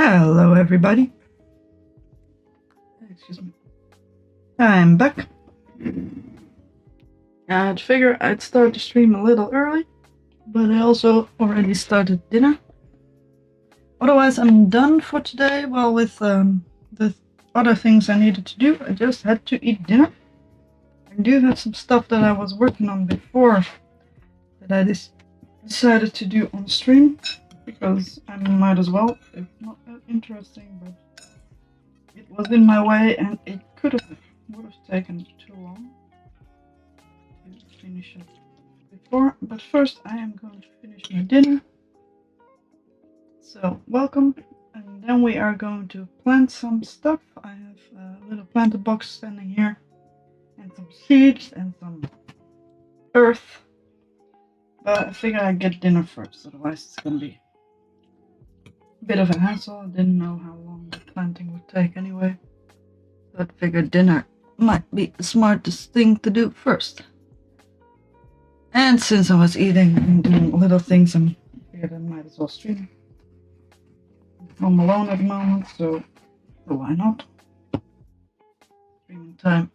Hello everybody. Excuse me. I'm back. I'd figure I'd start the stream a little early, but I also already started dinner. Otherwise I'm done for today. Well, with the other things I needed to do, I just had to eat dinner. I do have some stuff that I was working on before that I decided to do on stream, because I might as well. It's not that interesting, but it was in my way and it would have taken too long to finish it before. But first I am going to finish my dinner. So welcome, and then we are going to plant some stuff. I have a little planter box standing here, and some seeds and some earth. But I figured I'd get dinner first, otherwise it's gonna be a bit of a hassle. I didn't know how long the planting would take anyway. So I figured dinner might be the smartest thing to do first. And since I was eating and doing little things, I figured I might as well stream. I'm alone at the moment, so why not? Streaming time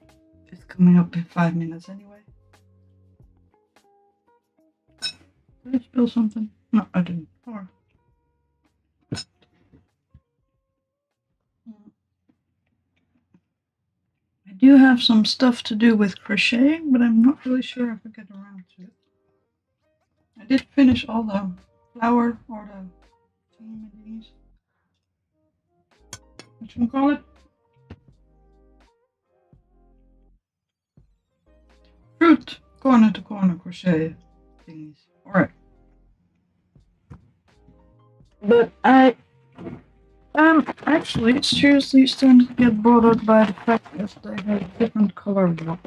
is coming up in 5 minutes anyway. Did I spill something? No, I didn't. Or I do have some stuff to do with crocheting, but I'm not really sure if I get around to it. I did finish all the flower or the what you call it? Fruit corner to corner crochet thingies. Alright. But I am actually seriously starting to get bothered by the fact that they have different color block.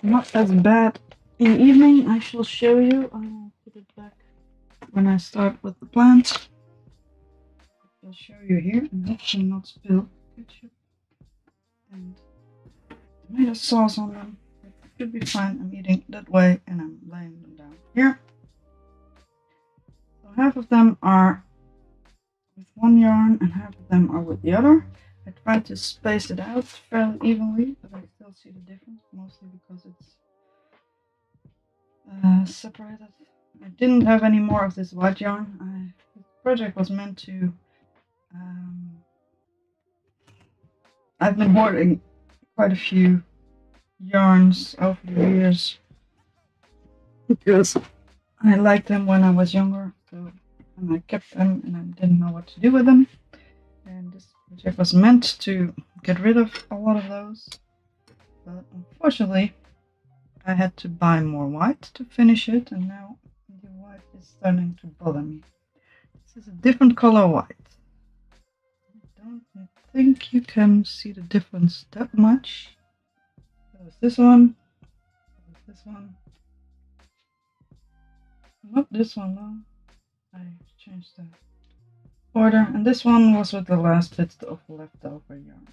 Not as bad in the evening. I shall show you. I will put it back when I start with the plants. I'll show you here and hopefully not spill ketchup and tomato sauce on them. It should be fine. I'm eating that way and I'm laying them down here. So half of them are with one yarn and half of them are with the other. I tried to space it out fairly evenly, but I still see the difference, mostly because it's separated. I didn't have any more of this white yarn. The project was meant to... I've been hoarding quite a few yarns over the years because I liked them when I was younger, and I kept them and I didn't know what to do with them. And this project was meant to get rid of a lot of those, but unfortunately I had to buy more white to finish it, and now the white is starting to bother me. This is a different color white. I don't think you can see the difference that much. There's this one, there's this one. Not this one though. I changed the order, and this one was with the last bits of leftover yarn.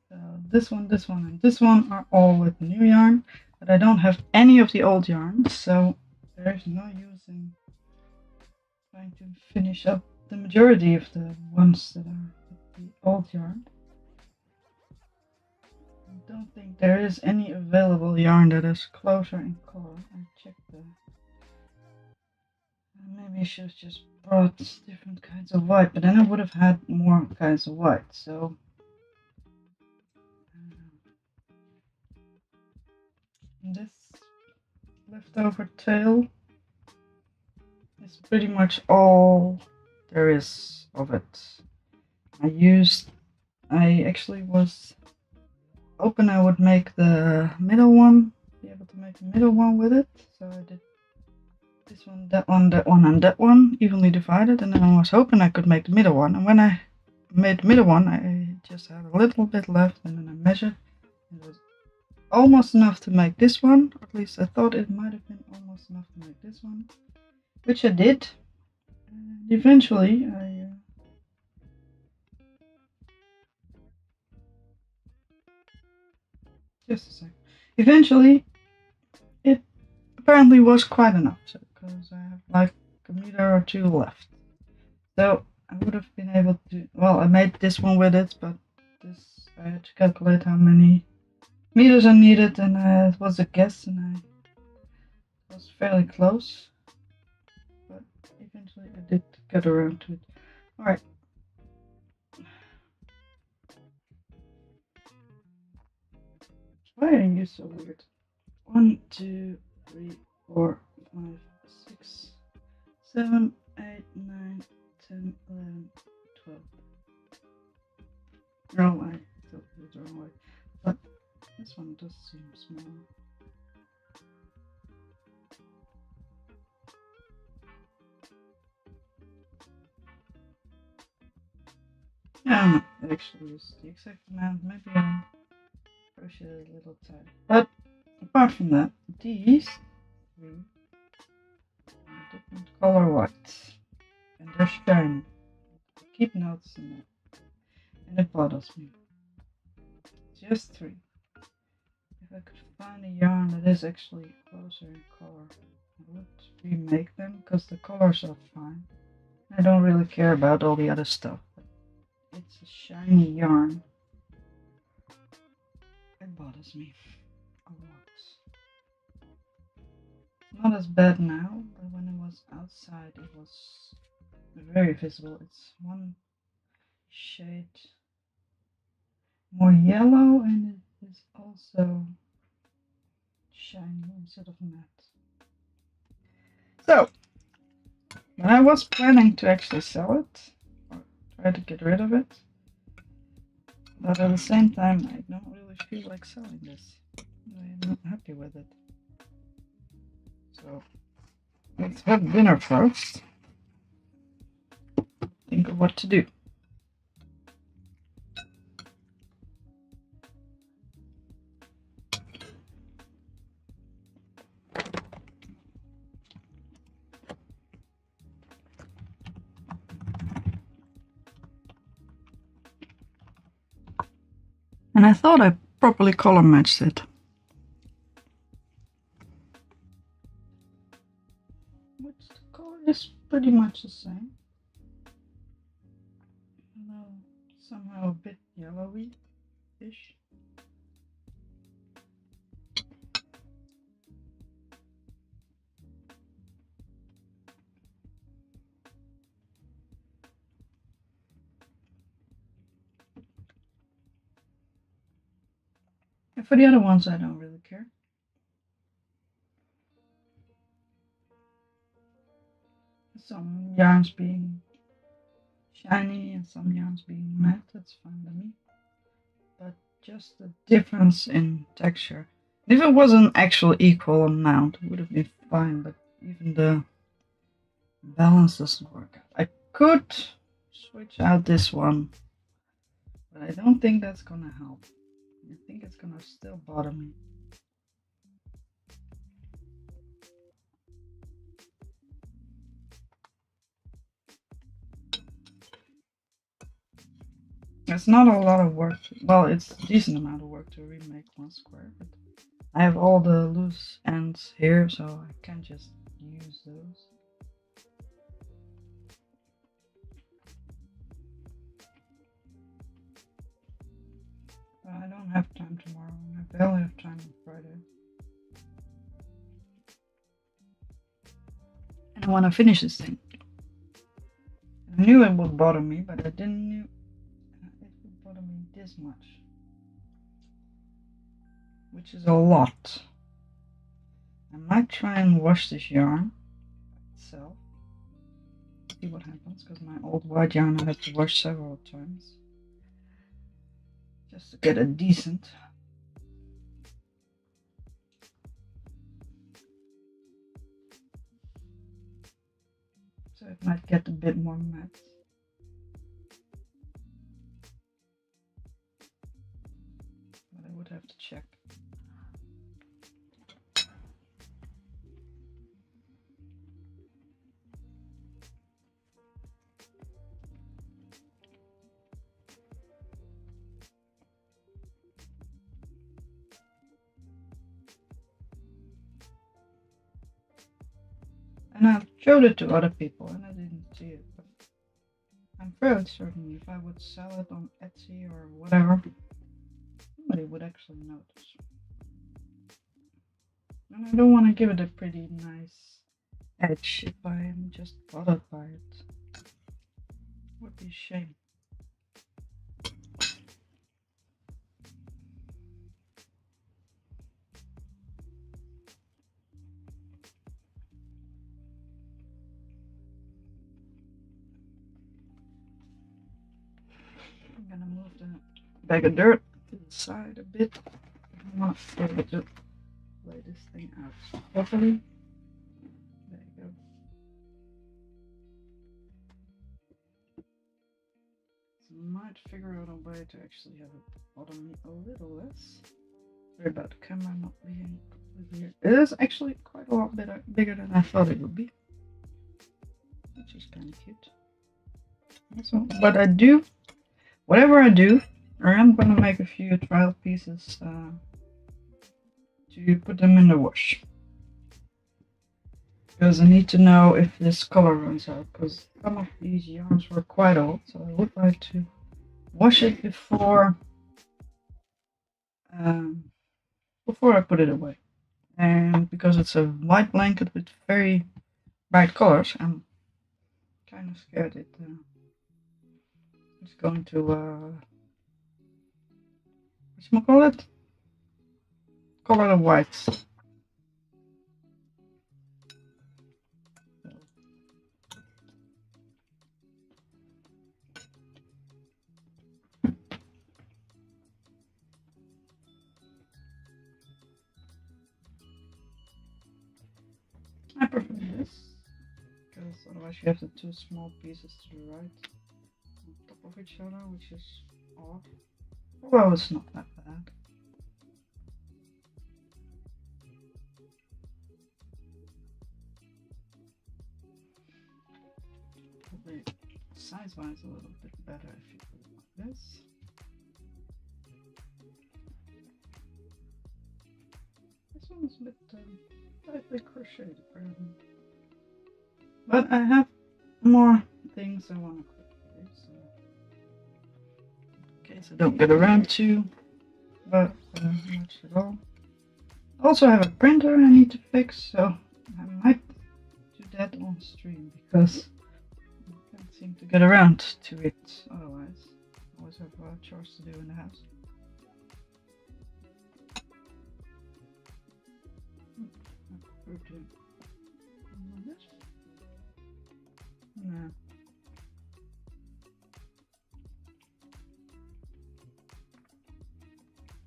So this one, and this one are all with new yarn, but I don't have any of the old yarn, so there's no use in trying to finish up the majority of the ones that are with the old yarn. I don't think there is any available yarn that is closer in color. I checked the... Maybe I should have just brought different kinds of white, but then I would have had more kinds of white, so... This leftover tail is pretty much all there is of it. I actually was hoping I would make the middle one, be able to make the middle one with it, so I did this one, that one, that one, and that one, evenly divided, and then I was hoping I could make the middle one, and when I made the middle one, I just had a little bit left, and then I measured, and it was almost enough to make this one, or at least I thought it might have been almost enough to make this one, which I did, and eventually just a sec. Eventually, it apparently was quite enough, so because I have like a meter or two left. So I would have been able to, well, I made this one with it, but this, I had to calculate how many meters I needed, and it was a guess, and I was fairly close, but eventually I did get around to it. Alright. Why are you so weird? 1, 2, 3, 4, 5, 6, 7, 8, 9, 10, 11, 12. No, I took it the wrong way. But this one does seem small. Yeah, no, actually is the exact amount. Maybe I'll crochet a little tight. But apart from that, these three are different color whites. And they're shiny. I keep noticing that. And it bothers me. Just three. If I could find a yarn that is actually closer in color, I would remake them because the colors are fine. I don't really care about all the other stuff. But it's a shiny yarn. It bothers me a lot. It's not as bad now, but when it was outside it was very visible. It's one shade more yellow and it is also shiny instead of matte. So, when I was planning to actually sell it, or try to get rid of it, but at the same time I don't really feel like selling this. I'm not happy with it. So, let's have dinner first. Think of what to do. And I thought I properly color matched it. Which the color is pretty much the same. Although somehow a bit yellowy-ish. And for the other ones I don't really care. Some yarns being shiny and some yarns being matte, that's fine to me. But just the difference in texture. If it was an actual equal amount, it would have been fine, but even the balance doesn't work out. I could switch out this one, but I don't think that's gonna help. I think it's gonna still bother me. It's not a lot of work. Well, it's a decent amount of work to remake one square, but I have all the loose ends here, so I can just use those. But I don't have time tomorrow, and I barely have time on Friday. And I want to finish this thing. I knew it would bother me, but I didn't know it would bother me this much. Which is a lot. I might try and wash this yarn itself. See what happens, because my old white yarn I had to wash several times. Just to get a decent. So it might get a bit more matte. But I would have to check. showed it to other people and I didn't see it. But I'm fairly certain if I would sell it on Etsy or whatever, somebody would actually notice. And I don't want to give it a pretty nice edge if I am just bothered by it. Would be a shame. I'm gonna move the bag of dirt to the side a bit. I want to be able to lay this thing out properly. There you go. So I might figure out a way to actually have it bother me a little less. Sorry about the camera not being completely. It is actually quite a lot bigger than I thought it would be, which is kind of cute. So, but I do, whatever I do, or I'm gonna make a few trial pieces to put them in the wash. Because I need to know if this color runs out, because some of these yarns were quite old, so I would like to wash it before I put it away. And because it's a white blanket with very bright colors, I'm kind of scared it's going to whatchamacallit? Color the whites. I prefer this, because otherwise you have the two small pieces to the right on top of each other, which is odd. Although it's not that bad. Probably size-wise a little bit better if you put it like this. This one's a bit tightly crocheted apparently. But I have more things I want to crochet, so in case I don't get around to, but much at all. I also have a printer I need to fix, so I might do that on stream because I can't seem to get around to it otherwise. I always have chores to do in the house. No.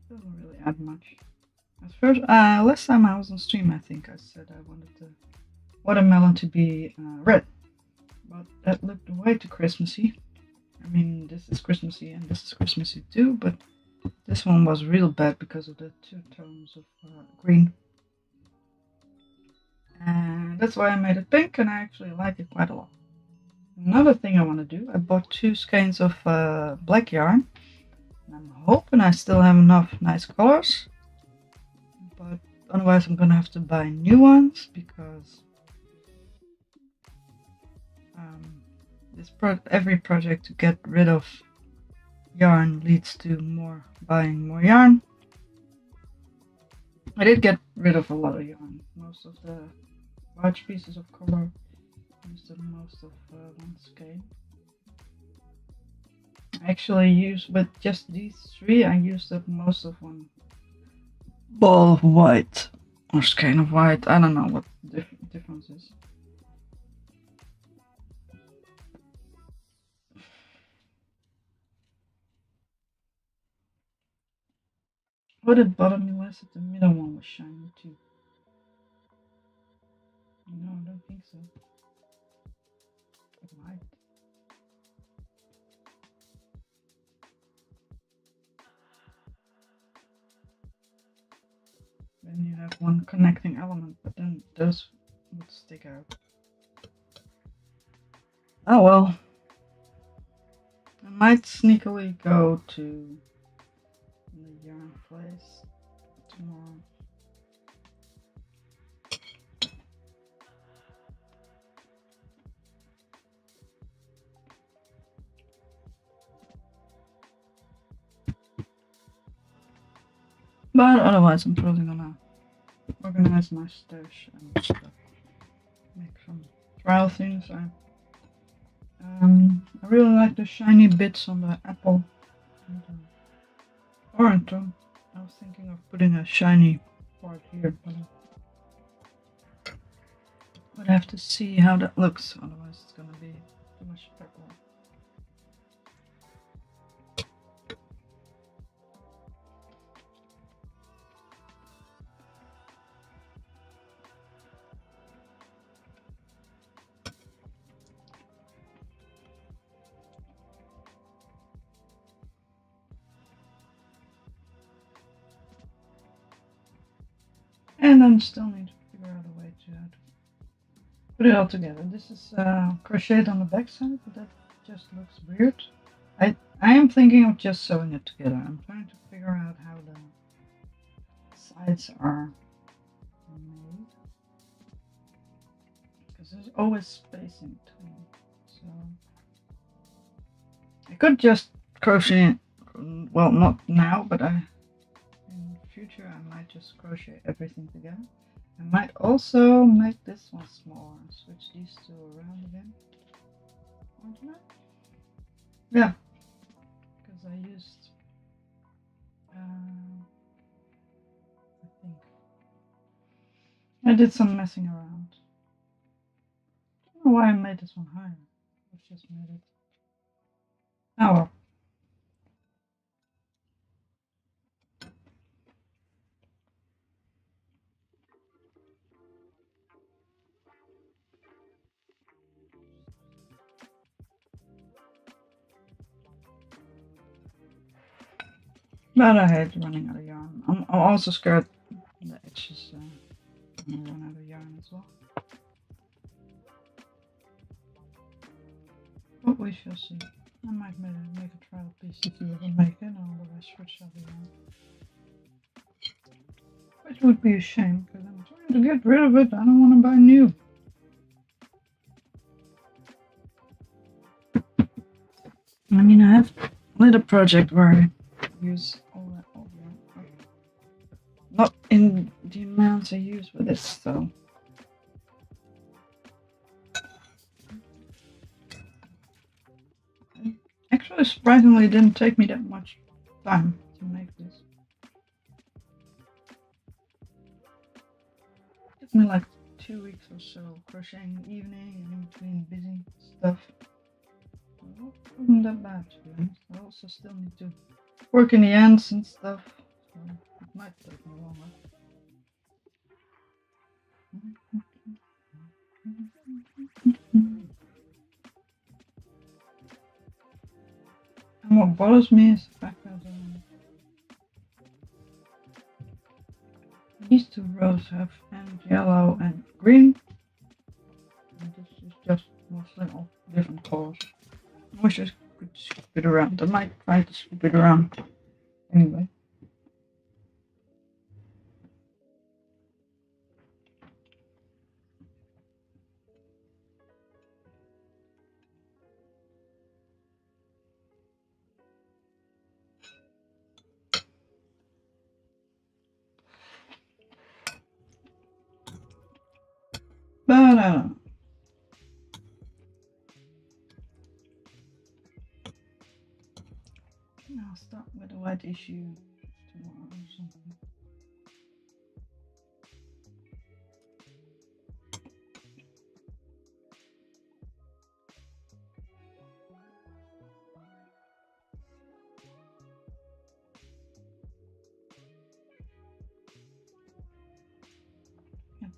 Doesn't really add much. At first, last time I was on stream, I think I said I wanted the watermelon to be red, but that looked way too Christmassy. I mean, this is Christmassy and this is Christmassy too, but this one was real bad because of the two tones of green. And that's why I made it pink, and I actually like it quite a lot. Another thing I want to do, I bought 2 skeins of black yarn. And I'm hoping I still have enough nice colors. But otherwise I'm gonna have to buy new ones because every project to get rid of yarn leads to buying more yarn. I did get rid of a lot of yarn. Most of the large pieces of color used up most of one skein. I actually used, with just these 3, I used up most of one ball of white or skein of white. I don't know what the difference is. Would it bother me less if the middle one was shiny too? No, I don't think so. It might. Then you have one connecting element, but then those would stick out. Oh well. I might sneakily go to the yarn place tomorrow. But otherwise, I'm probably gonna organize my stash and stuff. Make some trial things. I really like the shiny bits on the apple and the orange one. I was thinking of putting a shiny part here, but I have to see how that looks. Otherwise, it's gonna be too much purple. And then still need to figure out a way to put it all together. This is crocheted on the back side, but that just looks weird. I am thinking of just sewing it together. I'm trying to figure out how the sides are made. Because there's always space in between. So I could just crochet, well, not now, but in the future I might just crochet everything together. I might also make this one smaller and switch these two around again. Yeah, because I used, I think, I did some messing around. I don't know why I made this one higher. I've just made it. Oh well. But I hate running out of yarn. I'm also scared the edges gonna run out of yarn as well. But we shall see. I might make a trial piece if you ever make it, or the rest switch out the yarn. Which would be a shame, because I'm trying to get rid of it. I don't want to buy new. I mean, I have a little project where I use all that old yarn. Not in the amounts I use with this, so. Actually, surprisingly, it didn't take me that much time to make this. It took me like 2 weeks or so, crocheting in the evening and in between busy stuff. It wasn't that bad, to be honest. I also still need to work in the ends and stuff, so it might take me longer. And what bothers me is the fact that these two rows have yellow and green, and this is just mostly all different colors. I wish I could scoop it around. I might try to scoop it around anyway. But I don't know. I'll start with a white issue tomorrow or something.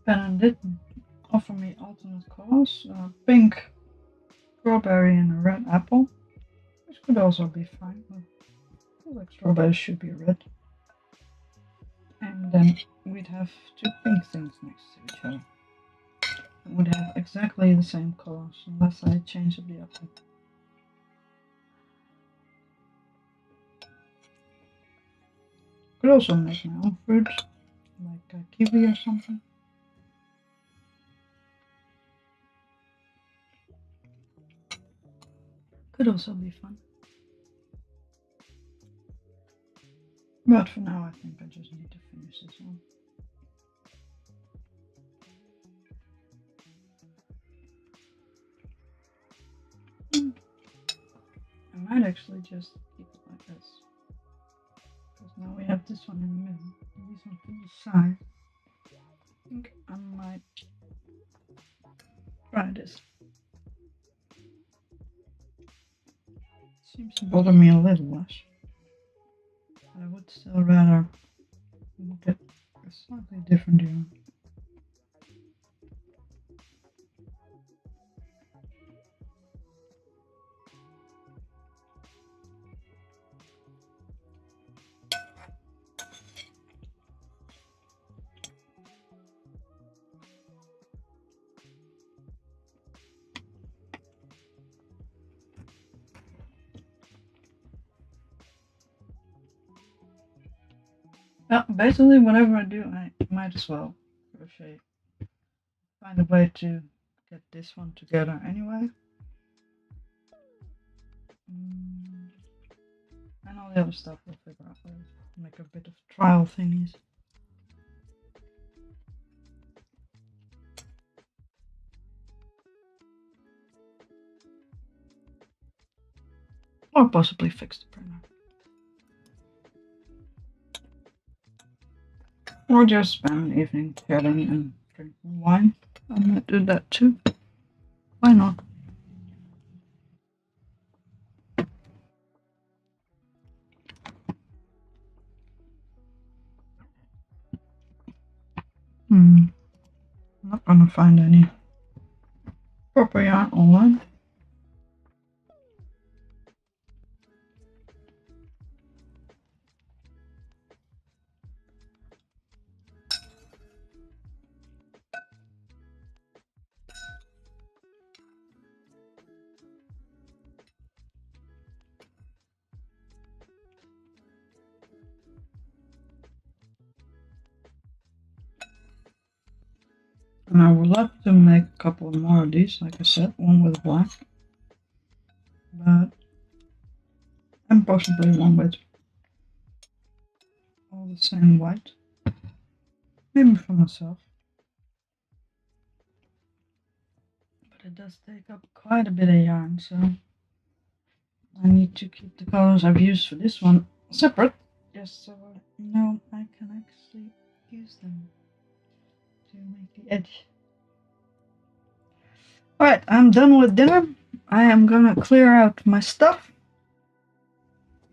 Ben didn't offer me alternate colors, pink, strawberry, and a red apple, which could also be fine. I feel like strawberry should be red. And then we'd have two pink things next to each other. It would have exactly the same colors, unless I change up the apple. Could also make my own fruit, like a kiwi or something. Could also be fun. But But for now, I think I just need to finish this one. I might actually just keep it like this. Because now we have this one in the middle, and this one to the side. I think I might try this. Seems to bother me a little less. But I would still rather get a slightly different yarn. Basically, whatever I do, I might as well crochet. Find a way to get this one together anyway. And all the other stuff we'll figure out later. Make a bit of trial thingies. Or possibly fix the printer. Or just spend an evening chatting and drinking wine. I might do that too. Why not? I'm not gonna find any proper yarn online. And I would love to make a couple more of these, like I said, one with black. But and possibly one with all the same white. Maybe for myself. But it does take up quite a bit of yarn, so I need to keep the colors I've used for this one separate, just so I know I can actually use them to make the edge. Alright, I'm done with dinner. I am gonna clear out my stuff.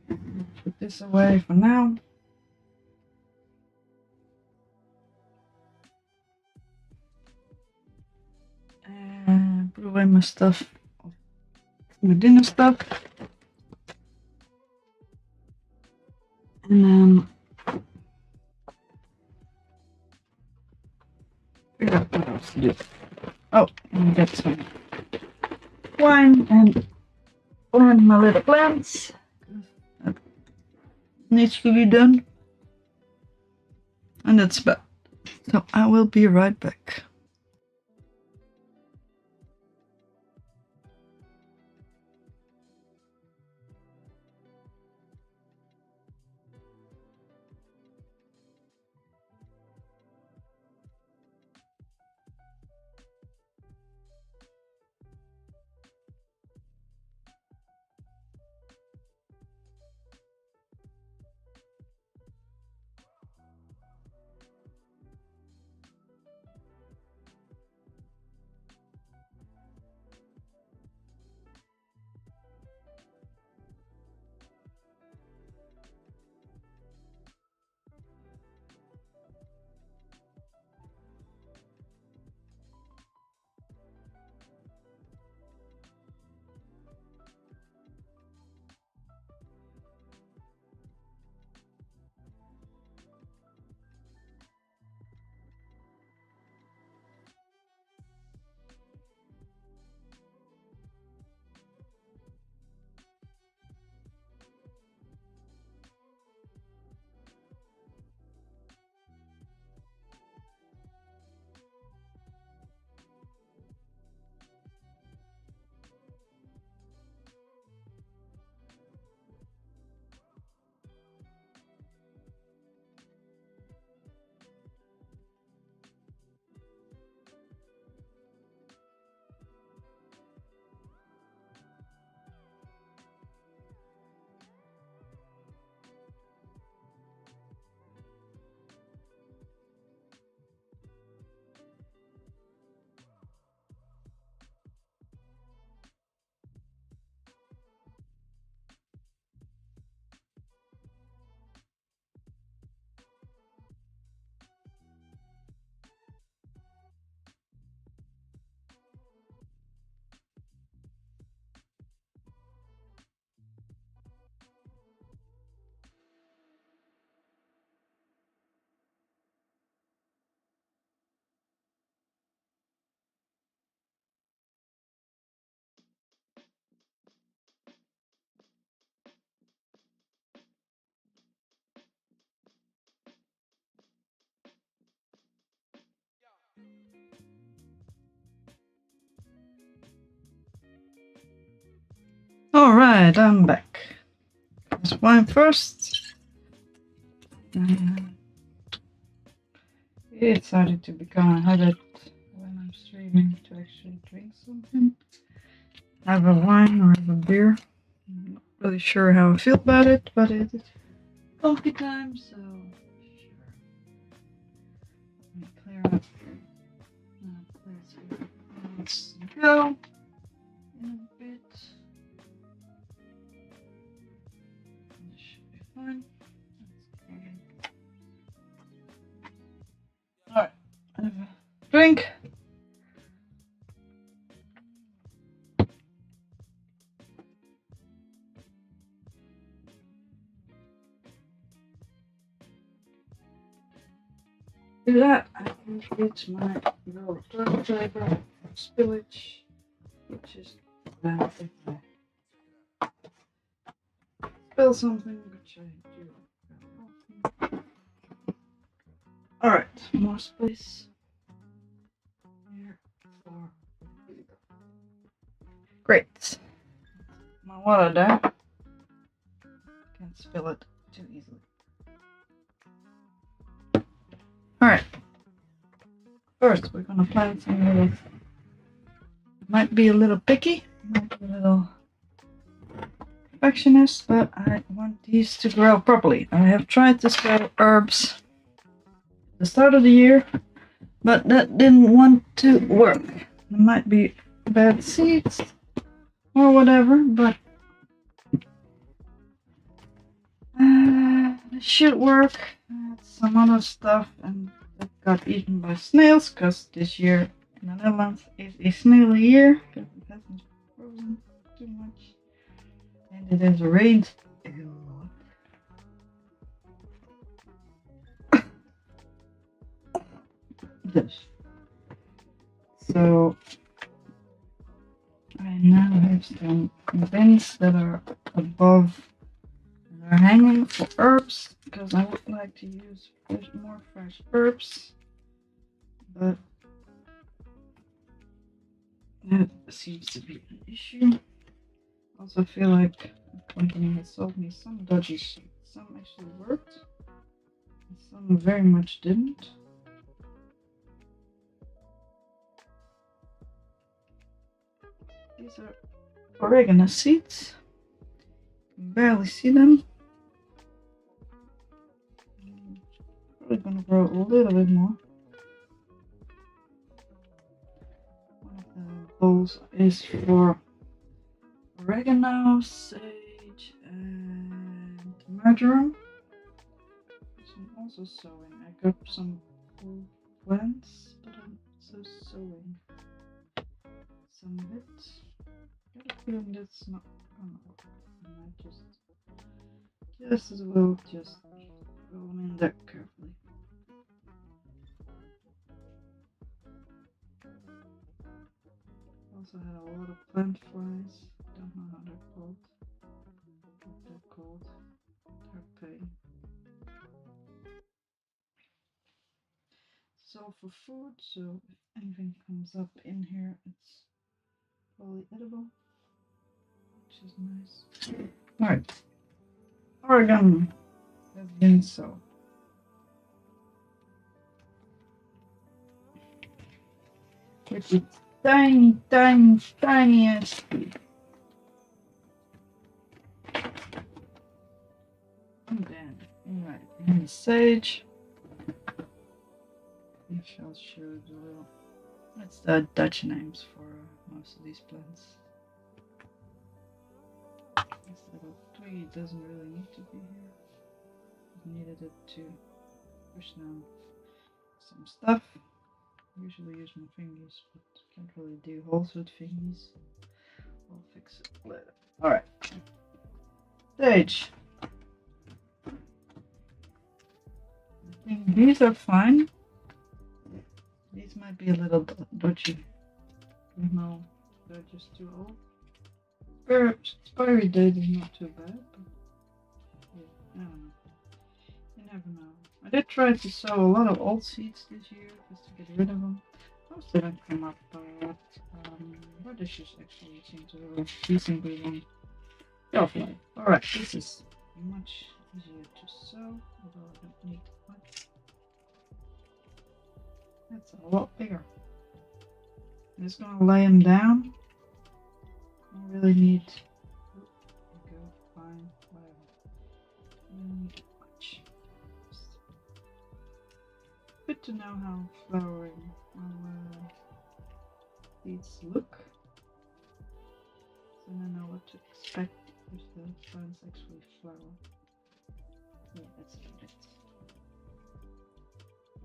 Put this away for now. And put away my stuff, my dinner stuff. And then figure out what else to do. Oh, and get some wine and plant my little plants. That needs to be done. And that's about it. So I will be right back. Alright, I'm back. This wine first. It started to become a habit when I'm streaming to actually drink something. Have a wine or have a beer. I'm not really sure how I feel about it, but it's coffee time, so sure. Let me clear up. Let's go in a bit. This should be fine. Alright, have a drink. Do that, I can get my little toilet paper spillage, which is bad if I spill something, which I do. Alright, more space here for great. My water there. Can't spill it too easily. Alright. First, we're gonna plant some little. Might be a little picky, might be a little perfectionist, but I want these to grow properly. I have tried to grow herbs at the start of the year, but that didn't want to work. There might be bad seeds or whatever, but it should work. Some other stuff, and it got eaten by snails because this year in the Netherlands is a snaily year because it hasn't frozen too much and it has rained a lot. Yes. So I now have some bins that are above. They're hanging for herbs because I would like to use more fresh herbs, but that seems to be an issue. Also feel like the company has sold me some dodgy shit. Some actually worked, and some very much didn't. These are oregano seeds. You can barely see them. Probably gonna grow a little bit more. One of the bowls is for oregano, sage, and marjoram. I'm also sowing. I got some full plants, but I'm also sowing some bits. I got a feeling that's not gonna work. I might just as well just go in there carefully. Also had a lot of plant flies. Don't know how they're called. What they're called. They're pain. It's all for food, so if anything comes up in here, it's probably edible, which is nice. Alright. Oregon has been sowed. With the tiny, tiny, tiniest seed. And then, alright, and sage. I shall show you the little. That's the Dutch names for most of these plants. This little twig doesn't really need to be here. I needed it to push down some stuff. I usually use my fingers, but can't really do holes with fingers. I'll fix it later. Alright. Sage. I think these are fine. These might be a little dodgy. I don't know, they're just too old. Expiry date is not too bad, but yeah, I don't know. You never know. I did try to sow a lot of old seeds this year just to get rid of them. Most didn't come up, but radishes actually seem to have a decently long Lovely. Alright, this is much easier to sew, although I don't need much. That's a lot bigger. I'm just gonna lay them down. I really need. There we go, fine, whatever. I don't need much. Good to know how flowering seeds look. So I know what to expect if the plants actually flower. Yeah, that's it.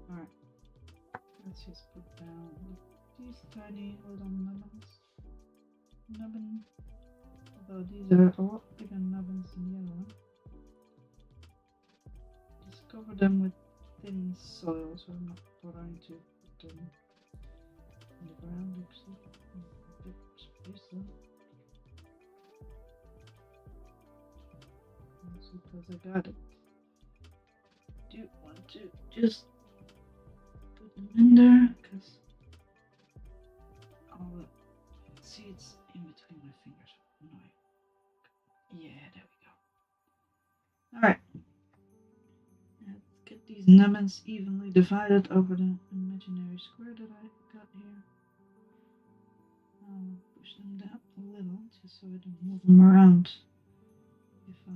Alright. Let's just put down these tiny little nubbins. Although these are a lot bigger nubbins than the other one. Just cover them with thin soil, so I'm not trying to put them in the ground. Actually, a bit space though. Because I got it. Do want to just put them in there because all the seeds in between my fingers are annoying. Yeah, there we go. Alright. Let's get these nubbins evenly divided over the imaginary square that I got here. I'll push them down a little just so I don't move them around if I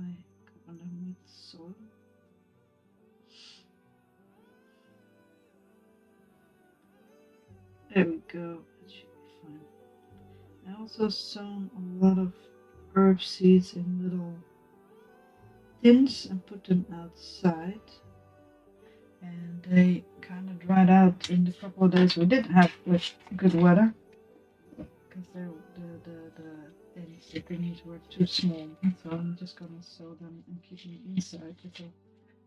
cover them with soil. There we go, that should be fine. I also sown a lot of herb seeds in little tins and put them outside. And they kind of dried out in the couple of days we didn't have good weather. Because the tins, the thingies were too small. So I'm just going to sow them and keep them inside. So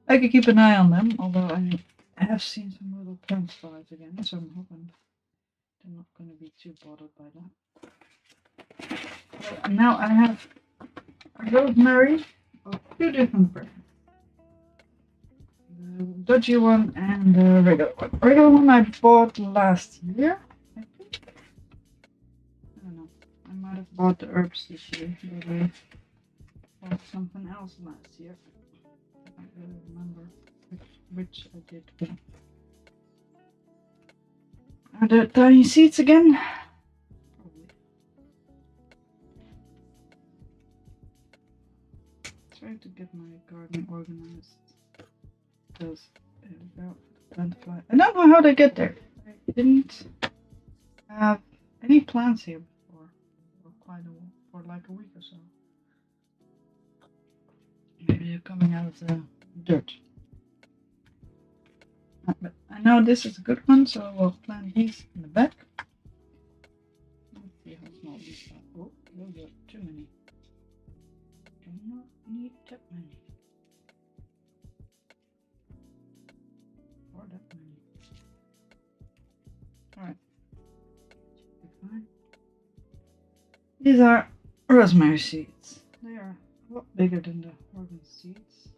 I could keep an eye on them, although I have seen some little plant flies again. So I'm hoping they're not going to be too bothered by that. So now I have rosemary of two different brands. The dodgy one and the regular one. The regular one I bought last year, I think. I don't know. I might have bought the herbs this year, but I bought something else last year. I don't really remember which I did. Are there tiny seeds again? Probably. Trying to get my garden organized. Because there we go. Plant fly. I don't know how they get there. I didn't have any plants here before for like a week or so. Maybe they're coming out of the dirt. But I know this is a good one, so we'll plant these in the back. Let's see how small these are. Oh, those are too many. Do not need that many. Or that many. Alright. Should be fine. These are rosemary seeds. They are a lot bigger than the organ seeds.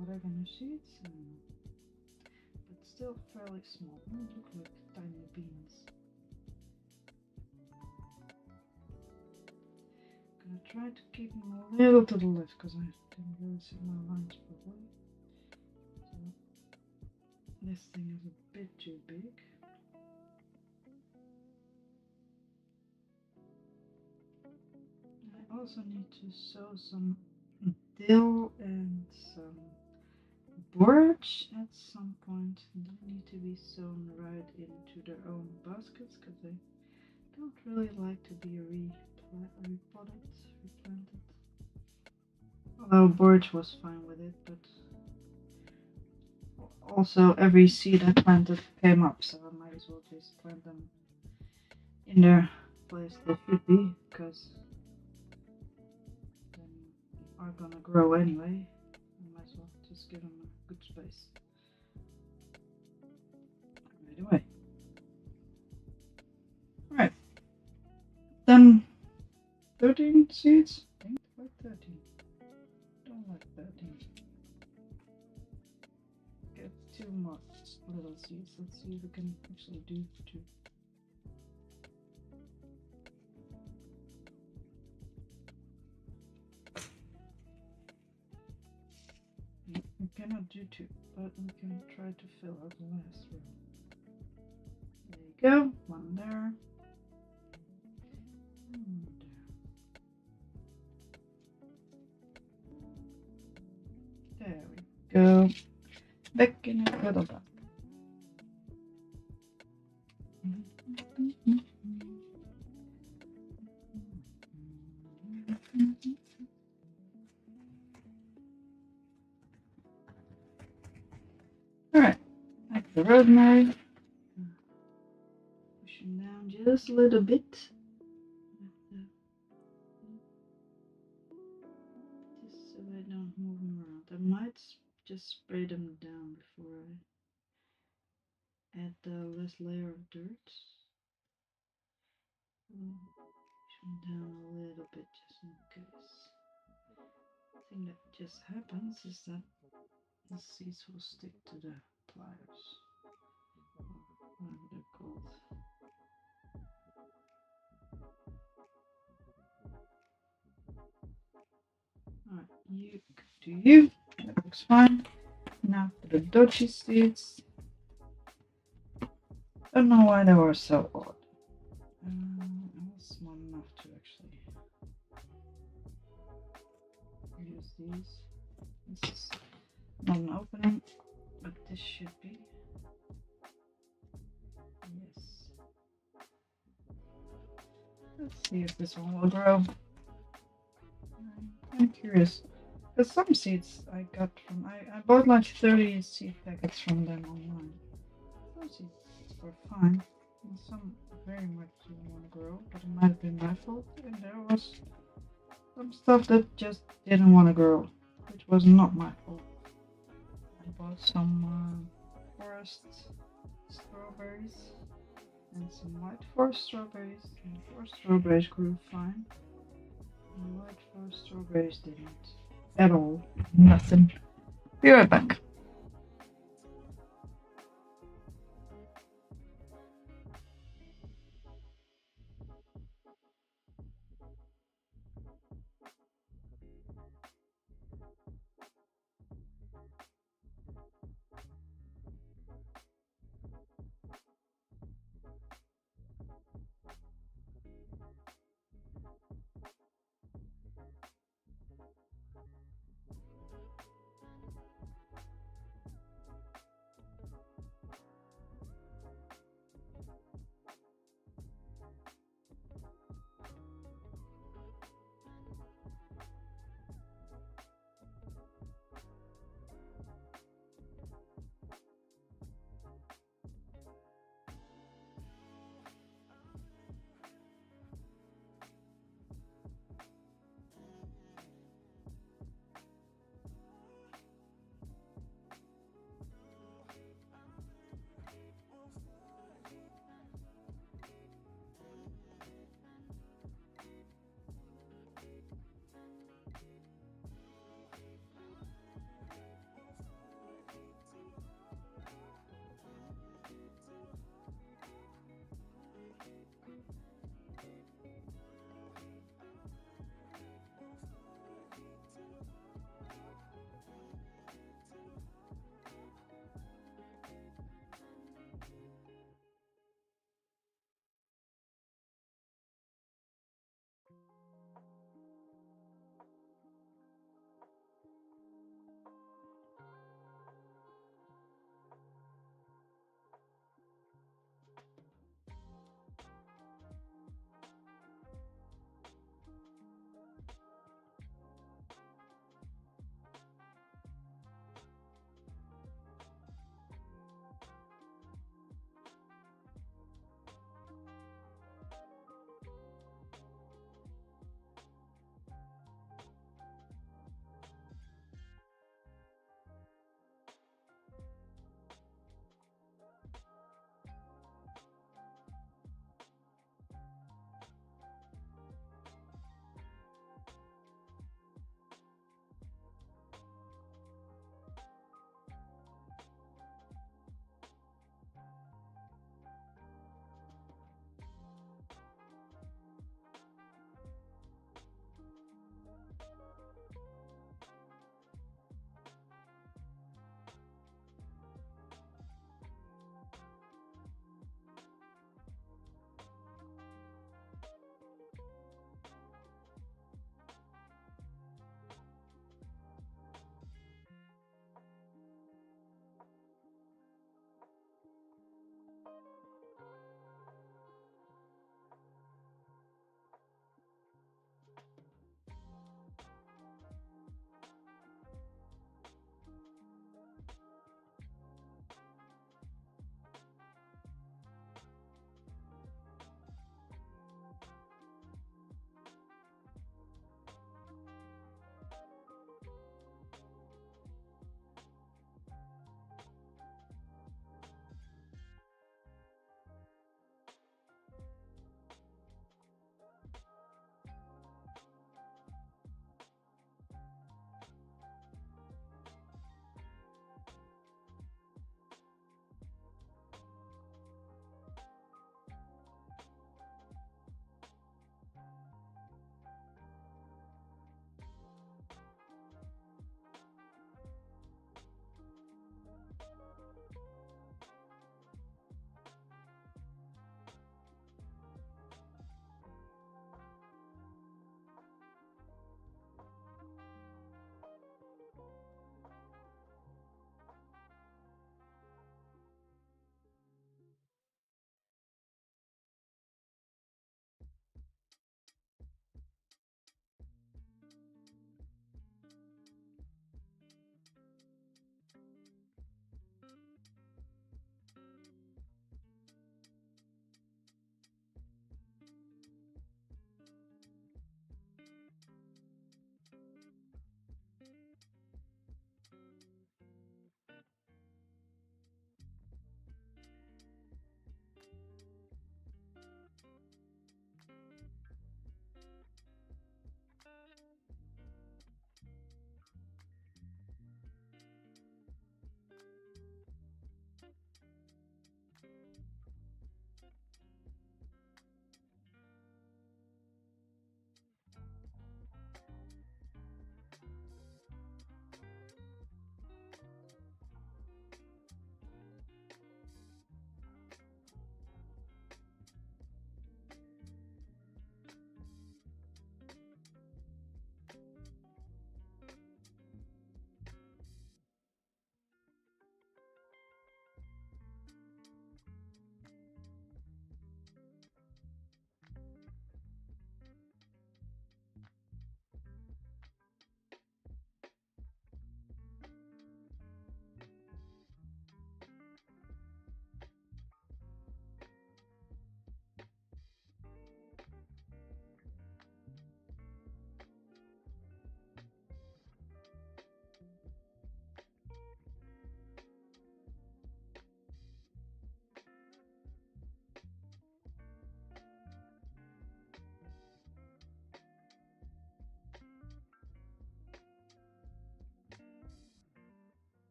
Oregano seeds, but still fairly small. They look like tiny beans. Gonna try to keep them a little to the left because I didn't really see my lines properly. So this thing is a bit too big. I also need to sow some dill and some borage at some point. They need to be sown right into their own baskets because they don't really like to be replanted. Although borage was fine with it, but also every seed I planted came up, so I might as well just plant them in their place they should be, because they are gonna grow anyway. I might as well just give them a good space. Right away. Alright. Then 13 seeds? I think like 13. Don't like 13. Get 2 more little seeds. Let's see if we can actually do 2. cannot do two, but we can try to fill out the last row. There you go, one there. And there we go. Back in a little bit. Alright, like the rosemary. Pushing down just a little bit. Just so I don't move them around. I might just spray them down before I add the last layer of dirt. Push them down a little bit just in case. The thing that just happens is that the seeds will stick to the pliers. Whatever they're called. Alright, you do you. That looks fine. Now for the dochi seeds. Don't know why they were so odd. I was smart enough to actually use these. This is not an opening, but this should be. Yes. Let's see if this one will grow. I'm curious. Because some seeds I got from, I bought like 30 seed packets from them online. Some seeds were fine, and some very much didn't want to grow, but it might have been my fault. And there was some stuff that just didn't want to grow, which was not my fault. I bought some forest strawberries and some white forest strawberries, and the forest strawberries grew fine. And the white forest strawberries didn't. At all. Nothing. Be right back.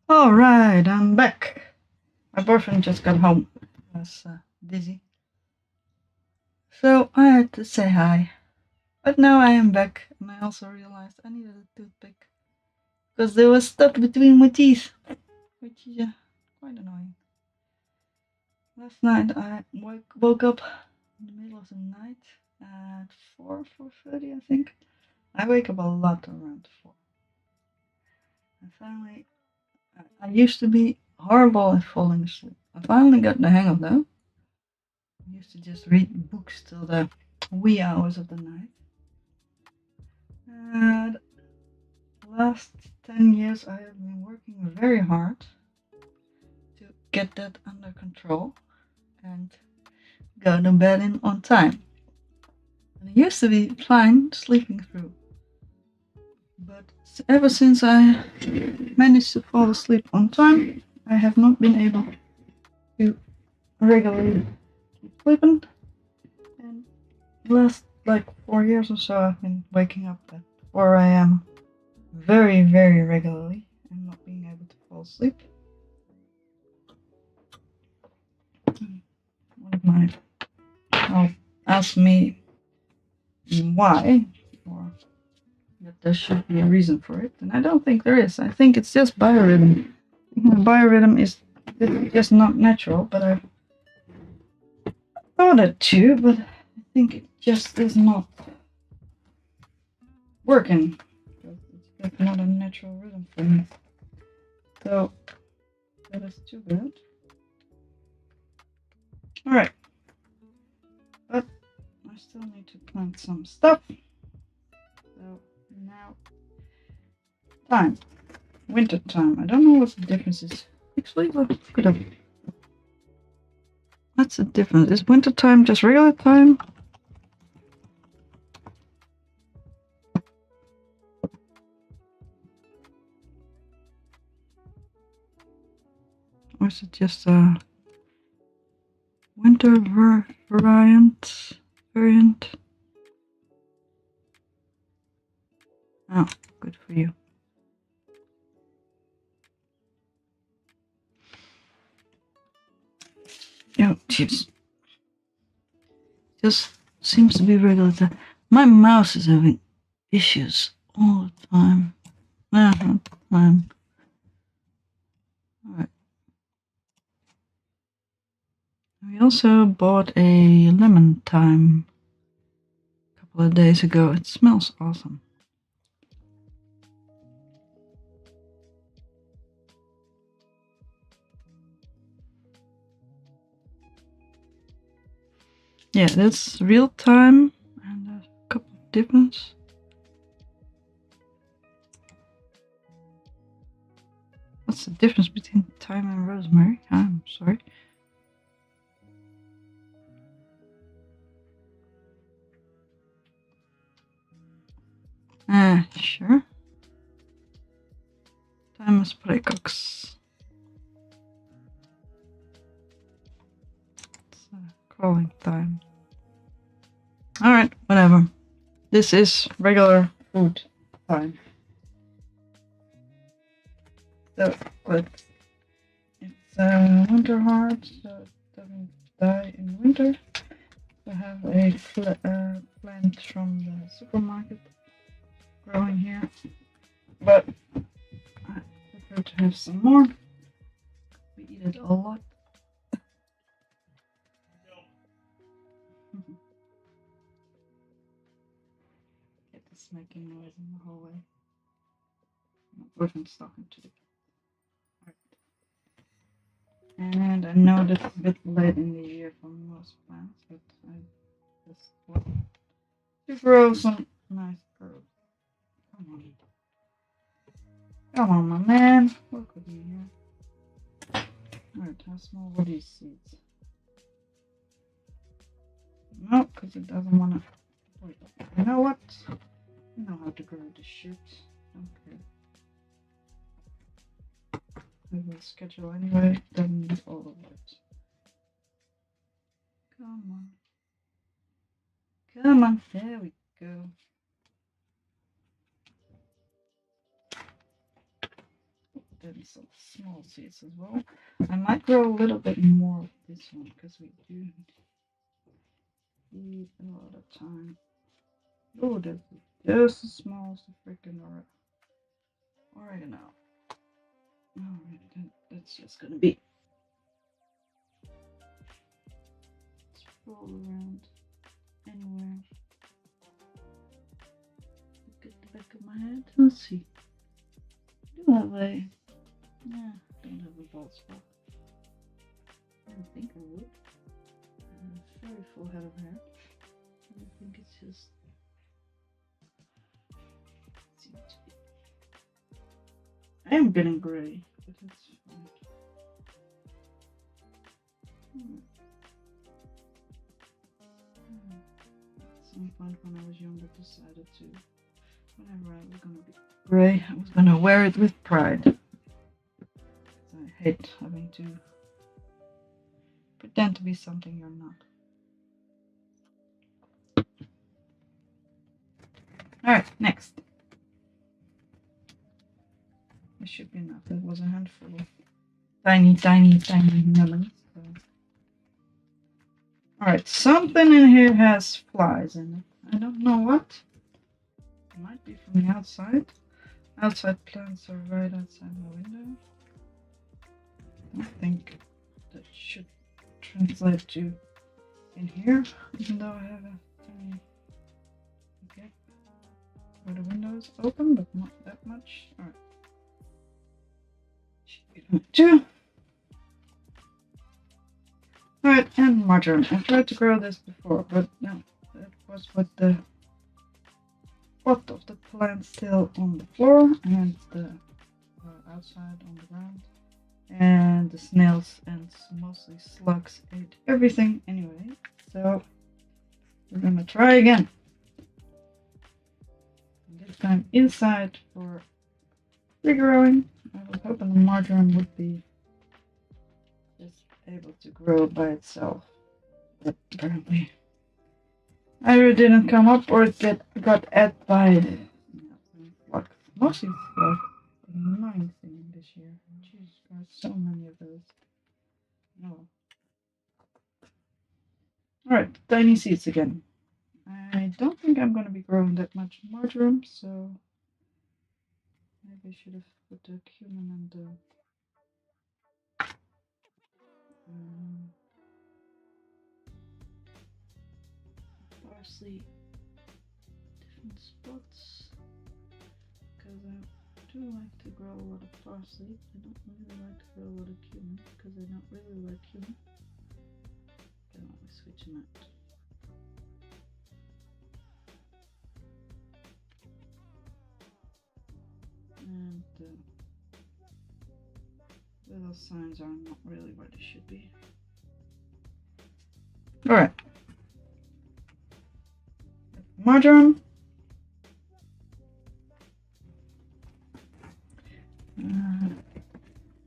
Alright, I'm back. My boyfriend just got home. I was busy. So I had to say hi. But now I am back, and I also realized I needed a toothpick. Because they were stuck between my teeth. Which is quite annoying. Last night I woke up in the middle of the night at 4:30 I think. I wake up a lot around 4. And finally, I used to be horrible at falling asleep. I finally got the hang of that. I used to just read books till the wee hours of the night. And the last 10 years I have been working very hard to get that under control and go to bed on time. And I used to be fine sleeping through. But ever since I managed to fall asleep on time, I have not been able to regularly keep sleeping. And the last 4 years or so, I've been waking up at 4 a.m. very, very regularly and not being able to fall asleep. One of my asked me why, or that there should be a reason for it, and I don't think there is. I think it's just biorhythm. Biorhythm is just not natural, but I thought it too, but I think it just is not working. It's just not a natural rhythm for me. So that is too bad. Alright. But I still need to plant some stuff. So now time. Winter time. I don't know what the difference is. Actually, look it up. What's the difference? Is winter time just regular time? Or is it just a winter variant? Oh, good for you. Oh, jeez. Just seems to be regular time. My mouse is having issues all the time. Not the time. Alright. We also bought a lemon thyme a couple of days ago. It smells awesome. Yeah, that's real time and a couple of difference. What's the difference between thyme and rosemary? I'm sorry. Sure. Thyme is precox. It's crawling thyme. Alright, whatever. This is regular food thyme. So, but it's winter hard, so it doesn't die in winter. I have a plant from the supermarket growing here, but I prefer to have some more. We eat it a lot. Get this making noise in the hallway. My boyfriend's talking to the cat. And I know that's a bit late in the year for most plants, but I just want to grow some nice growth. Come on. Come on, my man. Work with me here. Alright, how small were these seeds? No, because it doesn't want to. Wait, you know what? I know how to grow the shoot. Okay. I will schedule anyway. Doesn't need all of it. Come on. Come on. There we go. in some small seeds as well. I might grow a little bit more of this one because we do need a lot of time. Oh, that's just as small as the freaking oregano. Alright, that's just gonna be roll around anywhere. Look at the back of my head. Let's see. Do have a don't have a bald spot. I didn't think I would. A very full head of hair. I think it's just seems to be. I am getting gray, but that's fine. At some point when I was younger, decided to, whenever I was gonna be gray, I was gonna wear it with pride. I hate having to pretend to be something you're not. Alright, next. This should be enough. That was a handful of tiny melons. So. Alright, something in here has flies in it. I don't know what. It might be from the outside. Outside plants are right outside my window. I don't think that should translate to in here, even though I have a tiny gap where the window is open, but not that much. Alright. Should be fine too. Alright, and marjoram. I tried to grow this before, but no, that was with the pot of the plant still on the floor and the outside on the ground. And the snails and mostly slugs ate everything anyway. So we're gonna try again. And this time inside for regrowing. I was hoping the marjoram would be just able to grow by itself, but apparently either it didn't come up or it got ate by slugs. Mostly slugs. Annoying thing this year. Jesus Christ, so many of those. No. Alright, tiny seeds again. I don't think I'm gonna be growing that much marjoram, so maybe I should have put the cumin and the parsley different spots, because I do like to grow a lot of parsley. I don't really like to grow a lot of cumin because I don't really like cumin. Okay, let me switch them out. And the little signs are not really where they should be. Alright. Marjoram.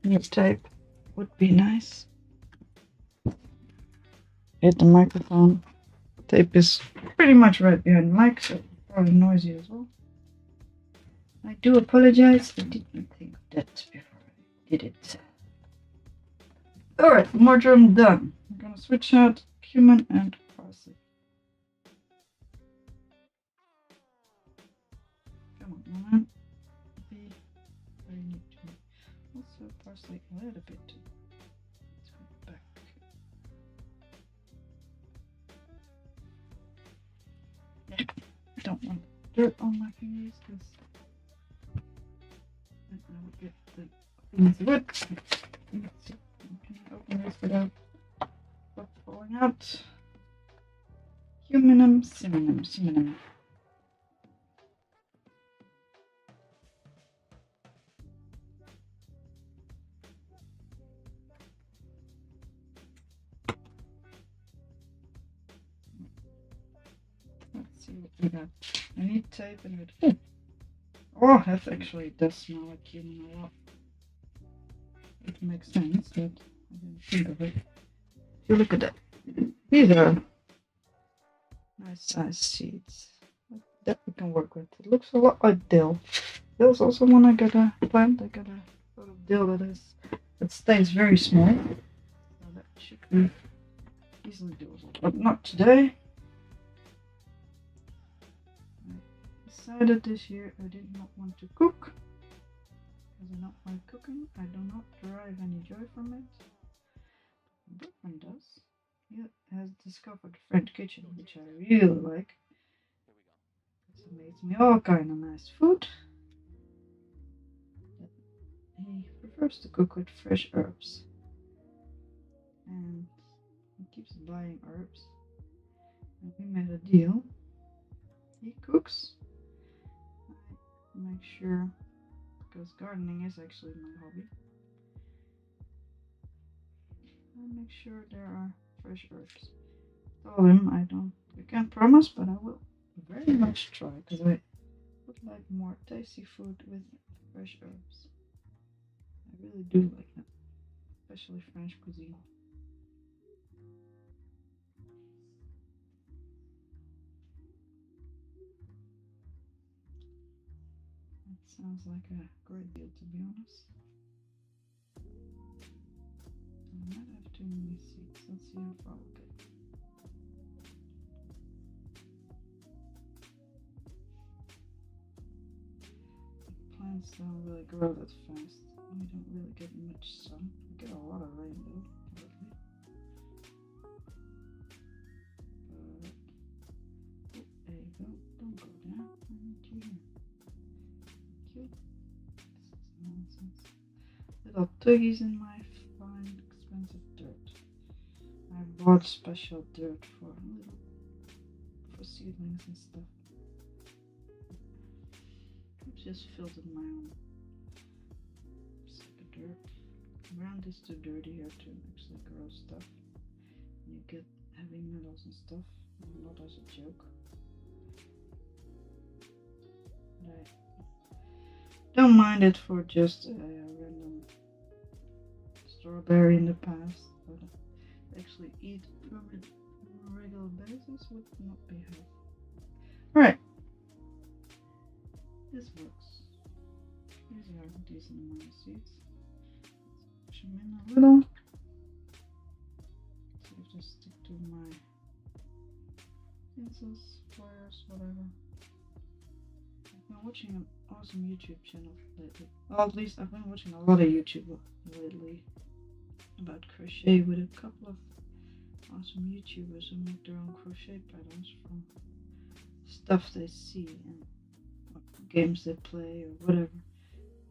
Neat tape would be nice. Hit the microphone. Tape is pretty much right behind the mic, so probably noisy as well. I do apologize. I didn't think of that before I did it. Alright, marjoram done. I'm gonna switch out cumin and parsley. Come on, man. Be very neat to me. Also parsley a little bit. Let's go back. Yeah, I don't want dirt on my fingers because I would get the things wet. Let's see. Can I open this without falling out? Huminum, cinnamon. Let's see what we got. I need tape and it. Oh, that actually does smell like cumin a lot. It makes sense, but I didn't think of it. If you look at that, these are nice size seeds that we can work with. It looks a lot like dill. Dill's also one I gotta plant. I gotta sort of dill that stays very small. So that should be easily doable, but not today. I decided this year I did not want to cook. Because I don't like cooking. I do not derive any joy from it. My boyfriend does. He has discovered French kitchen, which I really like. It makes me all kind of nice food. He prefers to cook with fresh herbs. And he keeps buying herbs. And we made a deal. He cooks. I make sure, because gardening is actually my hobby. I make sure there are fresh herbs. Told him I can't promise, but I will very much try, because I would like more tasty food with fresh herbs. I really do like that, especially French cuisine. That sounds like a great deal, to be honest. I might have too many seeds. Let's see how far we'll get. The plants don't really grow that fast. We don't really get much sun. We get a lot of rain though, lately. There you go. Don't go down. I need you here. Thank you. This is nonsense. Little tuggies in my fine, expensive dirt. I bought special dirt for seedlings and stuff. I've just filled in my own sack of dirt. Ground is too dirty here to actually grow stuff. You get heavy metals and stuff, not as a joke. But I don't mind it for just a random strawberry in the past, but actually eat from it on a regular basis would not be healthy. Alright, this works. These are a decent amount of seeds. Let's push them in a little. See if they stick to my pencils, pliers, whatever. I've been watching an awesome YouTube channel lately. Well, at least I've been watching a lot of YouTube lately about crochet with a couple of awesome YouTubers who make their own crochet patterns from stuff they see and what games they play or whatever.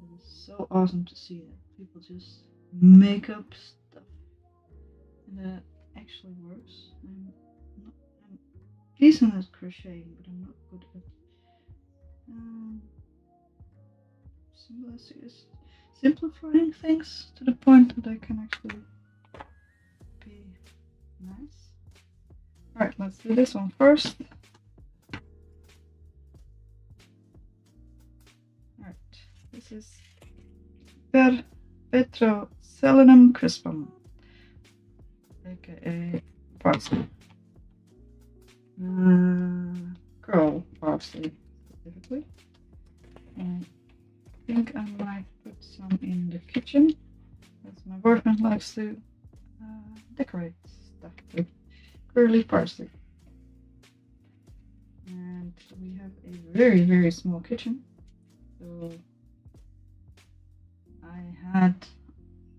It is so awesome to see that people just make up stuff and that actually works. I'm decent at crocheting, but I'm not good at simplifying things to the point that I can actually be nice. Alright, let's do this one first. Alright, this is Petroselinum crispum, aka parsley. Curl parsley specifically. I think I might put some in the kitchen, as my boyfriend likes to decorate stuff with curly parsley. And we have a very, very small kitchen, so I had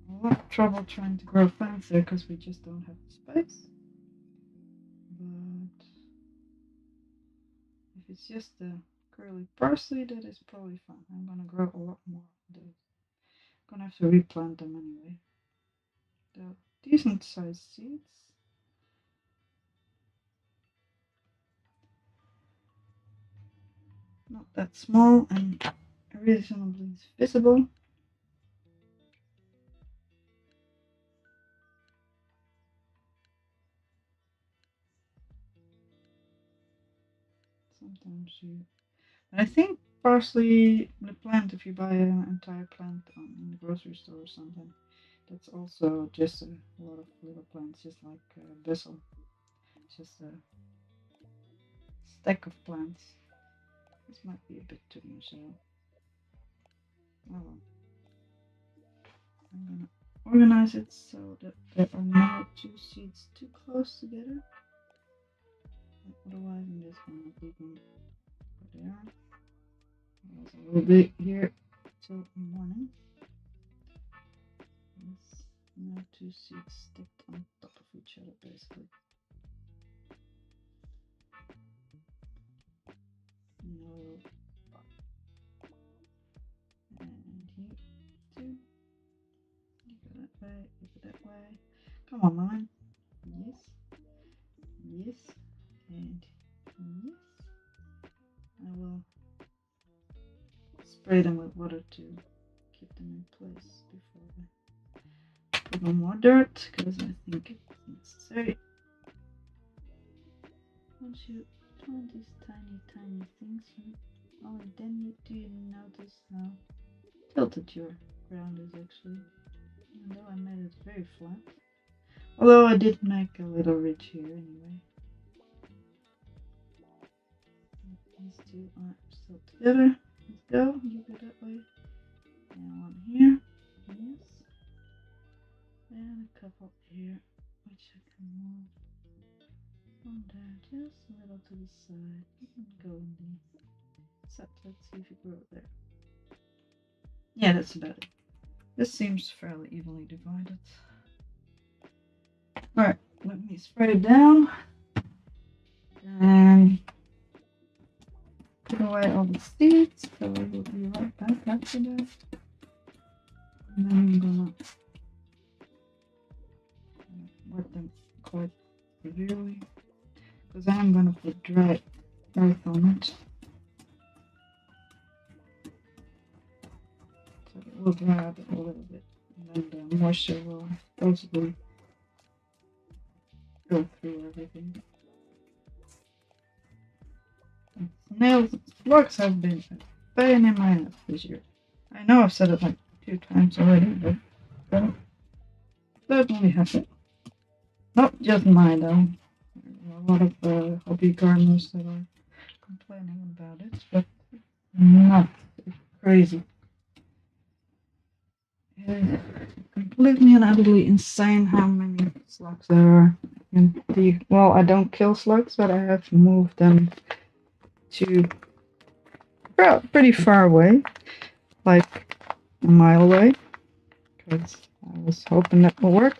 a lot of trouble trying to grow plants there because we just don't have the space. But if it's just the curly parsley, that is probably fine. I'm gonna grow a lot more of those. I'm gonna have to replant them anyway. They're decent sized seeds. Not that small and reasonably visible. Sometimes you... I think parsley, the plant, if you buy an entire plant in the grocery store or something, that's also just a lot of little plants, just like basil. Just a stack of plants. This might be a bit too much, so... Oh well. I'm gonna organize it so that there are no two seeds too close together. Otherwise, I'm just gonna keep them where they are. Also, we'll be here till morning. Yes, no two seeds sticked on top of each other, basically. No. And here, two. You go that way, you go that way. Come on, Mom. Yes. Yes. And yes. I will spray them with water to keep them in place before I put on more dirt, because I think it's necessary. Once you find these tiny things, only then do you notice how tilted your ground is actually. Even though I made it very flat. Although I did make a little ridge here anyway. These two are still together. Let's go. You go that way. And one here. Yes. And a couple here, which I can move from there just a little to the side. You can go in the set. Let's see if you grow there. Yeah, that's about it. This seems fairly evenly divided. Alright, let me spread it down and put away all the seeds. So we will be right back after that. And then I'm gonna wet them quite severely, because I'm gonna put dry earth on it. So it will dry out a little bit, and then the moisture will possibly go through everything. Snails, slugs have been a pain in my ass this year. I know I've said it like 2 times already, but that certainly happened. Not just mine though. There are a lot of hobby gardeners that are complaining about it, but not crazy. It is completely and utterly insane how many slugs there are. And well, I don't kill slugs, but I have moved them to pretty far away, like a mile away, because I was hoping that will work,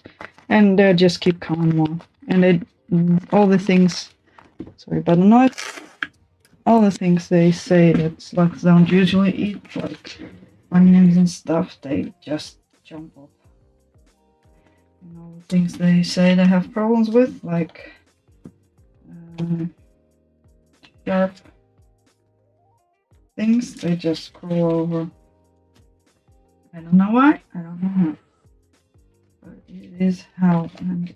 and they just keep coming more. And they, all the things, sorry about the noise, all the things they say that slugs don't usually eat, like onions and stuff, they just jump up. And all the things they say they have problems with, like sharp things, they just crawl over. I don't know why, I don't know how. But it is how, and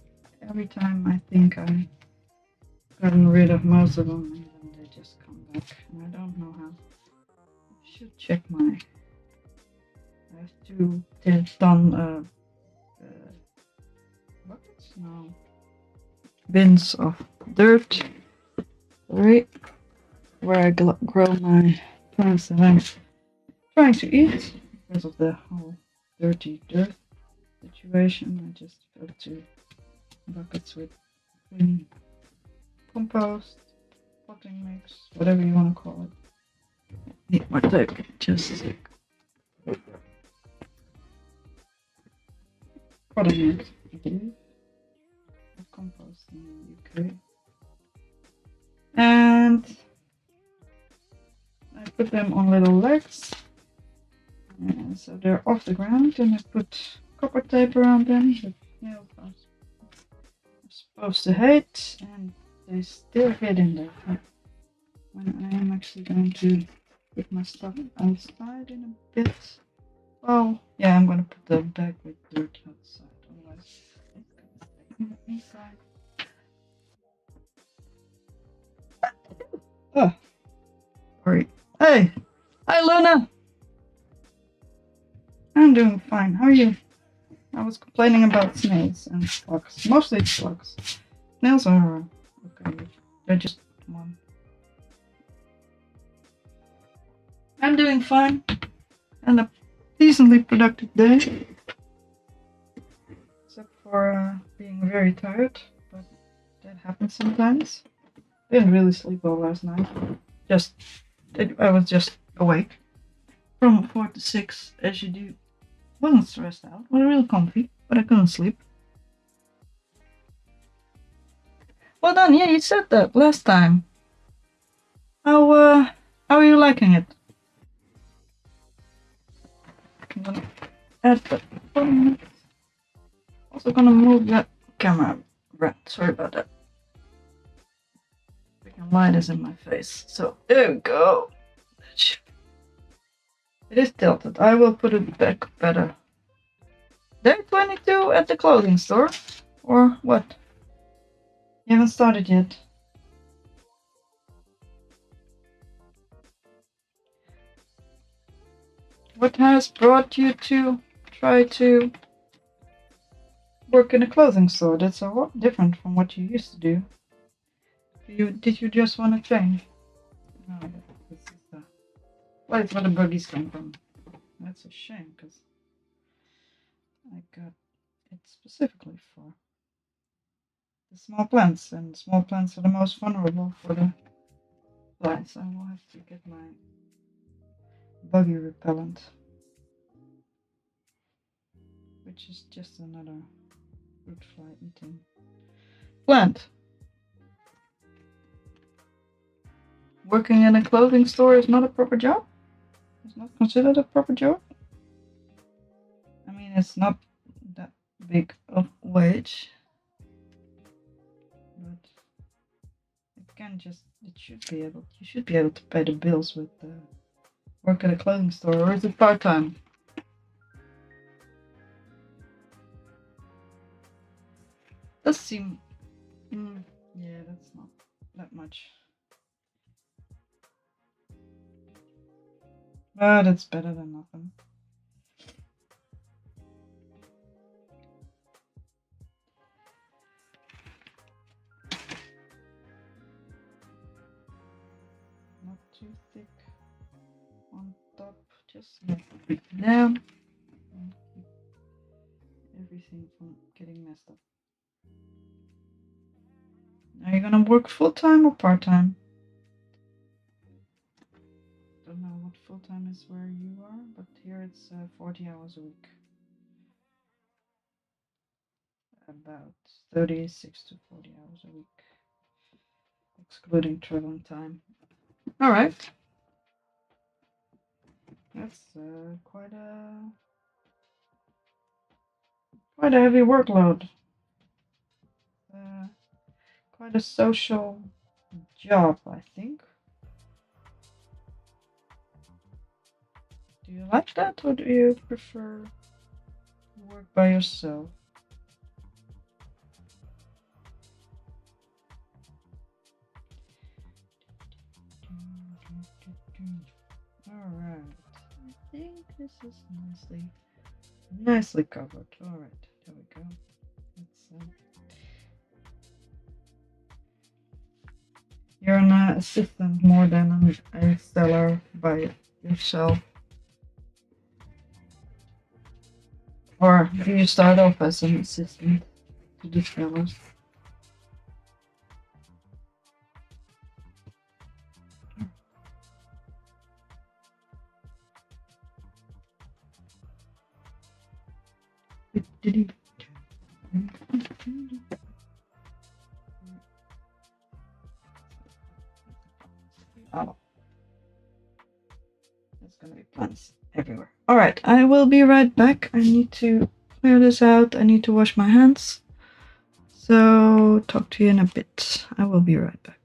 every time I think I've gotten rid of most of them, and then they just come back, and I don't know how. I should check my... I have 2 10-ton buckets? No. Bins of dirt. Right where I grow my plants that I'm trying to eat, because of the whole dirty dirt situation. I just fill 2 buckets with clean compost, potting mix, whatever you want to call it. Need more tape, just a sec. Potting mix, compost in the UK. And I put them on little legs, and so they're off the ground, and I put copper tape around them that snails are supposed to hate, and they still get in there. When I am actually going to put my stuff outside in a bit. Well, yeah, I'm gonna put the bag with dirt outside, otherwise it's gonna stay inside. Oh, sorry. Hey! Hi, Luna! I'm doing fine. How are you? I was complaining about snails and slugs. Mostly slugs. Snails are okay. They're just one. I'm doing fine. And a decently productive day. for being very tired, but that happens sometimes. Didn't really sleep well last night. I was just awake from 4 to 6 as you do. Wasn't stressed out. Was real comfy, but I couldn't sleep. Well done. Yeah, you said that last time. How are you liking it? I'm gonna add that button. Also gonna move that camera around. Sorry about that. Freaking light is in my face. So there we go. It is tilted. I will put it back better. Day 22 at the clothing store? Or what? You haven't started yet. What has brought you to try to work in a clothing store? That's a lot different from what you used to do. Did you just want to change? No, this is the place where the buggies come from. That's a shame because I got it specifically for the small plants, and small plants are the most vulnerable for the plants. I will have to get my buggy repellent, which is just another fruit fly eating plant. Working in a clothing store is not a proper job? It's not considered a proper job? I mean, it's not that big of wage, but you should be able to pay the bills with work at a clothing store, or is it part-time? Does seem, yeah, that's not that much. But it's better than nothing. Not too thick on top, just enough to break it down and keep everything from getting messed up. Are you gonna work full-time or part-time? Don't know what full-time is where you are, but here it's 40 hours a week. About 36 to 40 hours a week, excluding traveling time. All right. That's quite a heavy workload. Quite a social job, I think. Do you like that, or do you prefer work by yourself? Alright, I think this is nicely covered. Alright, there we go. You're an assistant more than a seller by yourself. Or do you start off as an assistant to the sellers? Oh, there's gonna be plants everywhere. All right, I will be right back. I need to clear this out. I need to wash my hands. So talk to you in a bit. I will be right back.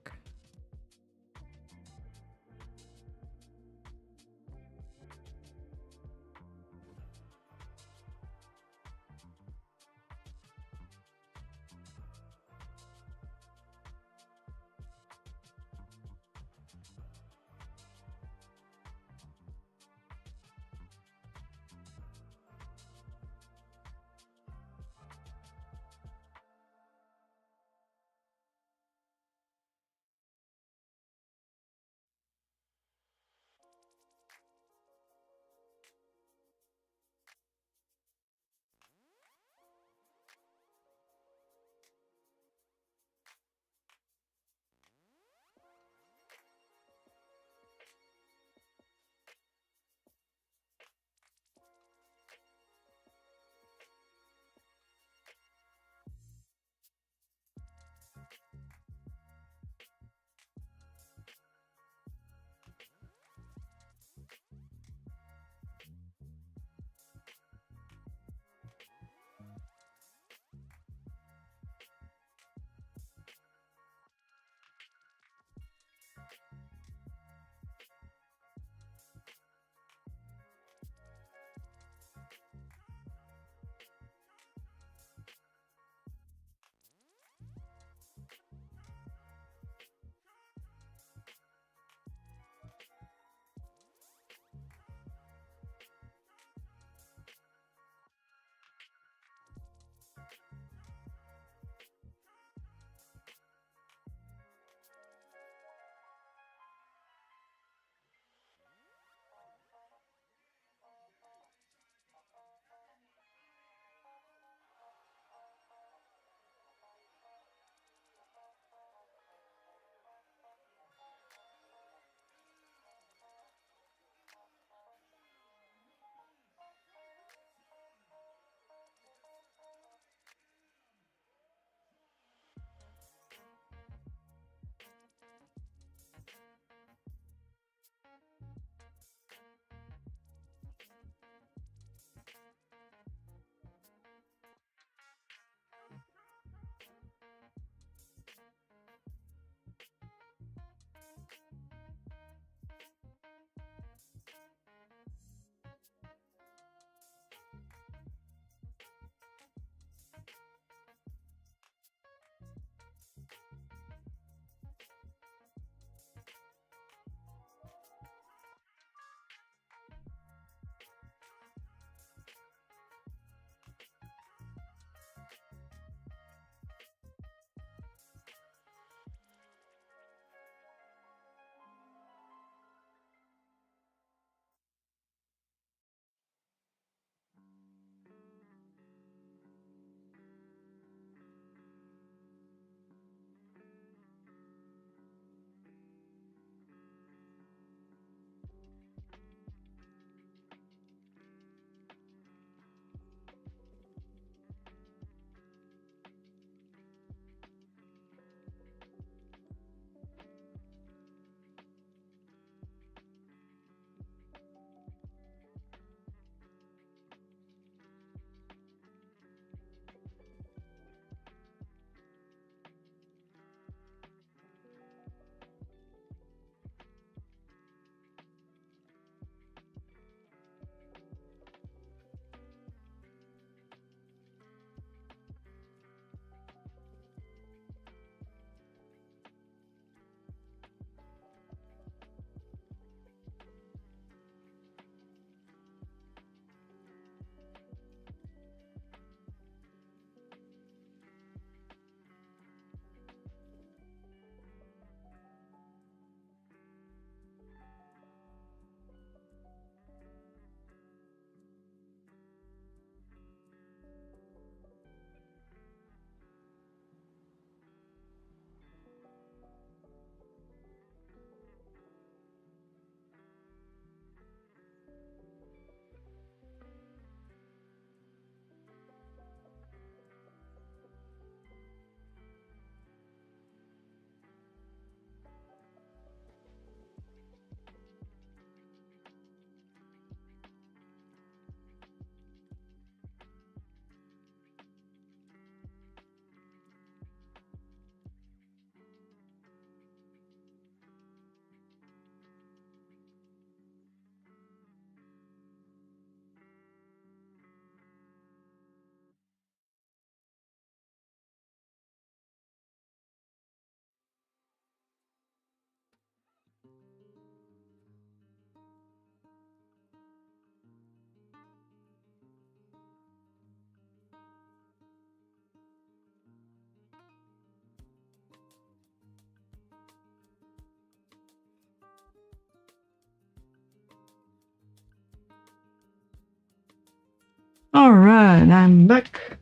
Alright, I'm back.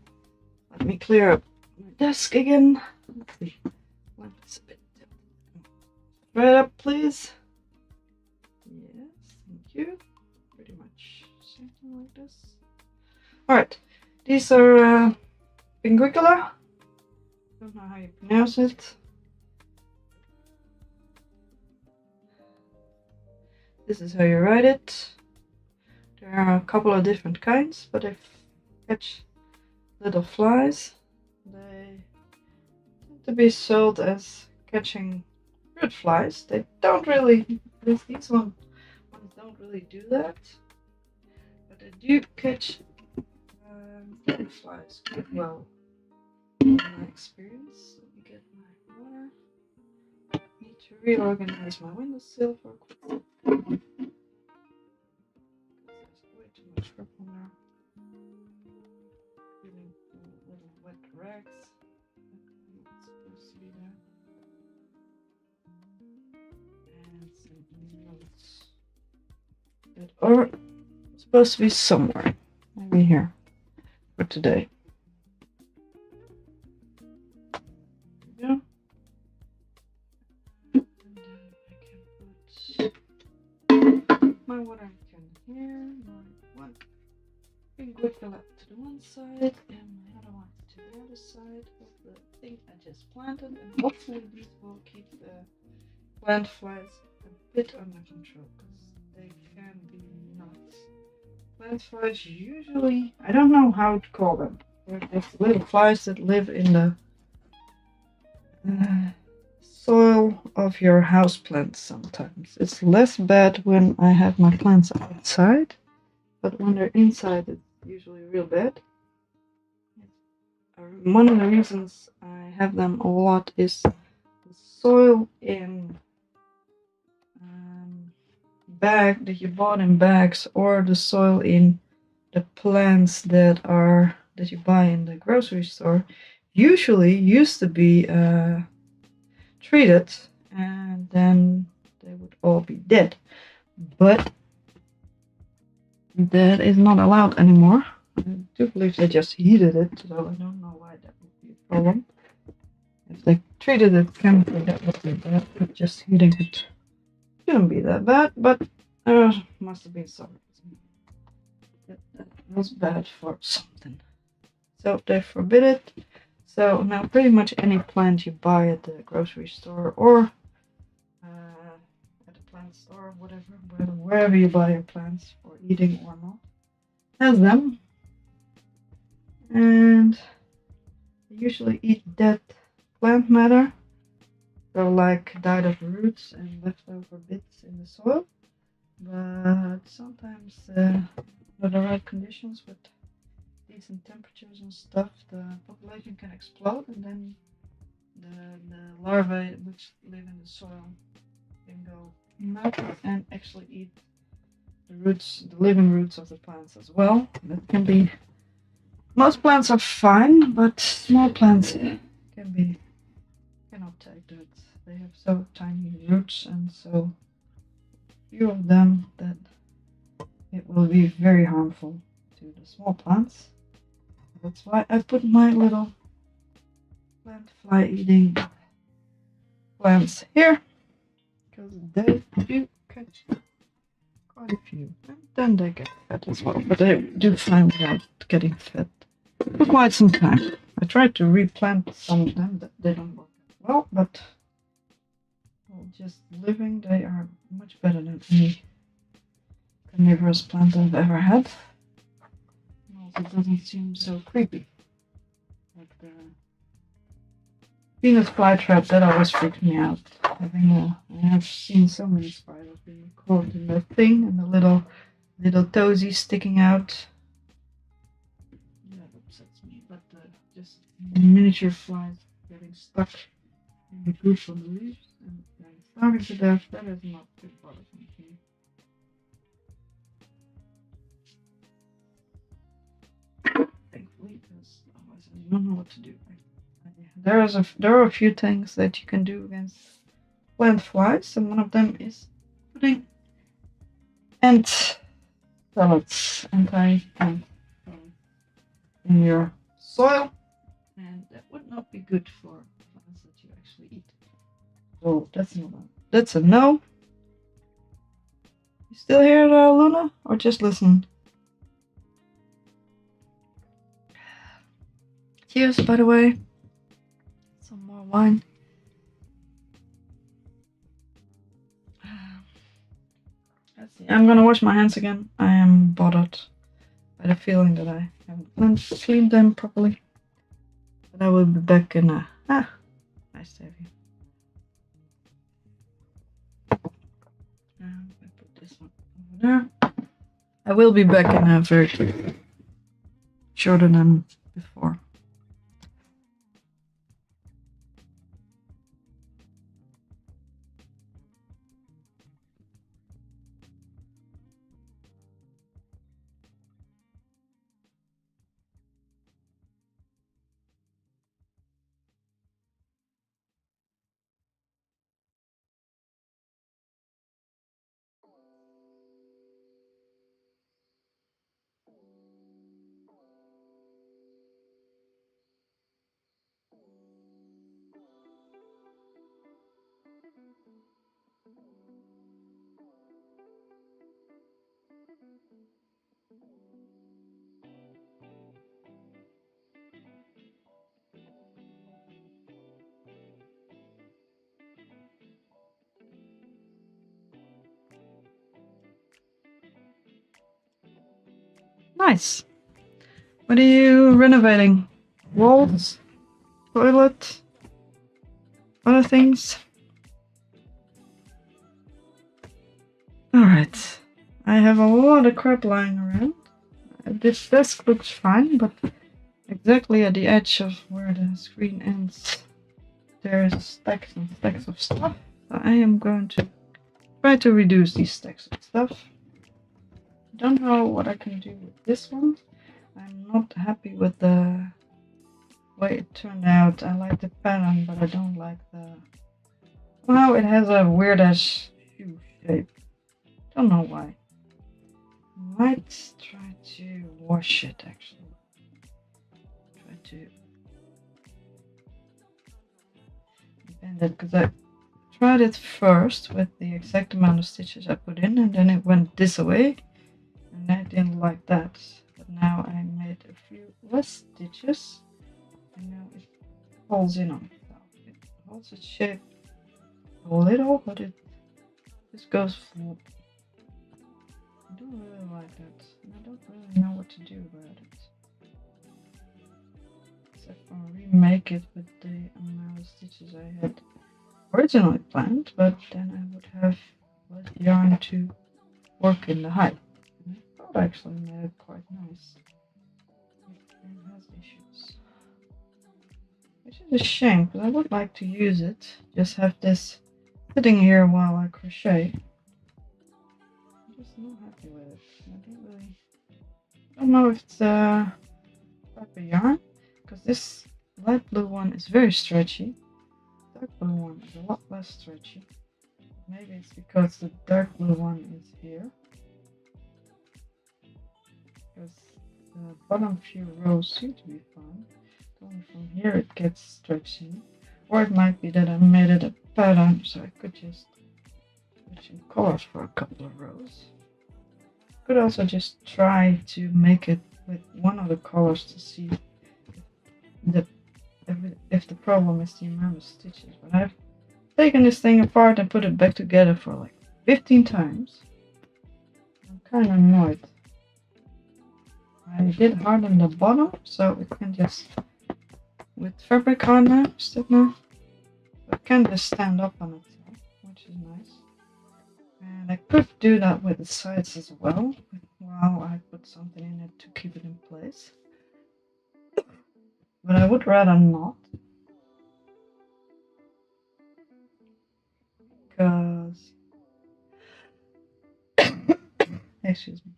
Let me clear up my desk again. Let's see. Let's a bit straight up, please. Yes, thank you. Pretty much something like this. Alright, these are Pinguicula. Don't know how you pronounce it. This is how you write it. There are a couple of different kinds, but they catch little flies. They tend to be sold as catching fruit flies. They don't really, these ones don't really do that, but they do catch fruit flies quite well in my experience. Let me get my water. Need to reorganize my windowsill for a quick second. There's way too much purple there. Feeling little wet rags. Not supposed to be there. And some notes that are supposed to be somewhere. Maybe here for today. There we go. And then I can put my water can here, my one Pinguicula to the one side and my other one to the other side of the thing I just planted, and hopefully these will keep the plant flies a bit under control because they can be nuts. Plant flies usually, I don't know how to call them. They're just little flies that live in the soil of your house plants sometimes. It's less bad when I have my plants outside, but when they're inside it's usually real bad. One of the reasons I have them a lot is the soil in bag that you bought in bags, or the soil in the plants that you buy in the grocery store usually used to be treated, and then they would all be dead. But that is not allowed anymore. I do believe they just heated it, so I don't know why that would be a problem. If they treated it chemically, that would be bad, but just heating it shouldn't be that bad, but there must have been some reason that was bad for something. So they forbid it. So now pretty much any plant you buy at the grocery store or at the plant store, wherever you buy your plants for eating or not, has them. And they usually eat dead plant matter, so like died of roots and leftover bits in the soil. But sometimes under the right conditions with decent temperatures and stuff, the population can explode, and then the larvae which live in the soil can go nuts and actually eat the roots, the living roots of the plants as well. That can be. Most plants are fine, but small plants cannot take that. They have so tiny roots and so few of them that it will be very harmful to the small plants. That's why I put my little plant fly eating plants here, because they do catch quite a few, and then they get fed as well. But they do fine without getting fed for quite some time. I tried to replant some of them, that didn't work well, but just living, they are much better than any carnivorous plant I've ever had. And also, it doesn't seem so creepy. Like the Venus flytrap, that always freaked me out. I have seen so many spiders being caught in that thing, and the little toesies sticking out. Yeah, that upsets me. But just miniature flies getting stuck in the goop on the leaves and starving to death, that is not too bothersome to me. Thankfully, because otherwise I don't know what to do. There are a few things that you can do against plant flies, and one of them is putting ant pellets, anti-ant pellets in your soil, and that would not be good for plants that you actually eat. So that's a no. You still here, Luna, or just listen? Cheers, by the way. Some more wine. Let's see. I'm gonna wash my hands again. I am bothered by the feeling that I haven't cleaned them properly. But I will be back in a... nice to have you. I put this one over there. I will be back in a very shorter than before. Nice. What are you renovating? Walls? Toilet? Other things? Alright. I have a lot of crap lying around. This desk looks fine, but exactly at the edge of where the screen ends, there's stacks and stacks of stuff. So I am going to try to reduce these stacks of stuff. Don't know what I can do with this one. I'm not happy with the way it turned out. I like the pattern, but I don't like the... Well, it has a weird-ass shoe shape. Don't know why. Might try to wash it, actually. Try to bend it, because I tried it first with the exact amount of stitches I put in, and then it went this way, and I didn't like that. But now I made a few less stitches, and now it holds in on itself. It holds its shape a little, but it just goes full. I don't really like that, and I don't really know what to do about it. Except for remake it with the amount of stitches I had originally planned, but then I would have less yarn to work in the height. And I thought I actually made it quite nice. It has issues. Which is a shame, because I would like to use it. Just have this sitting here while I crochet. I'm just not happy with it. I don't know if it's a type of yarn, because this light blue one is very stretchy. The dark blue one is a lot less stretchy. Maybe it's because the dark blue one is here. Because the bottom few rows seem to be fine. Only from here it gets stretchy. Or it might be that I made it a pattern, so I could just switch in colors for a couple of rows. Could also just try to make it with one of the colors to see if the problem is the amount of stitches. But I've taken this thing apart and put it back together for like 15 times. I'm kind of annoyed. I did harden the bottom so it can just, with fabric hardener, stiffener, it can just stand up on itself, which is nice. And I could do that with the sides as well, while I put something in it to keep it in place. But I would rather not. Because... excuse me.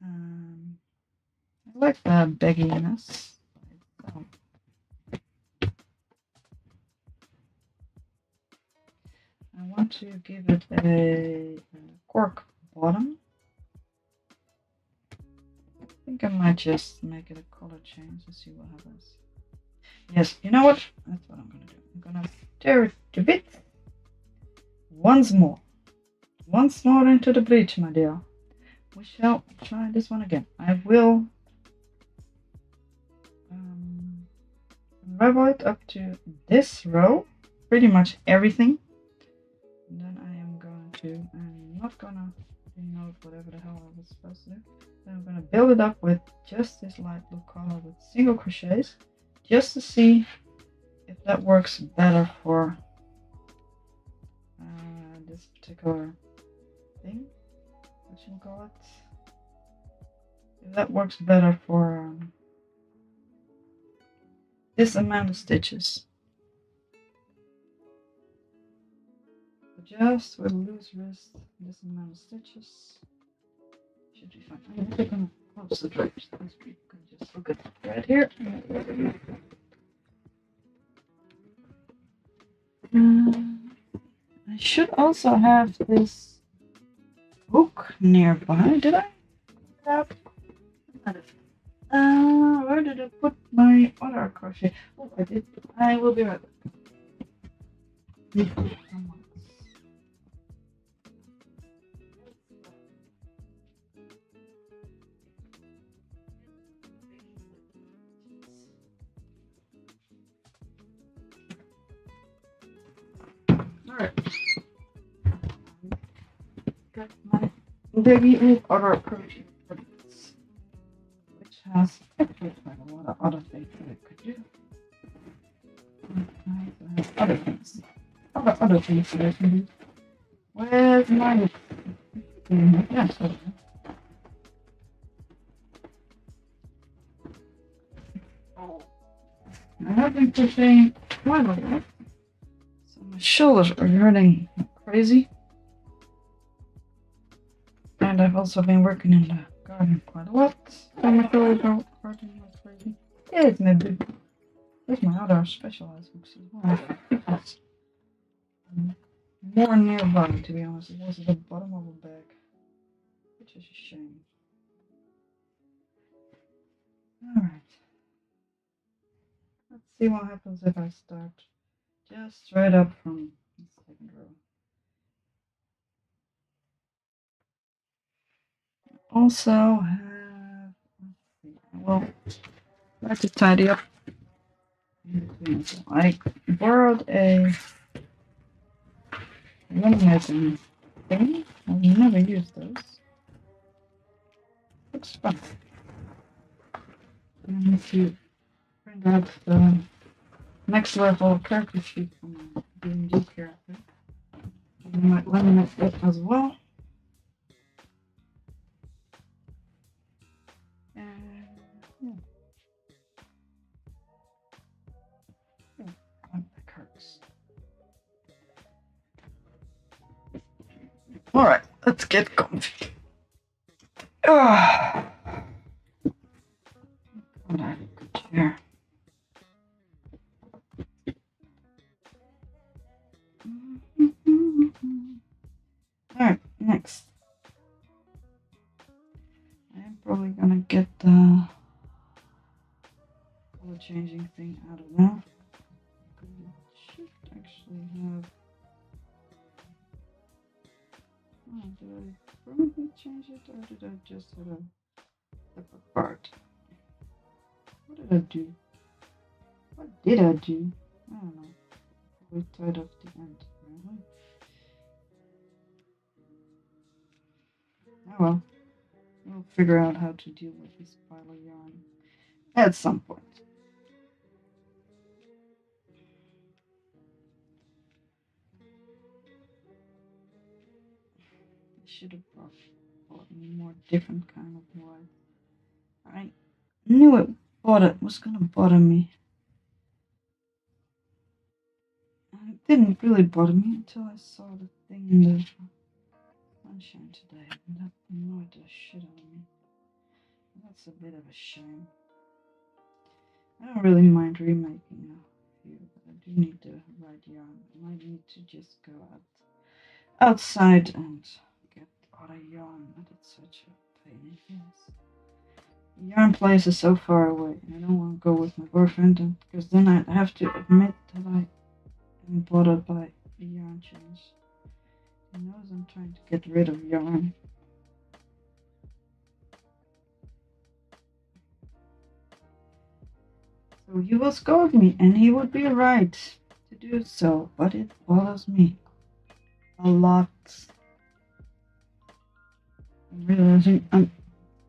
I like the bagginess. So. I want to give it a cork bottom. I think think I might just make it a color change and see what happens. Yes, you know what? That's what I'm gonna do. I'm gonna tear it to bits once more. Once more into the bleach, my dear. We shall try this one again. I will level it up to this row, pretty much everything. And then I am going to, I'm not gonna denote whatever the hell I was supposed to do. Then I'm gonna build it up with just this light blue color with single crochets, just to see if that works better for this particular thing. What should we call it? If that works better for this amount of stitches. Just with a loose wrist, this amount of stitches should be fine. I'm just gonna close the drapes. You can just look at the thread here. I should also have this hook nearby. Did I? Where did I put my other crochet? Oh, I did. I will be right back. Alright. Got my biggie other crochet products, which has actually quite a lot of other things that I could do. I have other things. Other things that I can do. Where's my yeah, so I have been crocheting quite a lot. So my shoulders are hurting crazy. And I've also been working in the garden quite a lot. So my shoulders are hurting like crazy. Yeah, it's maybe. There's my other specialized hooks as well. It's more nearby, to be honest. It was at the bottom of the bag, which is a shame. Alright. Let's see what happens if I start just straight up from the second row. Also have, let's see, well, try to tidy up in between. So I borrowed a laminating thing. I've never used those. Looks fun. I need to print out the next level character sheet for my D&D character. I might laminate it as well. And yeah. That hurts. Alright, let's get comfy. Oh, God, I have a good chair. Alright, next. I am probably gonna get the color changing thing out of now. It should actually have. Oh, did I permanently change it or did I just hit a separate part? What did I do? What did I do? I don't know. We tied off the end, apparently. Oh well. We'll figure out how to deal with this pile of yarn at some point. I should have brought a more different kind of white. I knew it was gonna bother me. And it didn't really bother me until I saw the thing in the sunshine today, and that annoyed the shit out of me. That's a bit of a shame. I don't really mind remaking a few, but I do need the right yarn. I might need to just go outside and get other yarn, but it's such a pain in the ass. yarn place is so far away. I don't want to go with my boyfriend, because then I have to admit that I am bothered by the yarn change. He knows I'm trying to get rid of yarn. So he will scold me, and he would be right to do so, but it bothers me a lot. I'm realizing I'm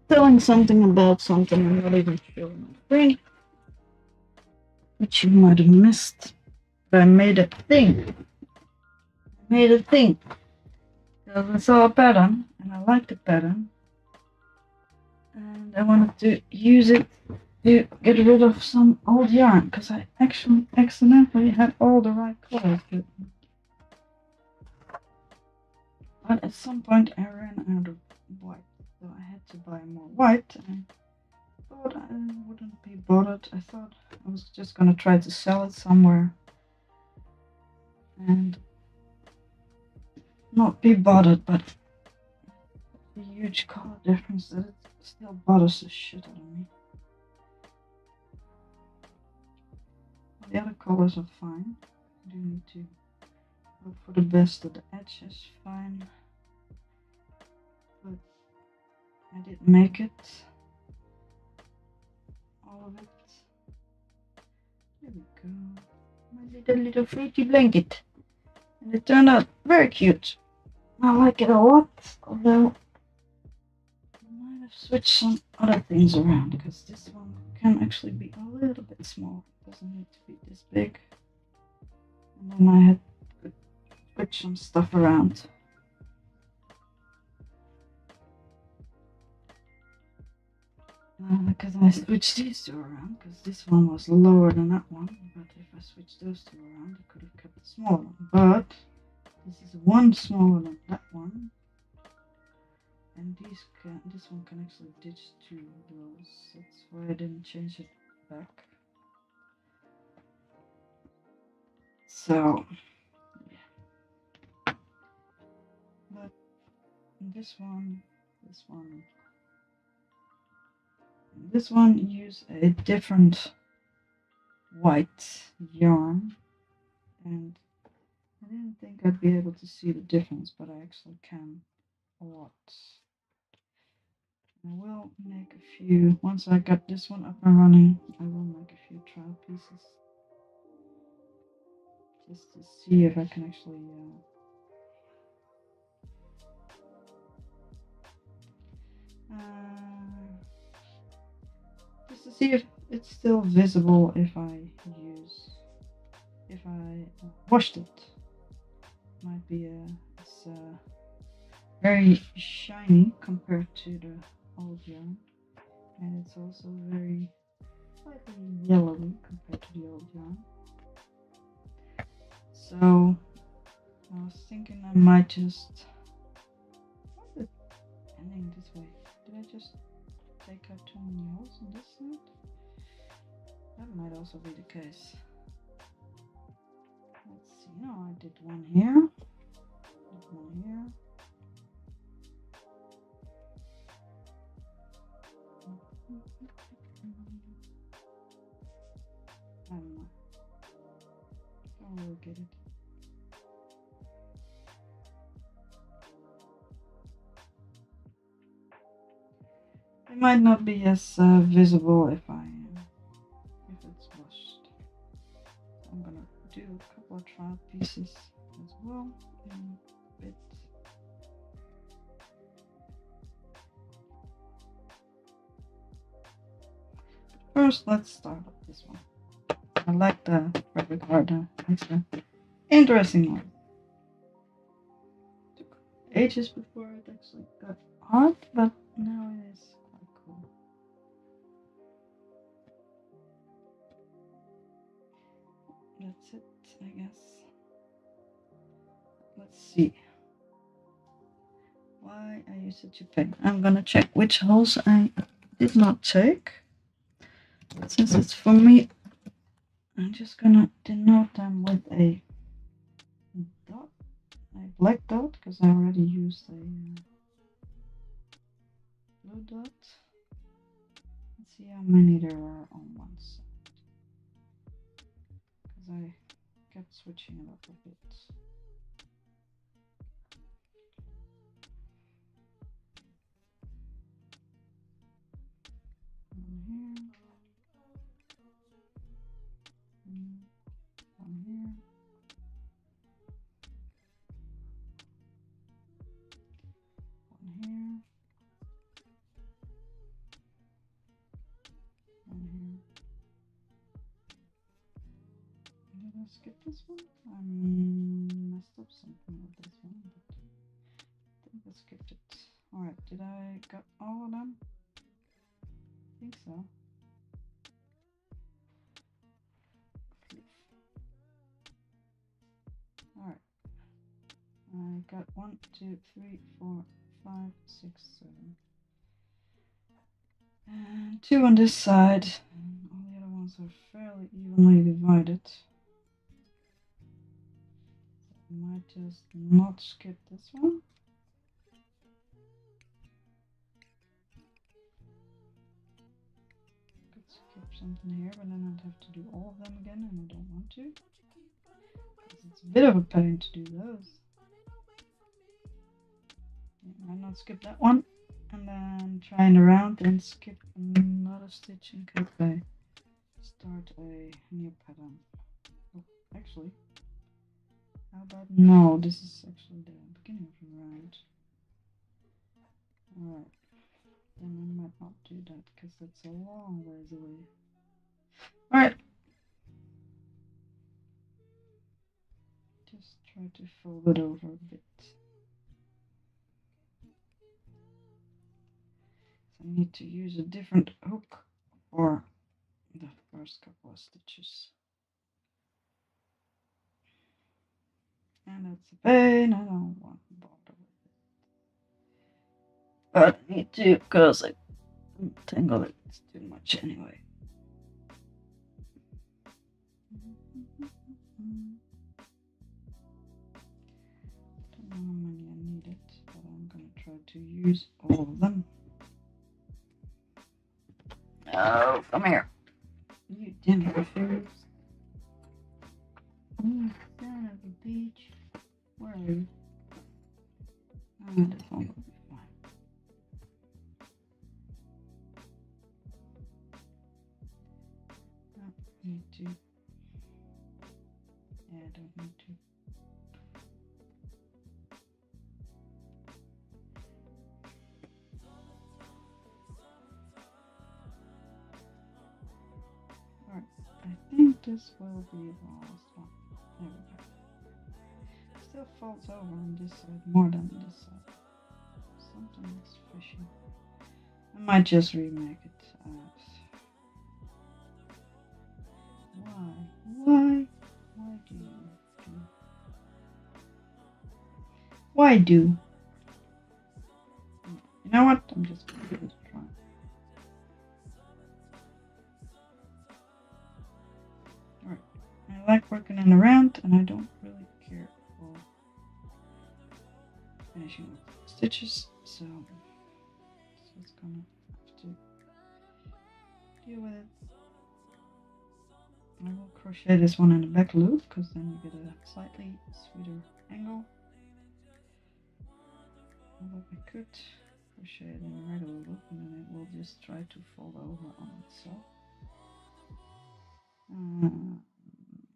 telling something about something I'm not even sure on my screen, which you might have missed. But I made a thing. Because I saw a pattern, and I liked the pattern, and I wanted to use it to get rid of some old yarn, because I actually accidentally had all the right colors. But at some point I ran out of white, so I had to buy more white. And I thought I wouldn't be bothered. I thought I was just gonna try to sell it somewhere and not be bothered, but the huge color difference that it still bothers the shit out of me. The other colors are fine. I do need to hope for the best that the edge is fine, but I didn't make it. All of it. There we go. My little fruity blanket. And it turned out very cute. I like it a lot, although I might have switched some other things around, because this one can actually be a little bit small. It doesn't need to be this big. And then I had to switch some stuff around. Because I switched these two around, because this one was lower than that one. But if I switched those two around, I could have kept it smaller. But this is one smaller than that one. And this one can actually ditch two of those. That's why I didn't change it back. So, yeah. But this one, this one use a different white yarn, and I didn't think I'd be able to see the difference, but I actually can a lot. I will make a few, once I got this one up and running, I will make a few trial pieces just to see if I can actually just to see if it's still visible if I washed it. Might be it's very shiny compared to the old yarn, and it's also very slightly yellowy compared to the old yarn. So I was thinking I might just, why is it ending this way? Did I just take out too many holes on this side? That might also be the case. Let's see. No, I did one here. One here. I don't know. I will get it. It might not be as visible if it's washed. So I'm gonna do a couple of trial pieces as well in a bit. First, let's start with this one. I like the fabric hardener. It's an interesting one. It took ages before it actually got hard, but now it is quite cool. That's it, I guess. Let's see. Why are you such a pain? I'm gonna check which holes I did not take. Since it's for me, I'm just gonna denote them with a dot, a black dot, because I already used a blue dot. see how many there are on one side. Because I kept switching it up a bit. One here. One here. One here. One here. Did I skip this one? I messed up something with this one, but I think I skipped it. Alright, did I got all of them? I think so. Alright. I got 1, 2, 3, 4, 5, 6, 7. And 2 on this side. And all the other ones are fairly evenly divided. I might just not skip this one. Could skip something here, but then I'd have to do all of them again, and I don't want to. Because it's a bit of a pain to do those. I might not skip that one, and then turn around and skip another stitch in case I start a new pattern. Oh, actually, how about no? This is actually the beginning of the round. Alright, then I might not do that because that's a long ways away. Alright, just try to fold it over a bit. So I need to use a different hook for the first couple of stitches. And that's a pain, I don't want to bother with it. But I need to because I tangle it too much anyway. Don't know how many I needed, but I'm gonna try to use all of them. Oh, come here. You damn refuse. You son of a bitch. Where are you? Oh, this one will be fine. Don't need to. Yeah, I don't need to. Alright, I think this will be the last one. There we go. Still folds over on this side more than this side. Something's fishy. I might just remake it. Why? Why? Why do you do? Why do? You know what? I'm just gonna give it a try. Alright. I like working in a round and I don't really care for finishing stitches, so it's gonna have to deal with it. I will crochet this one in the back loop because then you get a slightly sweeter angle. Although I could crochet it in a regular loop and then it will just try to fold over on itself.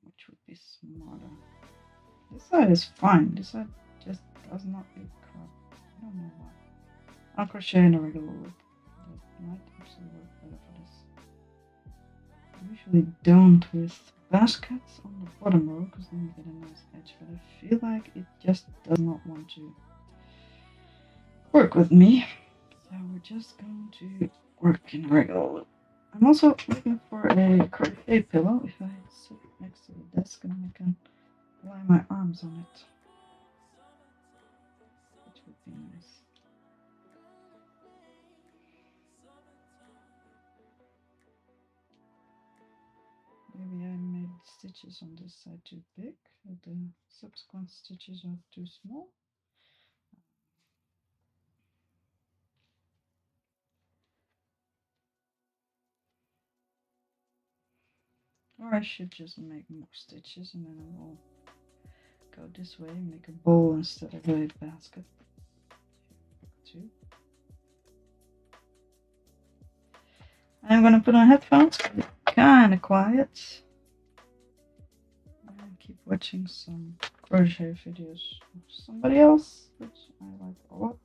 Which would be smarter. This side is fine. This side just does not get crop. I don't know why. I'll crochet in a regular loop. That might actually work better for this. I usually don't with baskets on the bottom row because then you get a nice edge, but I feel like it just does not want to work with me. So we're just going to work in a regular loop. I'm also looking for a crochet pillow if I sit next to the desk and I can lie my arms on it, which would be nice. Maybe I made stitches on this side too big, the subsequent stitches are too small. Or I should just make more stitches and then I will go this way and make a bowl instead of a basket. 2. I'm gonna put on headphones, kind of quiet, and keep watching some crochet videos of somebody else, which I like a lot.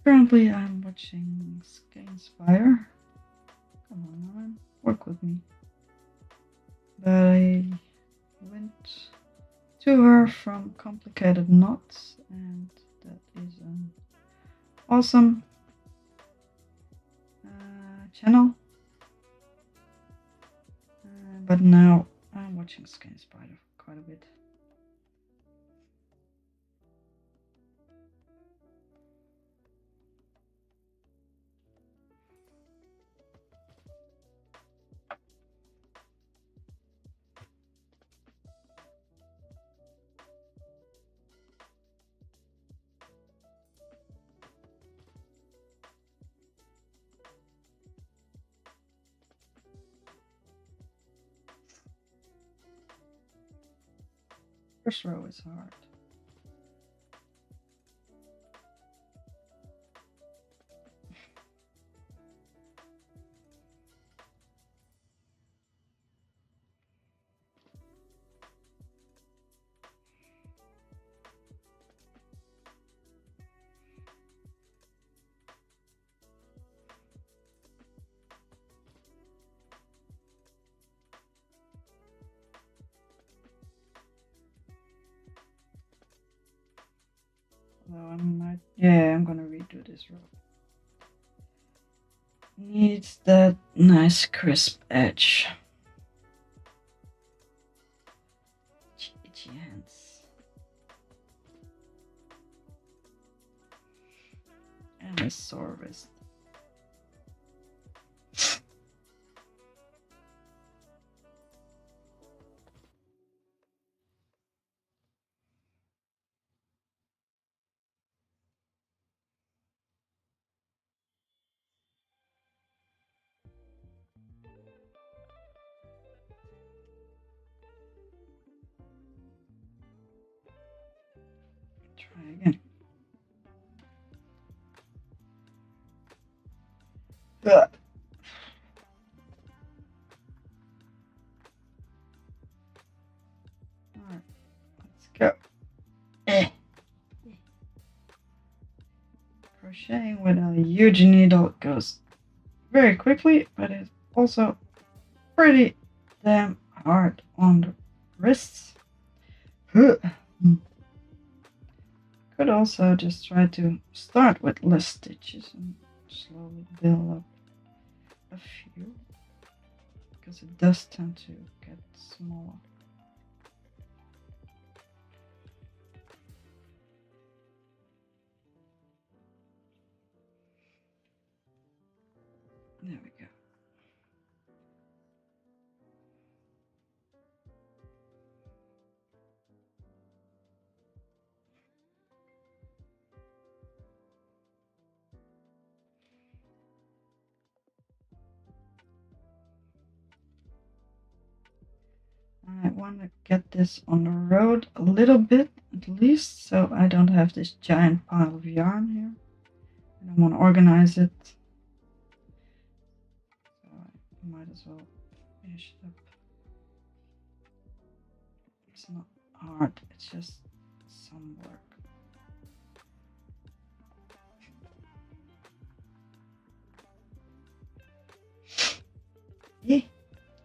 Currently, I'm watching Skinspire. Come on, man, work with me. But I went to her from Complicated Knots, and that is an awesome channel. But now I'm watching Skinspire quite a bit. First row is hard. So I'm gonna redo this row. Needs that nice crisp edge. Itchy hands. And a sore wrist. Try again. Ugh. Alright, let's go. Crocheting with a huge needle goes very quickly, but it's also pretty damn hard on the wrists. Could also just try to start with less stitches and slowly build up a few, because it does tend to get smaller. There we go. I want to get this on the road a little bit at least, so I don't have this giant pile of yarn here. And I want to organize it, so I might as well finish it up. It's not hard, it's just some work. Yeah,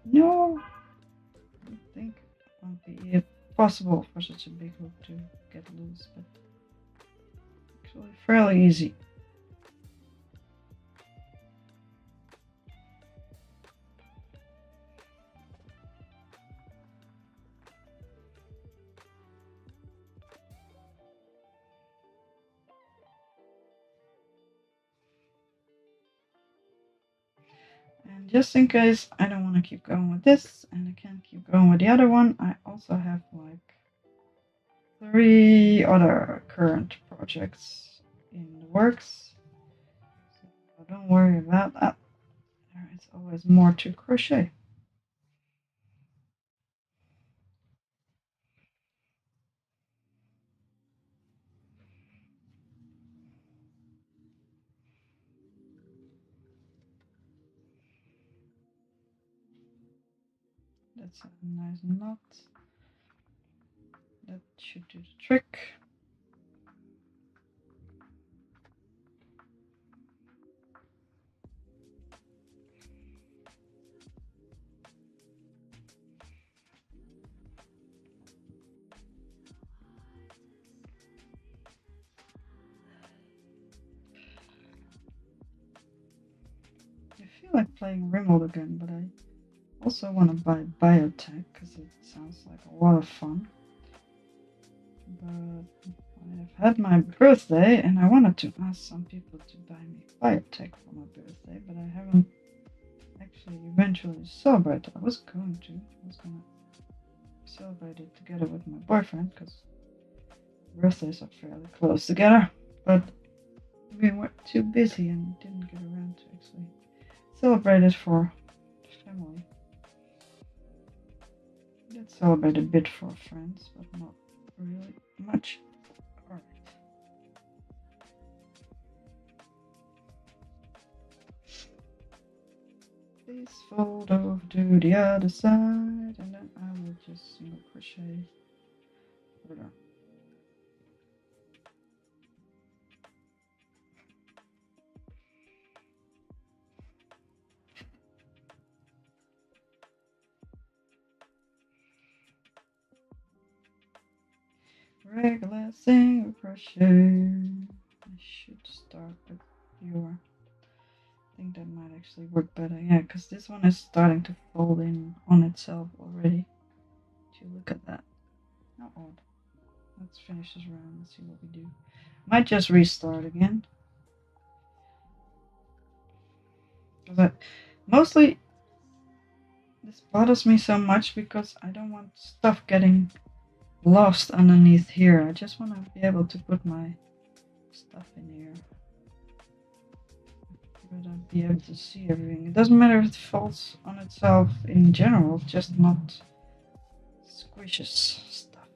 no, I don't think it won't be possible for such a big hook to get loose, but actually fairly easy. And just in case I don't want to keep going with this and I can't keep going with the other one, I also have like 3 other current projects in the works. So don't worry about that. There is always more to crochet. That's a nice knot. That should do the trick. I feel like playing Rimmel again, but I also want to buy Biotech because it sounds like a lot of fun. But I've had my birthday and I wanted to ask some people to buy me Biotech for my birthday, but I haven't actually eventually celebrated. I was going to celebrate it together with my boyfriend because birthdays are fairly close together, but we were too busy and didn't get around to actually celebrate it for the family. We did celebrate a bit for friends, but not really much. Alright. Please fold over to the other side, and then I will just single crochet further. Regular single crochet. I should start with your. I think that might actually work better. Yeah, because this one is starting to fold in on itself already. If you look at that. How odd. Let's finish this round and see what we do. Might just restart again. But mostly this bothers me so much because I don't want stuff getting lost underneath here. I just want to be able to put my stuff in here. But I'll be able to see everything. It doesn't matter if it falls on itself in general, just not squishes stuff.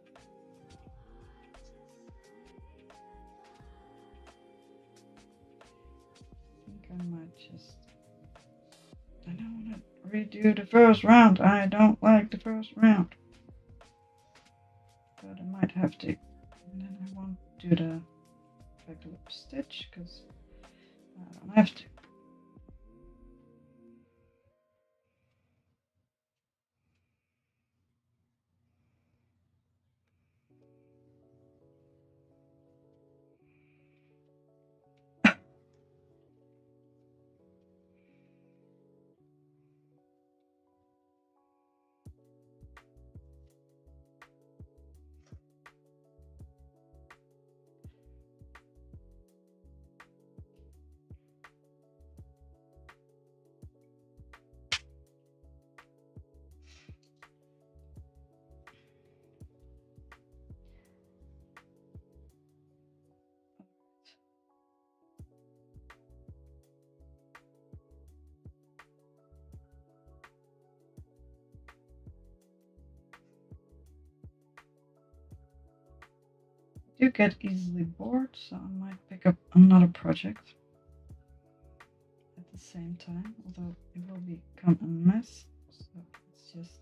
I think I might just. I don't want to redo the first round. I don't like the first round. But I might have to. And then I won't do the regular stitch because I don't have to. I do get easily bored, so I might pick up another project at the same time, although it will become a mess. So it's just.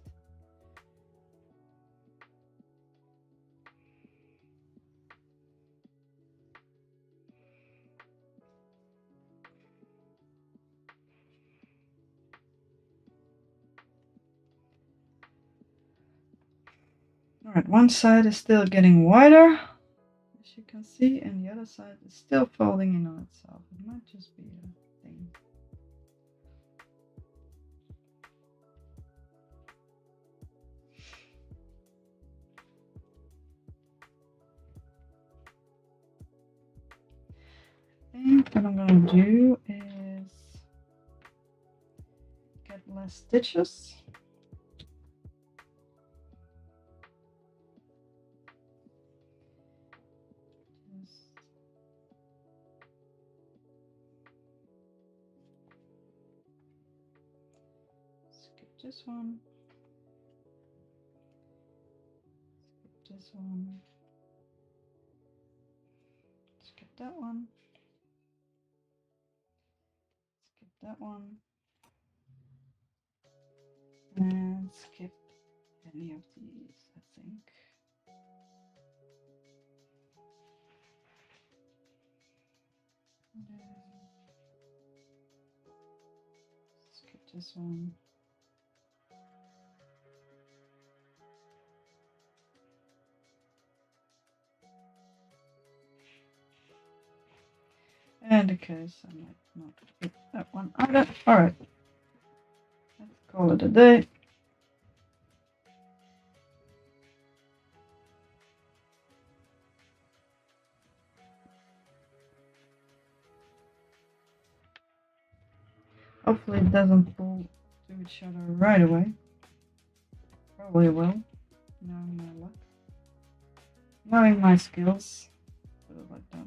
Alright, one side is still getting wider, as you can see, and the other side is still folding in on itself. It might just be a thing. I think what I'm going to do is get less stitches. Skip this one. Skip this one. Skip that one. Skip that one. And skip any of these, I think. Skip this one. And in case I might not pick that one either. Alright. Let's call it a day. Hopefully it doesn't pull to each other right away. Probably will, knowing my luck. Knowing my skills. Put it like that.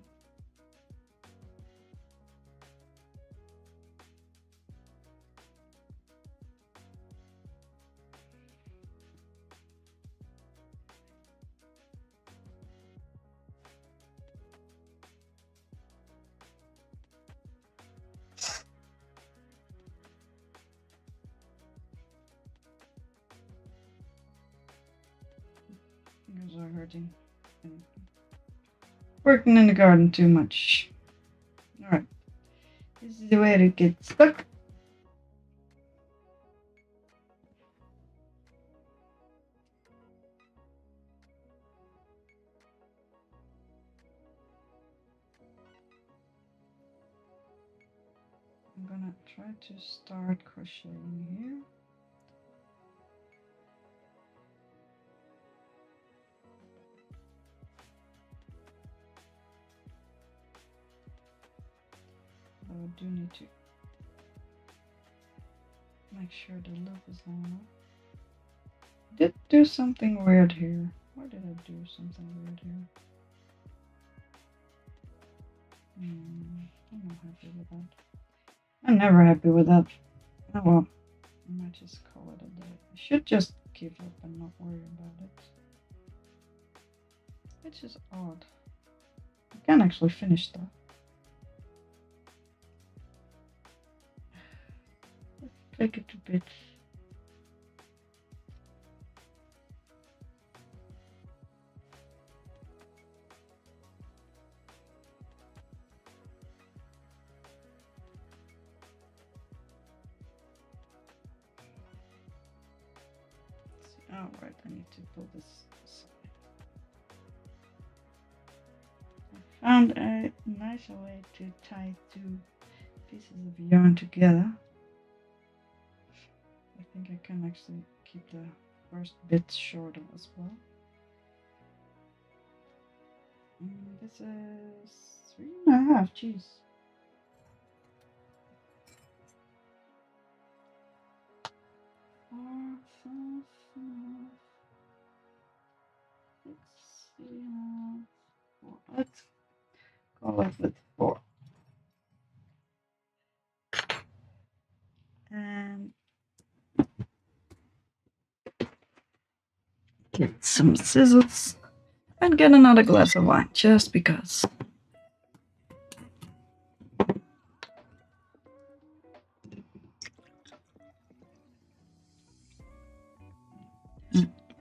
Fingers are hurting. Working in the garden too much. Alright. This is the way to get stuck. I'm gonna try to start crocheting here. But I do need to make sure the loop is long enough. Did do something weird here. Why did I do something weird here? I'm not happy with that. I'm never happy with that. Oh well, I might just call it a day. I should just give up and not worry about it. It's just odd. I can actually finish that. Let's take it to bits. Alright, I need to pull this aside. I found a nicer way to tie two pieces of yarn together. I think I can actually keep the first bit shorter as well. This is 3.5, jeez. Let's go with 4. And get some scissors and get another glass of wine just because.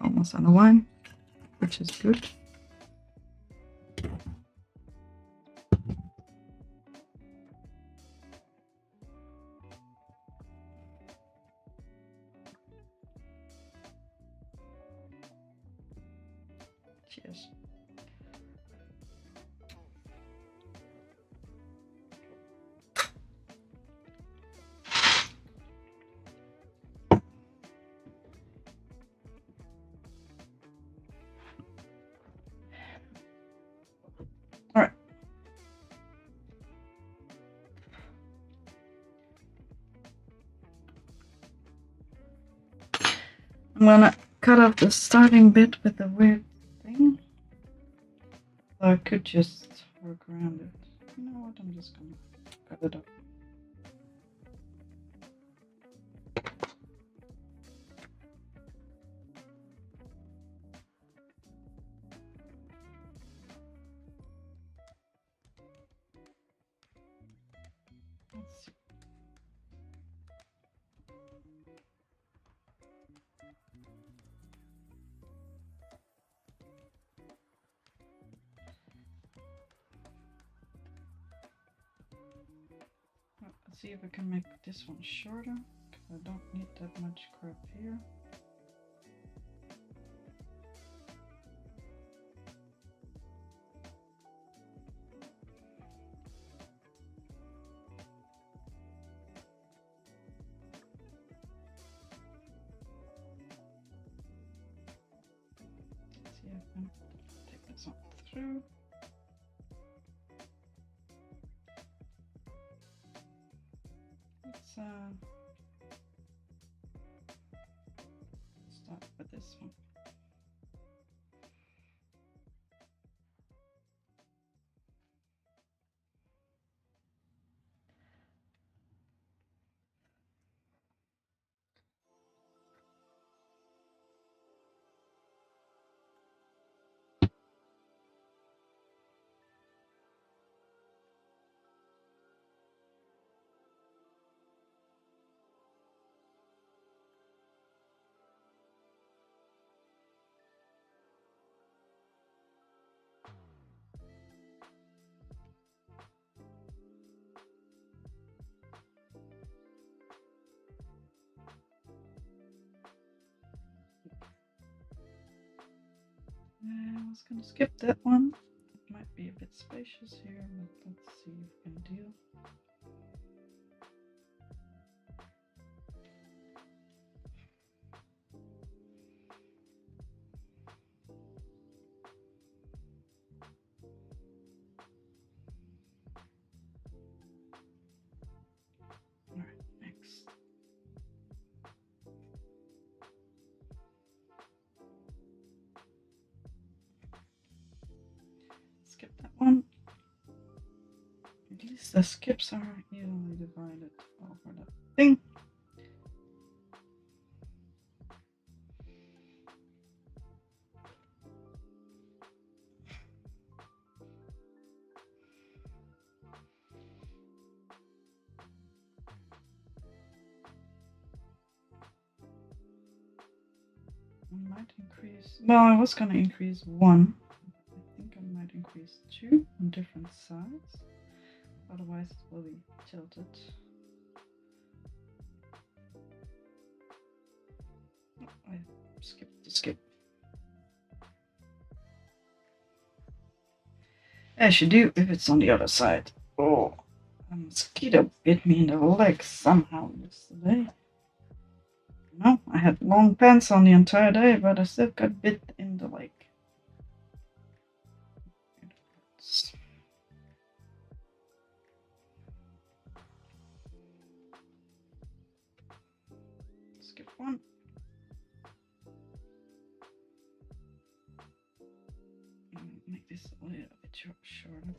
Almost out of wine, which is good. Cheers. All right. I'm gonna cut off the starting bit with the weird thing. So I could just work around it. You know what? I'm just gonna cut it up. Let's see. see if I can make this one shorter, because I don't need that much crap here. Let's see if I can take this one through. Let's start with this one. I was gonna skip that one. It might be a bit spacious here, but let's see if we can deal. Alright, next. Skip that one. At least the skips are evenly divided over that thing. I might increase, well, I was gonna increase one. I think I might increase two on different sides. Otherwise it will be tilted. Oh, I skipped the skip. As you do if it's on the other side. Oh, a mosquito bit me in the leg somehow yesterday. No, I had long pants on the entire day, but I still got bit in the leg. Skip one. Make this a little bit shorter.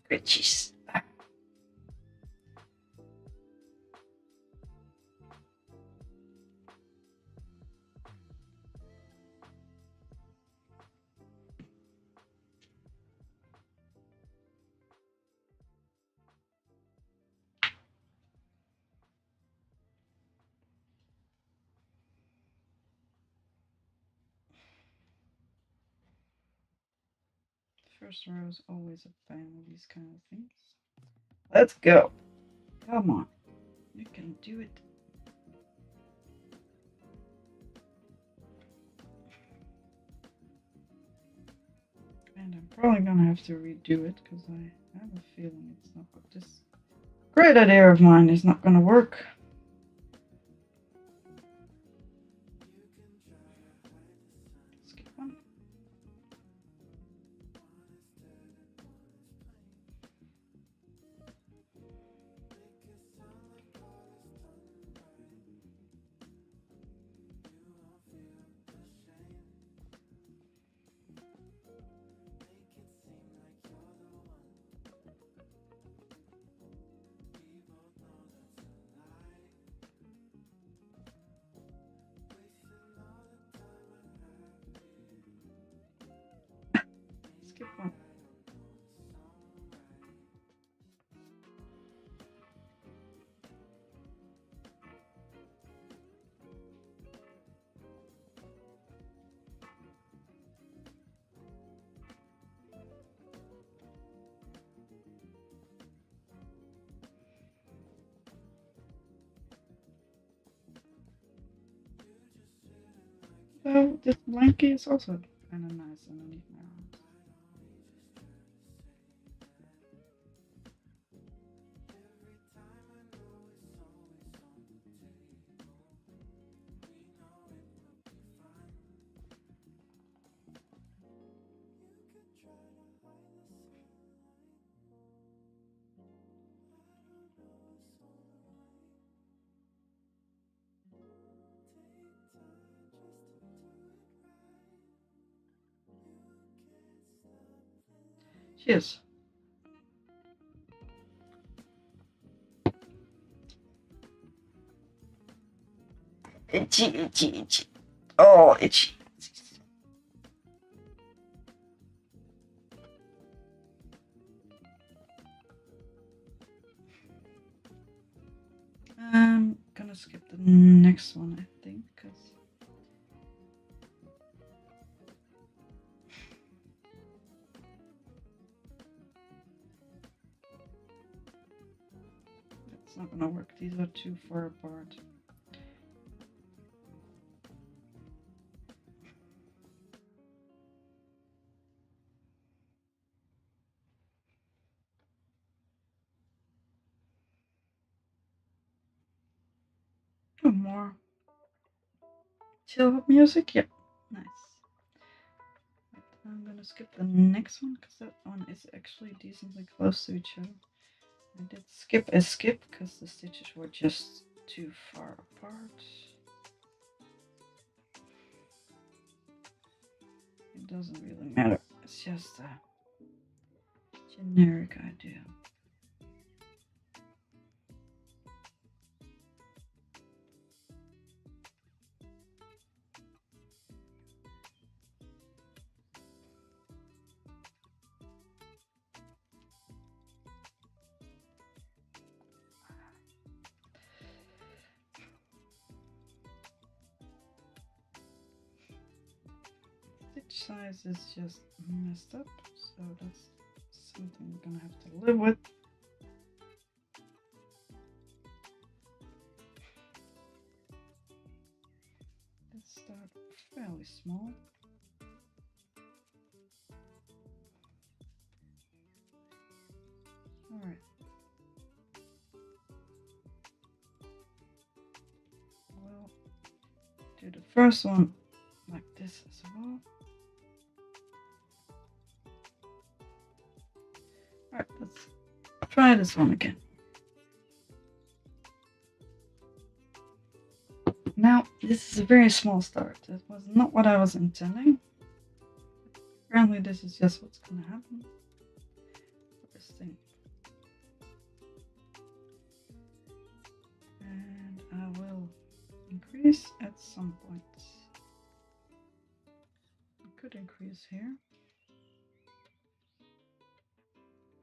Scratches. First row is always a pain with these kind of things. Let's go. Come on. You can do it. And I'm probably gonna have to redo it because I have a feeling it's not good. This great idea of mine is not gonna work. Skip one. So this blanket is also kind of nice underneath my arms. Cheers. Itchy, itchy, itchy. Oh, itchy. I'm gonna skip the next one, I think, because it's not gonna work. These are too far apart. Oh, more Chillhop music. Yep, nice. I'm gonna skip the next one because that one is actually decently close to each other. I did skip a skip because the stitches were just too far apart. It doesn't really matter. It's just a generic idea. Stitch size is just messed up, so that's something we're gonna have to live with. Let's start fairly small. Alright. We'll do the first one like this as well. Alright, let's try this one again. Now, this is a very small start. That was not what I was intending. Apparently, this is just what's gonna happen. First thing. And I will increase at some point. I could increase here.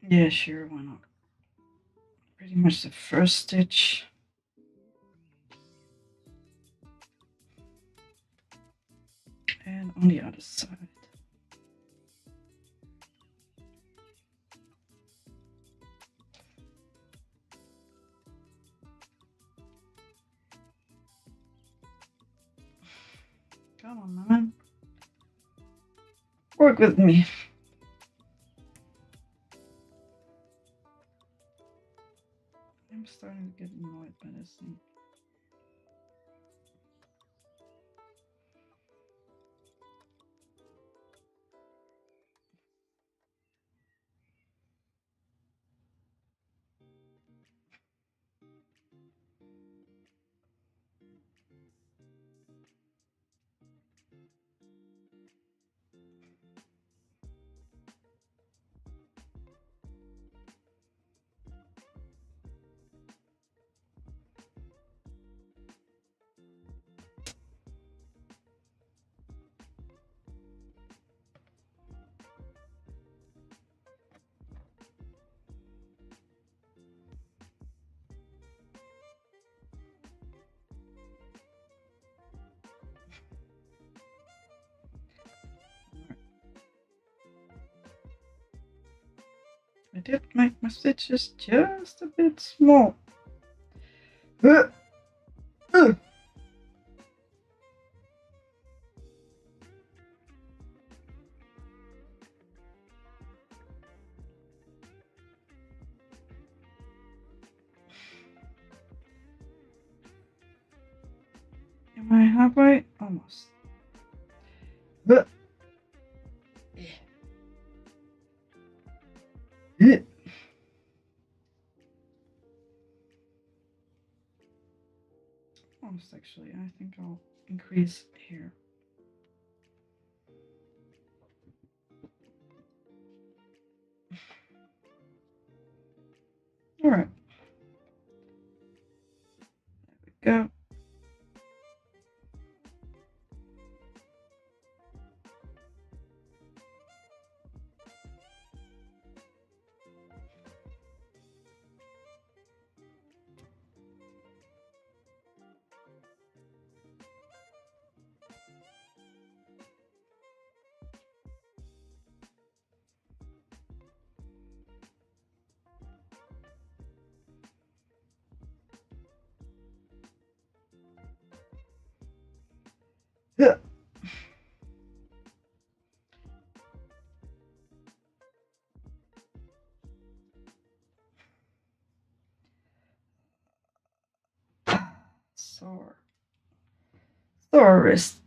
Yeah, sure, why not? Pretty much the first stitch. And on the other side. Come on, man. Work with me. I'm starting to get annoyed by this thing. I did make my stitches just a bit small. Am I halfway? Almost. But almost actually. I think I'll increase here. All right. There we go. Yeah. Sore. Sore wrist.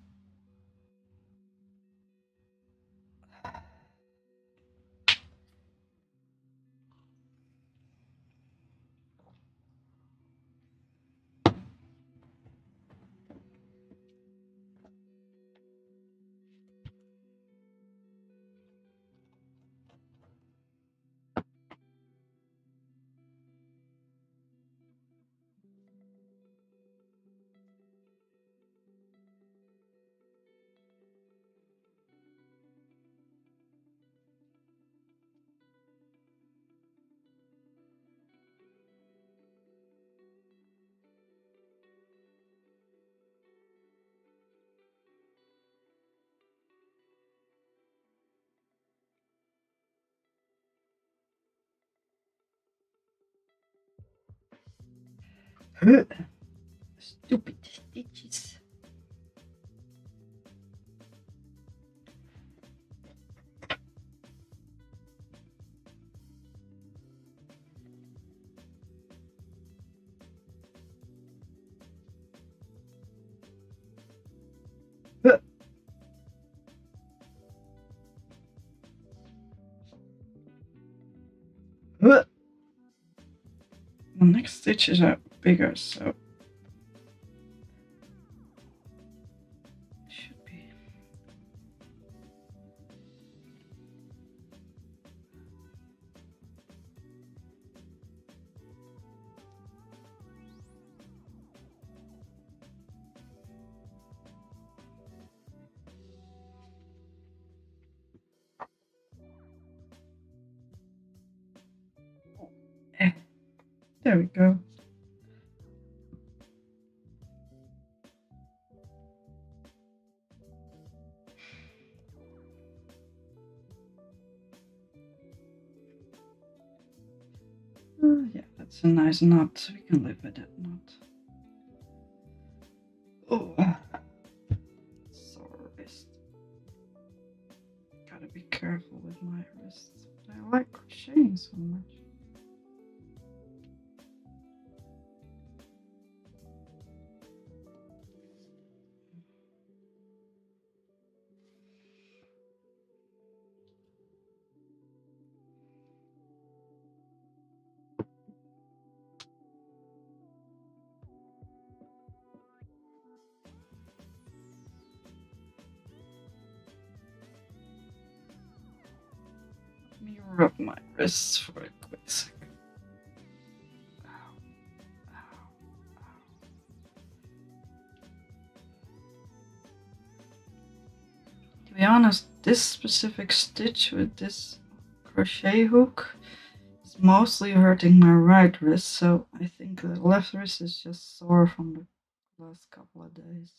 Stupid stitches. The next stitches are bigger, so should be. There we go. Yeah, that's a nice knot. We can live with that knot. Oh, sore wrist. Gotta be careful with my wrists. I like crocheting so much. Let me rub my wrists for a quick second. Ow, ow, ow. To be honest, this specific stitch with this crochet hook is mostly hurting my right wrist, so I think the left wrist is just sore from the last couple of days.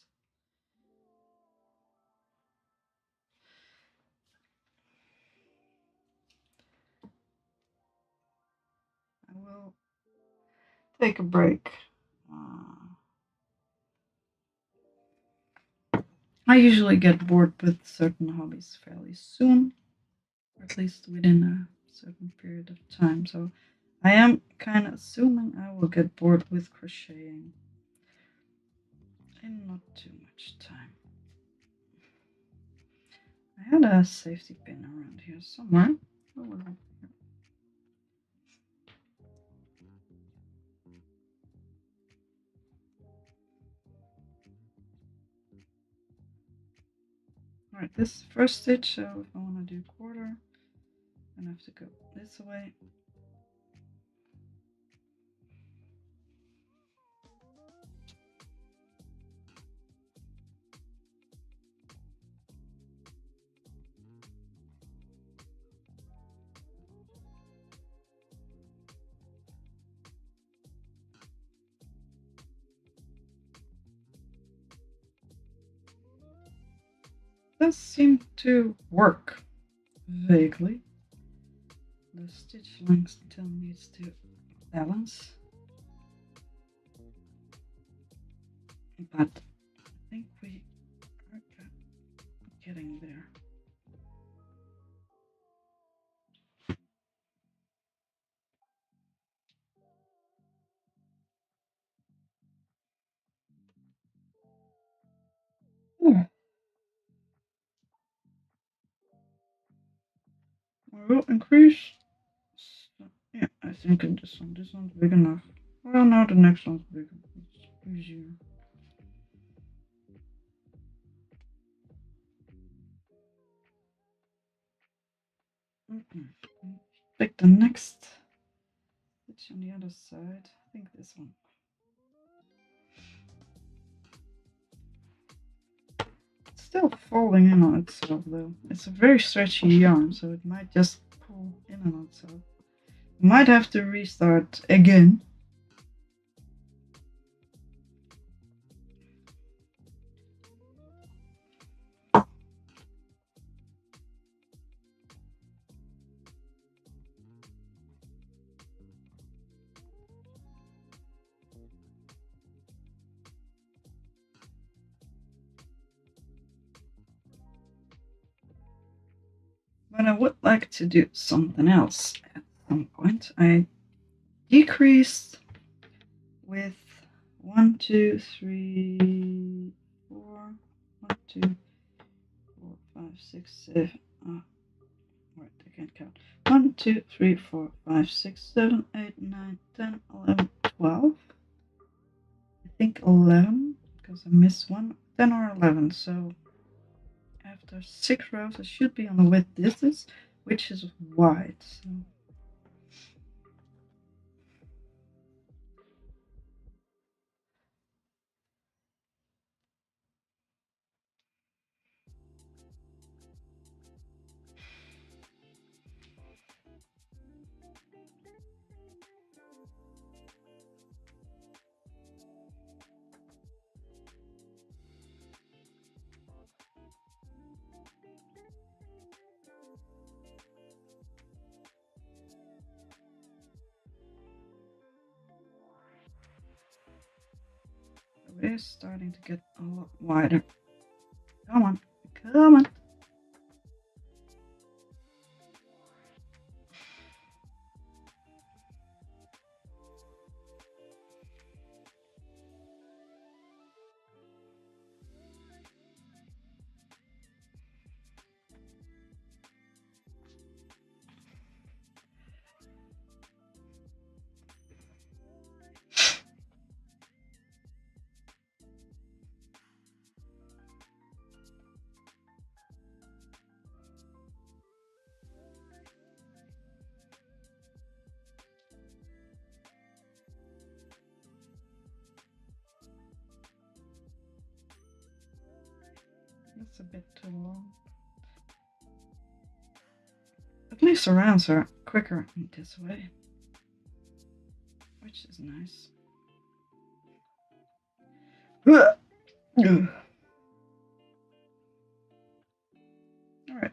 I will take a break. I usually get bored with certain hobbies fairly soon, or at least within a certain period of time, so I am kind of assuming I will get bored with crocheting. in not too much time. I had a safety pin around here somewhere. Oh, well. Alright, this is the first stitch, so if I want to do quarter, I'm going to have to go this way. Does seem to work vaguely. The stitch length still needs to balance, but I think we are getting there. We will increase. Yeah, I think in this one's big enough. Well, now the next one's bigger. It's easier. Take the next stitch on the other side. I think this one. It's still folding in on itself though. It's a very stretchy yarn, so it might just pull in on itself. Might have to restart again. But I would like to do something else at some point. I decreased with 1, 2, 3, 4, 1, 2, 4, 5, 6, 7. Right, I can't count. 1, 2, 3, 4, 5, 6, 7, 8, 9, 10, 11, 12. I think 11 because I missed one. 10 or 11. So after 6 rows, I should be on the width distance, which is wide. So it is starting to get a lot wider. Come on, come on. That's a bit too long. At least the rounds are quicker this way, which is nice. Alright,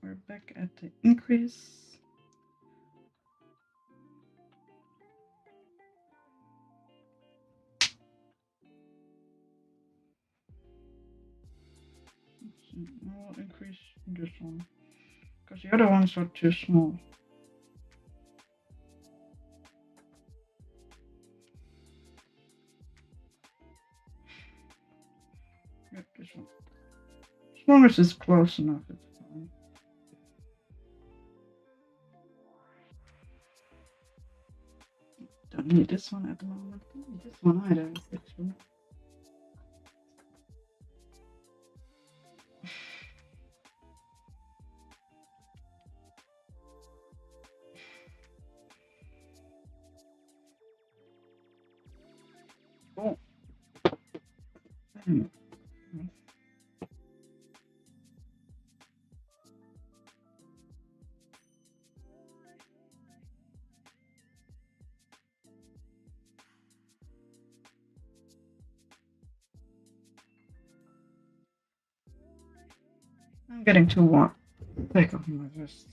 we're back at the increase. I'll increase this one because the other ones are too small. long as it's close enough, it's fine. Don't need this one at the moment. Don't need this one either, actually. Oh. I'm getting too warm. Take off my vest.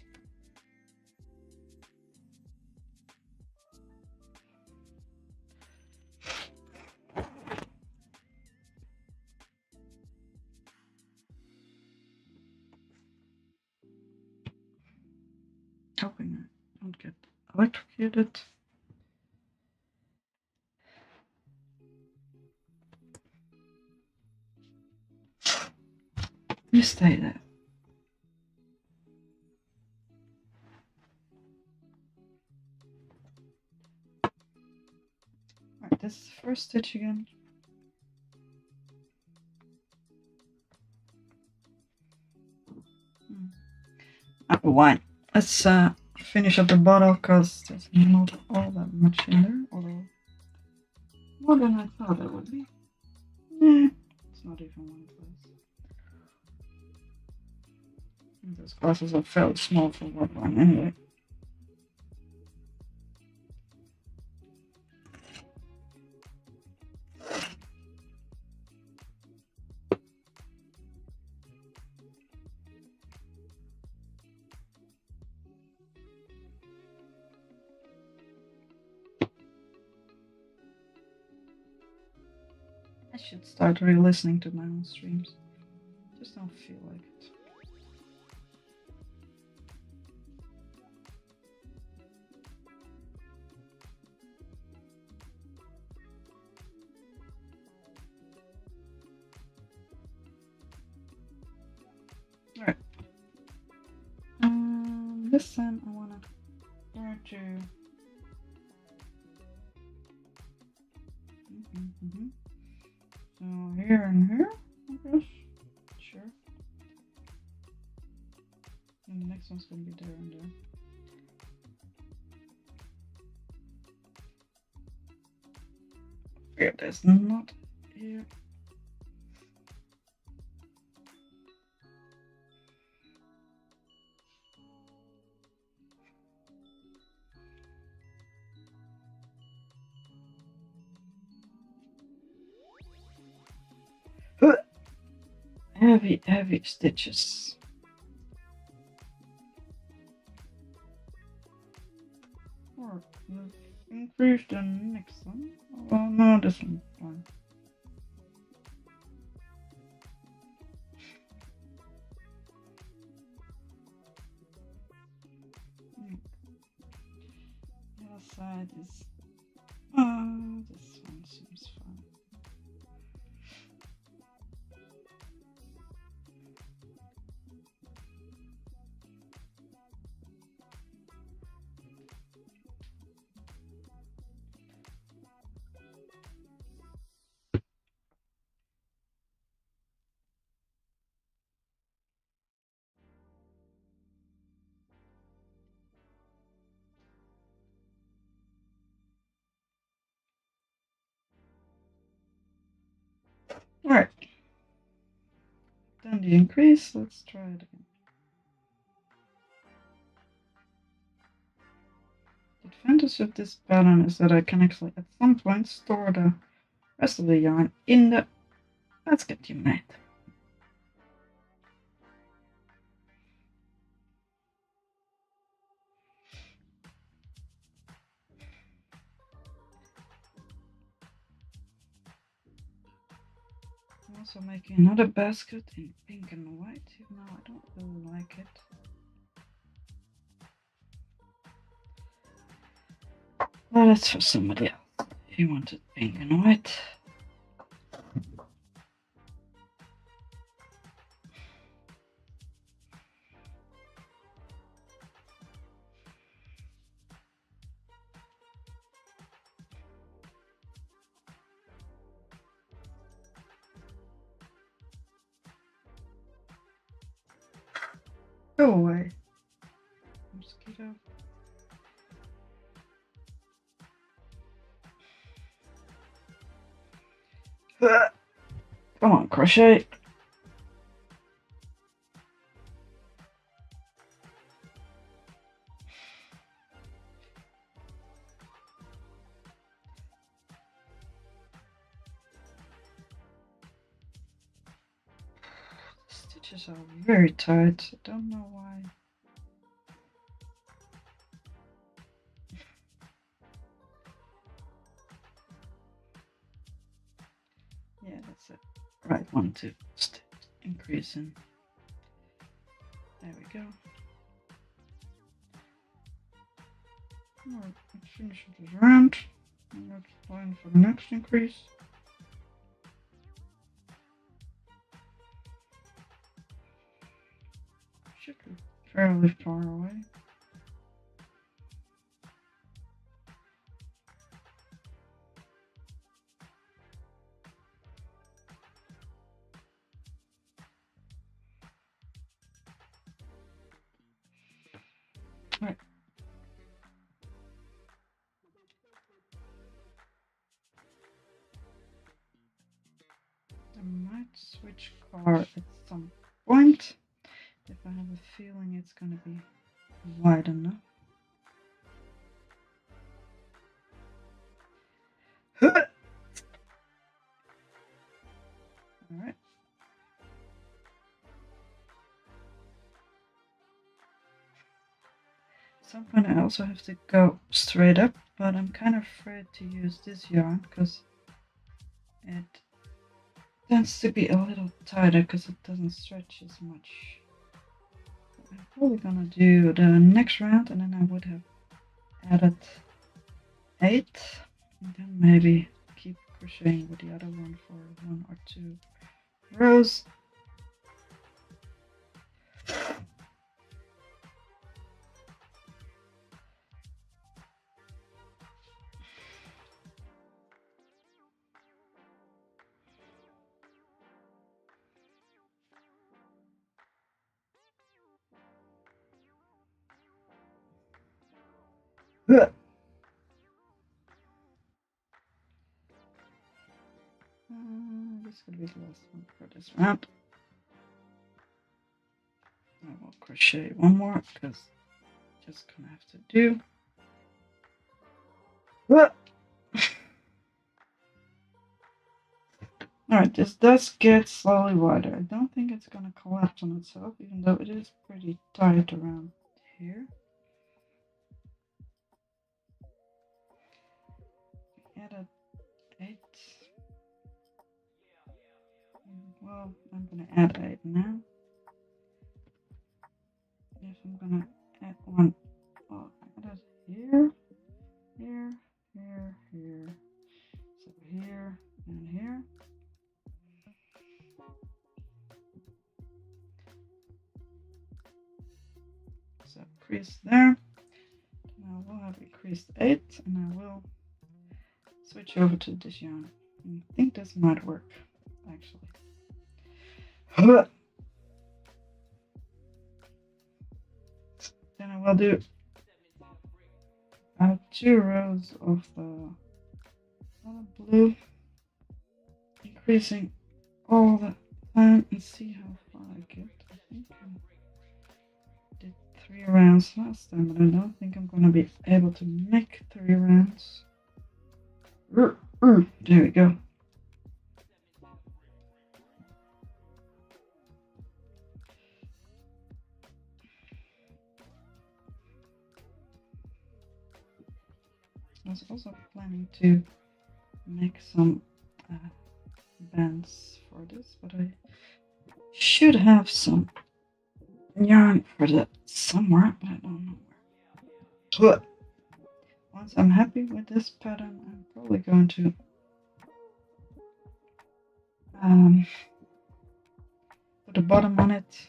Hoping I don't get electrocuted. You stay there. Alright, this is the first stitch again. Apple wine. Let's finish up the bottle because there's not all that much in there, although more than I thought it would be. It's not even one glass. Those glasses are fairly small for what one anyway. I should start re-listening to my own streams. Just don't feel like it. Alright. This time I wanna start to so here and here, I guess. Sure. And the next one's gonna be there and there. Here, there's not here. Heavy stitches. Or let's increase the next one. Oh no, this one's fine. The other side is this one seems fine. Alright. Then the increase, let's try it again. The advantage of this pattern is that I can actually at some point store the rest of the yarn in the basket you made. I'm also making another basket in pink and white, even though I don't really like it. But that's for somebody else. He wanted pink and white. Go away. Mosquito. Come on, crochet. The stitches are very tight. I don't know why. Yeah, that's it. Right one to increase in. There we go. Alright, let's finish this round. And let's plan for the next increase. Should be fairly far away. Right. I might switch car at some point if I have a feeling it's gonna be wide enough. Alright. At some point I also have to go straight up, but I'm kind of afraid to use this yarn because it tends to be a little tighter because it doesn't stretch as much. I'm probably gonna do the next round and then I would have added 8 and then maybe keep crocheting with the other one for 1 or 2 rows. This is gonna be the last one for this round. I will crochet one more because just gonna have to do. Alright, this does get slowly wider. I don't think it's gonna collapse on itself, even though it is pretty tight around here. Added 8. Well, I'm gonna add 8 now. If I'm gonna add 1, well, I added here, here, here, here. So here and here. So crease there. Now we'll have increased 8 and I will switch over to this yarn. I think this might work actually. Then I will do 2 rows of the blue, increasing all the time and see how far I get. I think I did 3 rounds last time, but I don't think I'm gonna be able to make 3 rounds. There we go. I was also planning to make some bands for this, but I should have some yarn for that somewhere, but I don't know where. Once I'm happy with this pattern, I'm probably going to put a bottom on it.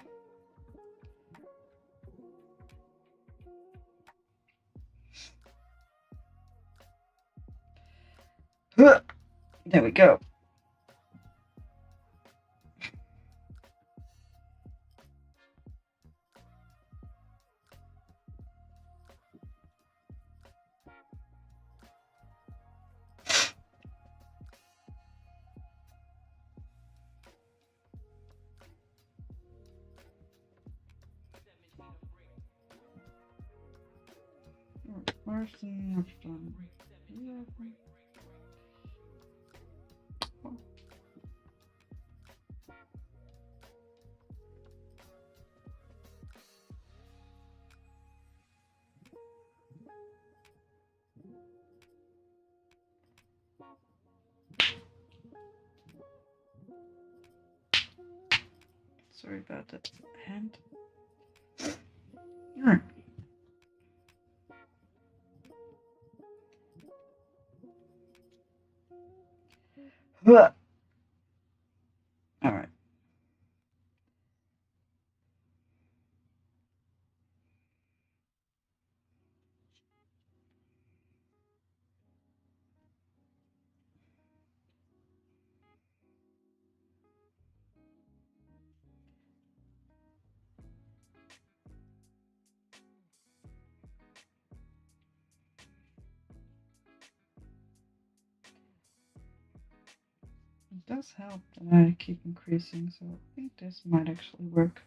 There we go. Where's the next one? Yeah. Oh. Sorry about that hand. Alright. Alright. It does help that I keep increasing, so I think this might actually work.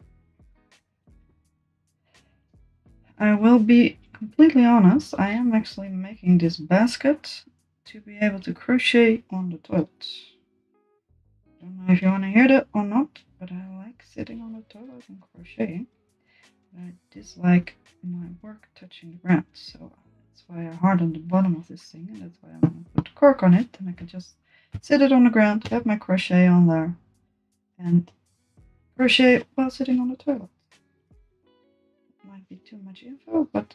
I will be completely honest, I am actually making this basket to be able to crochet on the toilet. Don't know if you want to hear that or not, but I like sitting on the toilet and crocheting. I dislike my work touching the ground, so that's why I hardened the bottom of this thing, and that's why I'm going to put cork on it, and I can just sit it on the ground, have my crochet on there, and crochet while sitting on the toilet. Might be too much info, but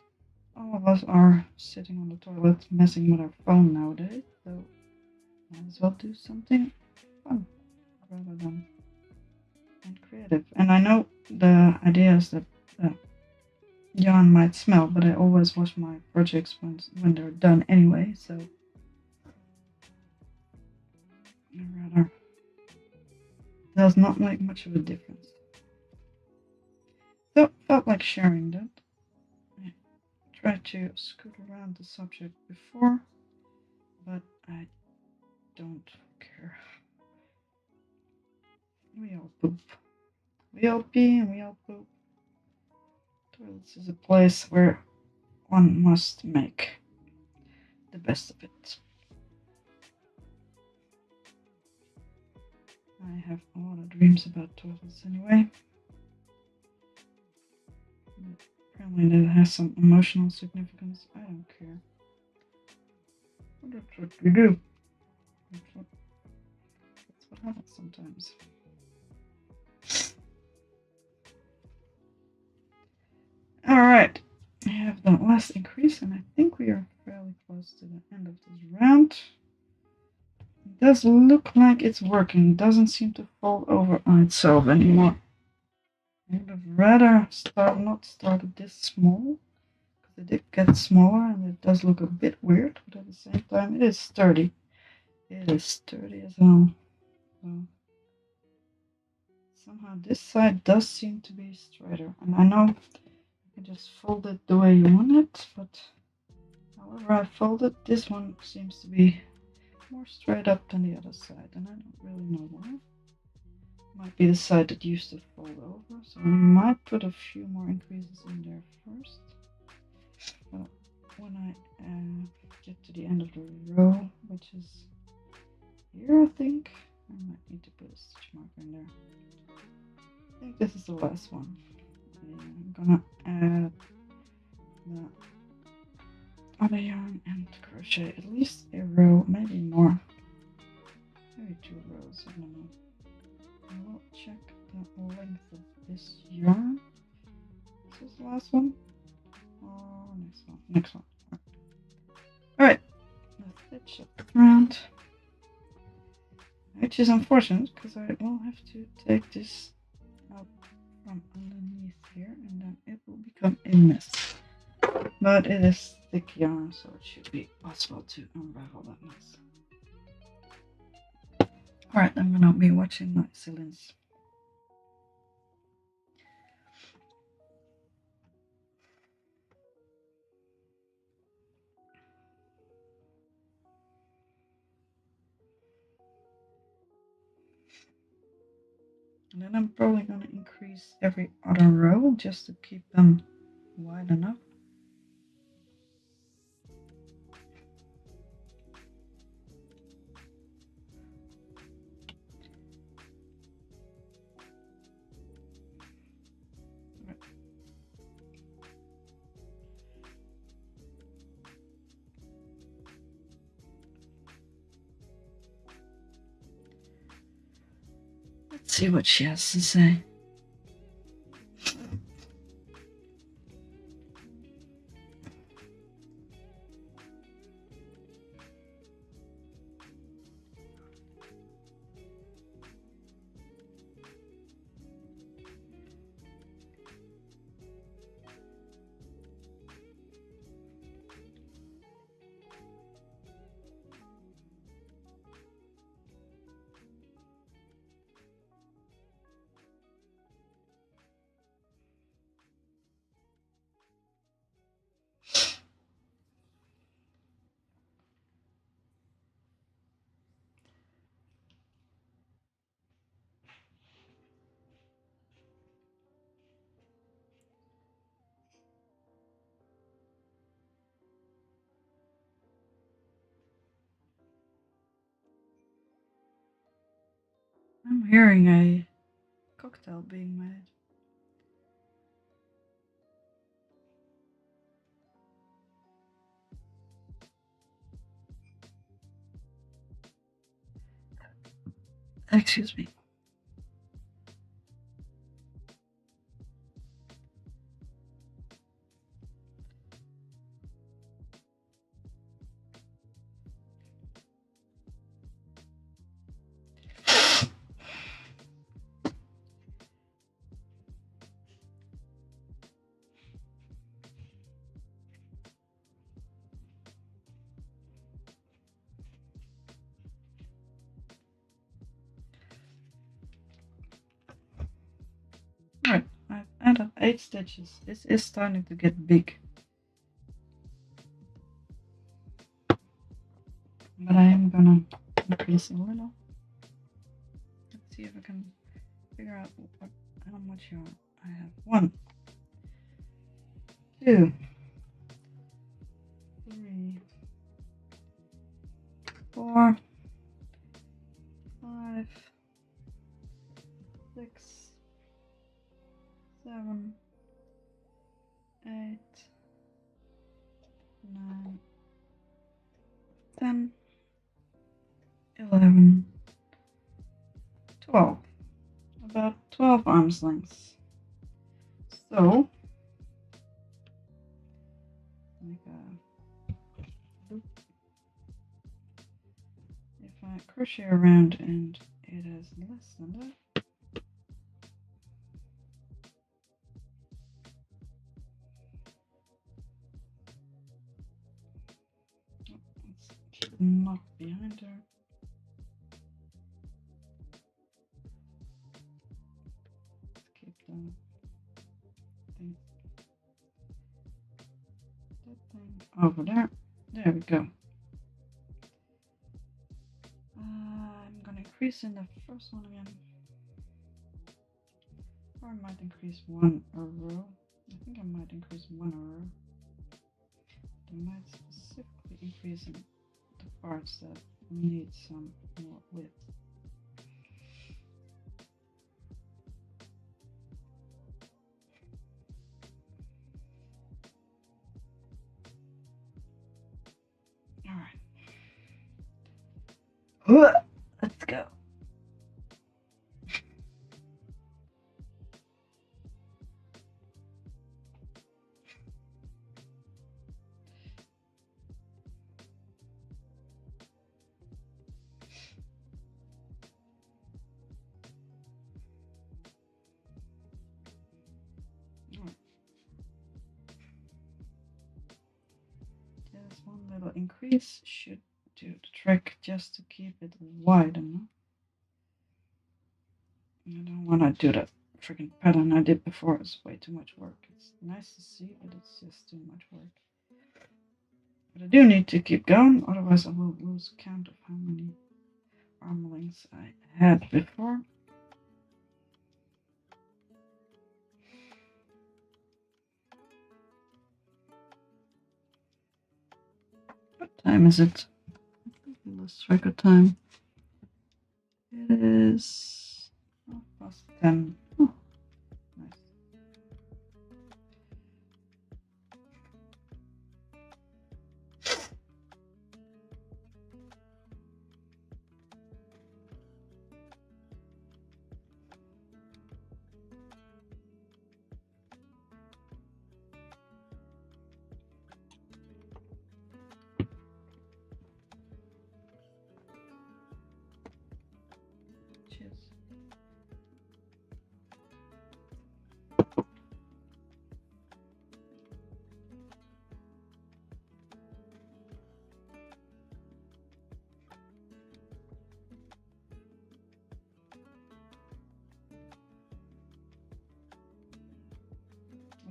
all of us are sitting on the toilet messing with our phone nowadays, so might as well do something fun rather than and creative. And I know the idea is that yarn might smell, but I always wash my projects when they're done anyway, so rather does not make much of a difference. So felt like sharing that. I tried to scoot around the subject before, but I don't care. We all poop. We all pee and we all poop. Toilets is a place where one must make the best of it. I have a lot of dreams about toilets anyway. Apparently that has some emotional significance. I don't care. But that's what we do. That's what happens sometimes. Alright. I have the last increase, and I think we are fairly close to the end of this round. It does look like it's working. It doesn't seem to fall over on itself anymore. I would have rather not started this small, because it did get smaller and it does look a bit weird, but at the same time it is sturdy. It is sturdy as hell. So somehow this side does seem to be straighter, and I know you can just fold it the way you want it, but however I fold it, this one seems to be more straight up than the other side, and I don't really know why. Might be the side that used to fold over, so I might put a few more increases in there first. But when I get to the end of the row, which is here I think, I might need to put a stitch marker in there. I think this is the last one. I'm gonna add the other yarn and crochet at least a row, maybe more. Maybe 2 rows, I don't know. I will check the length of this yarn. Is this the last one? Oh, next one. Next one. Alright. Let's stitch up the round. Which is unfortunate because I will have to take this out from underneath here and then it will become a mess. But it is thick yarn, so it should be possible to unravel that mess. Alright, I'm gonna be watching my ceilings. And then I'm probably gonna increase every other row just to keep them wide enough. Let's see what she has to say. I'm hearing a cocktail being made. Excuse me. Alright, I've added 8 stitches. This is starting to get big. But I am gonna increase a little. Let's see if I can figure out how much yarn I have. 1, 2, 3, 4, 5, 6, 7, 8, 9, 10, 11, 12. About 12 arms lengths. So, make a loop. If I crochet around and it is less than that, let's keep the knot behind her. Let's keep the thing, that thing over there. There we go. I'm gonna increase in the first one again. Or I might increase one a row. I think I might increase one a row. I might specifically increase in the parts that need some more width. Alright. Let's go. Just one little increase should do the trick, just to keep it wide enough. I don't want to do that freaking pattern I did before. It's way too much work. It's nice to see, but it's just too much work. But I do need to keep going, otherwise I will lose count of how many arm lengths I had before. What time is it? I lost track of time. It is 10:30. Oh, nice.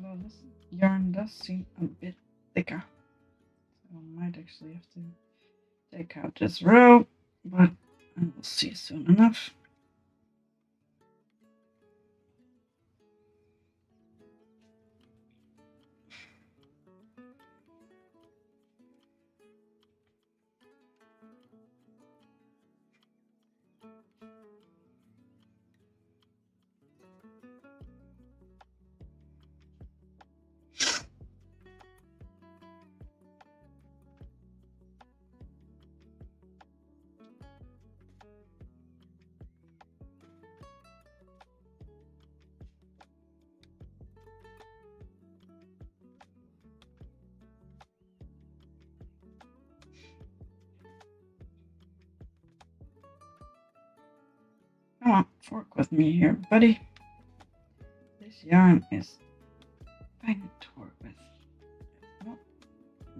although this yarn does seem a bit thicker. So I might actually have to take out this row, but I will see soon enough. Come on, work with me here, buddy. This yarn is pain to work with. Not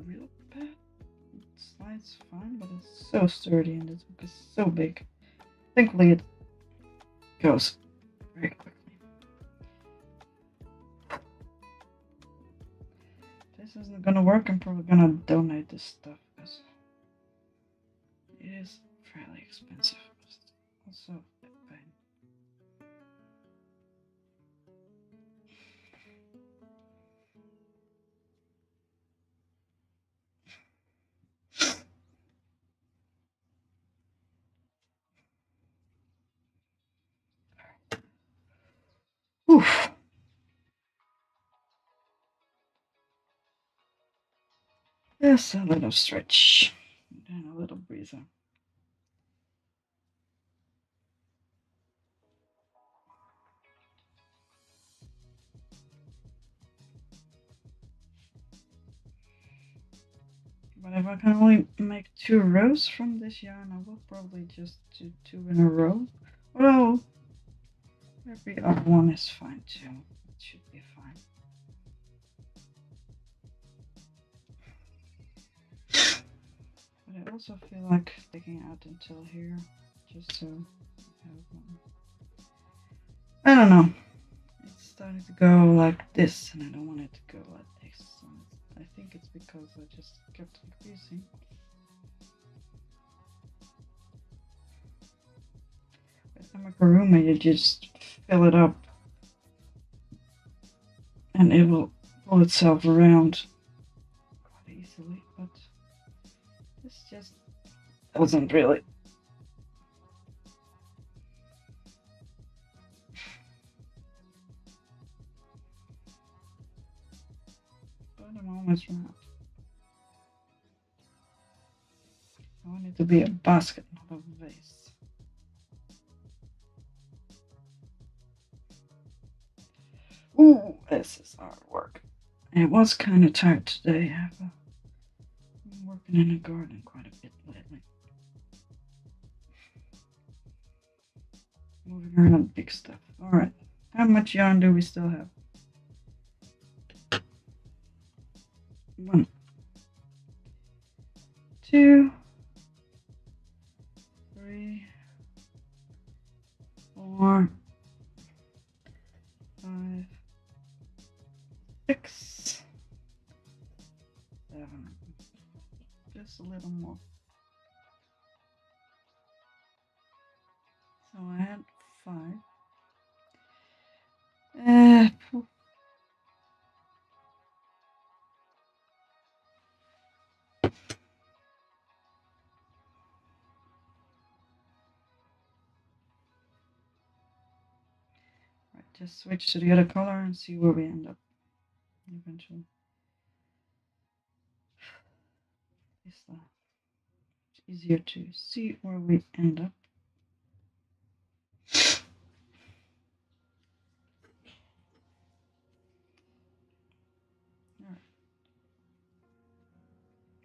real bad. It slides fine, but it's so sturdy and this book is so big. Thankfully it goes very quickly. This isn't gonna work. I'm probably gonna donate this stuff because it is fairly expensive. Also a pain. Oof. Just a little stretch and a little breather. But if I can only make 2 rows from this yarn, I will probably just do 2 in a row. Although every other one is fine too. It should be fine. But I also feel like taking out until here, just so I have one. I don't know. It's starting to go like this, and I don't want it to go like this. So I think it's because I just kept increasing. With amigurumi, you just fill it up, and it will pull itself around quite easily. But this just doesn't really. But I'm almost round. I want it to be a basket, not a vase. Ooh, this is hard work. It was kind of tired today. I've been working in the garden quite a bit lately. Moving around big stuff. Alright, how much yarn do we still have? 1, 2, 3, 4, 5, 6, 7. Just a little more. So I had 5. Right, just switch to the other color and see where we end up eventually. It's easier to see where we end up. Alright.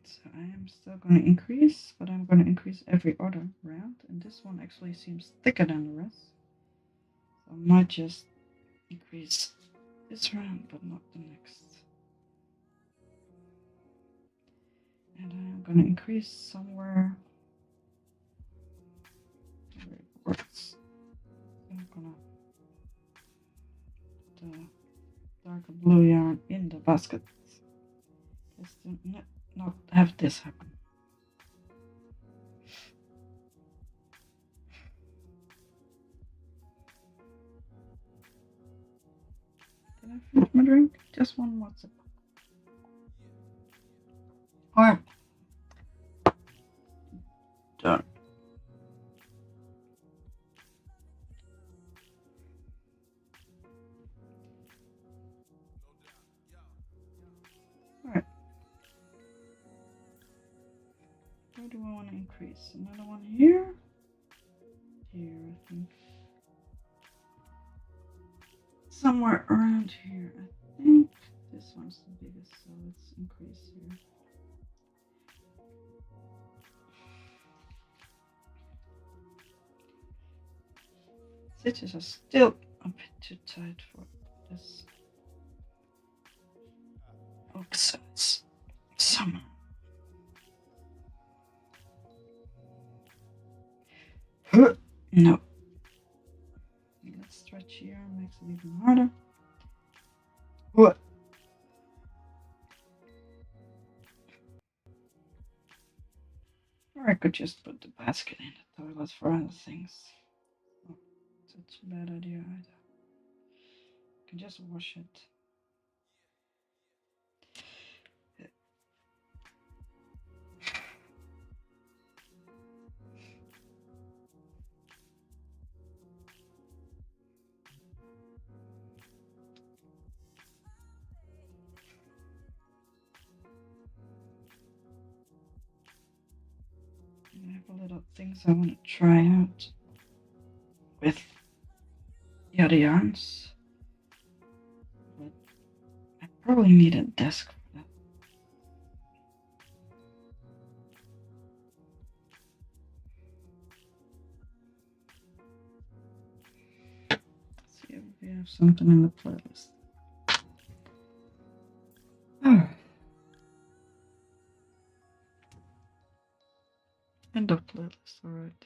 So I am still going to increase, but I'm going to increase every other round, and this one actually seems thicker than the rest. So I might just increase this round, but not the next. And I'm going to increase somewhere where it works. I'm going to put darker blue yarn in the basket. Just to not have this happen. Did I finish my drink? Just one more sip. Alright. Done. Alright. Where do I want to increase? Another one here? Here, I think. Somewhere around here. I think this one's the biggest, so let's increase here. Stitches are still a bit too tight for this book size. Some. No. Let's stretch here, makes it even harder. What? Or I could just put the basket in the toilet for other things. Not such a bad idea either. I can just wash it. I have a little things I want to try out with the other yarns, but I probably need a desk for that. Let's see if we have something in the playlist. Oh. End of playlist, alright.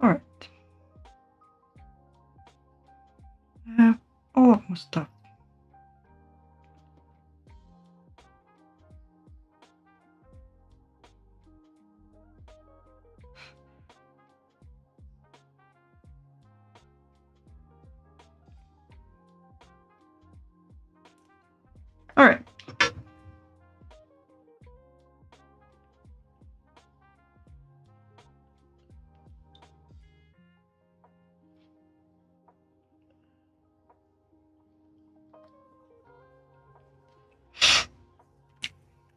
Alright. I have all of my stuff. Alright.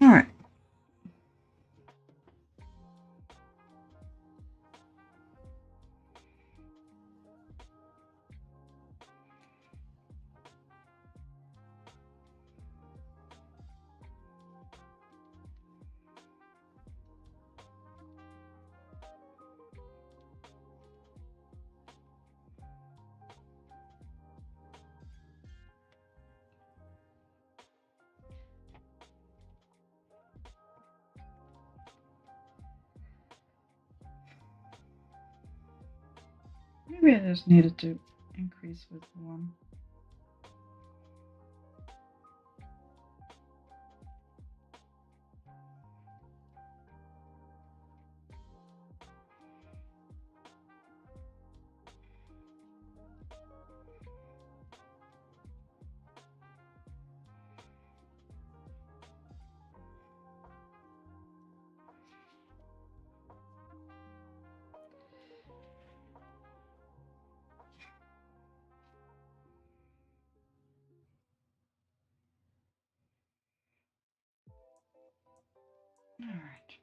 Alright. Maybe I just needed to increase with one. Alright.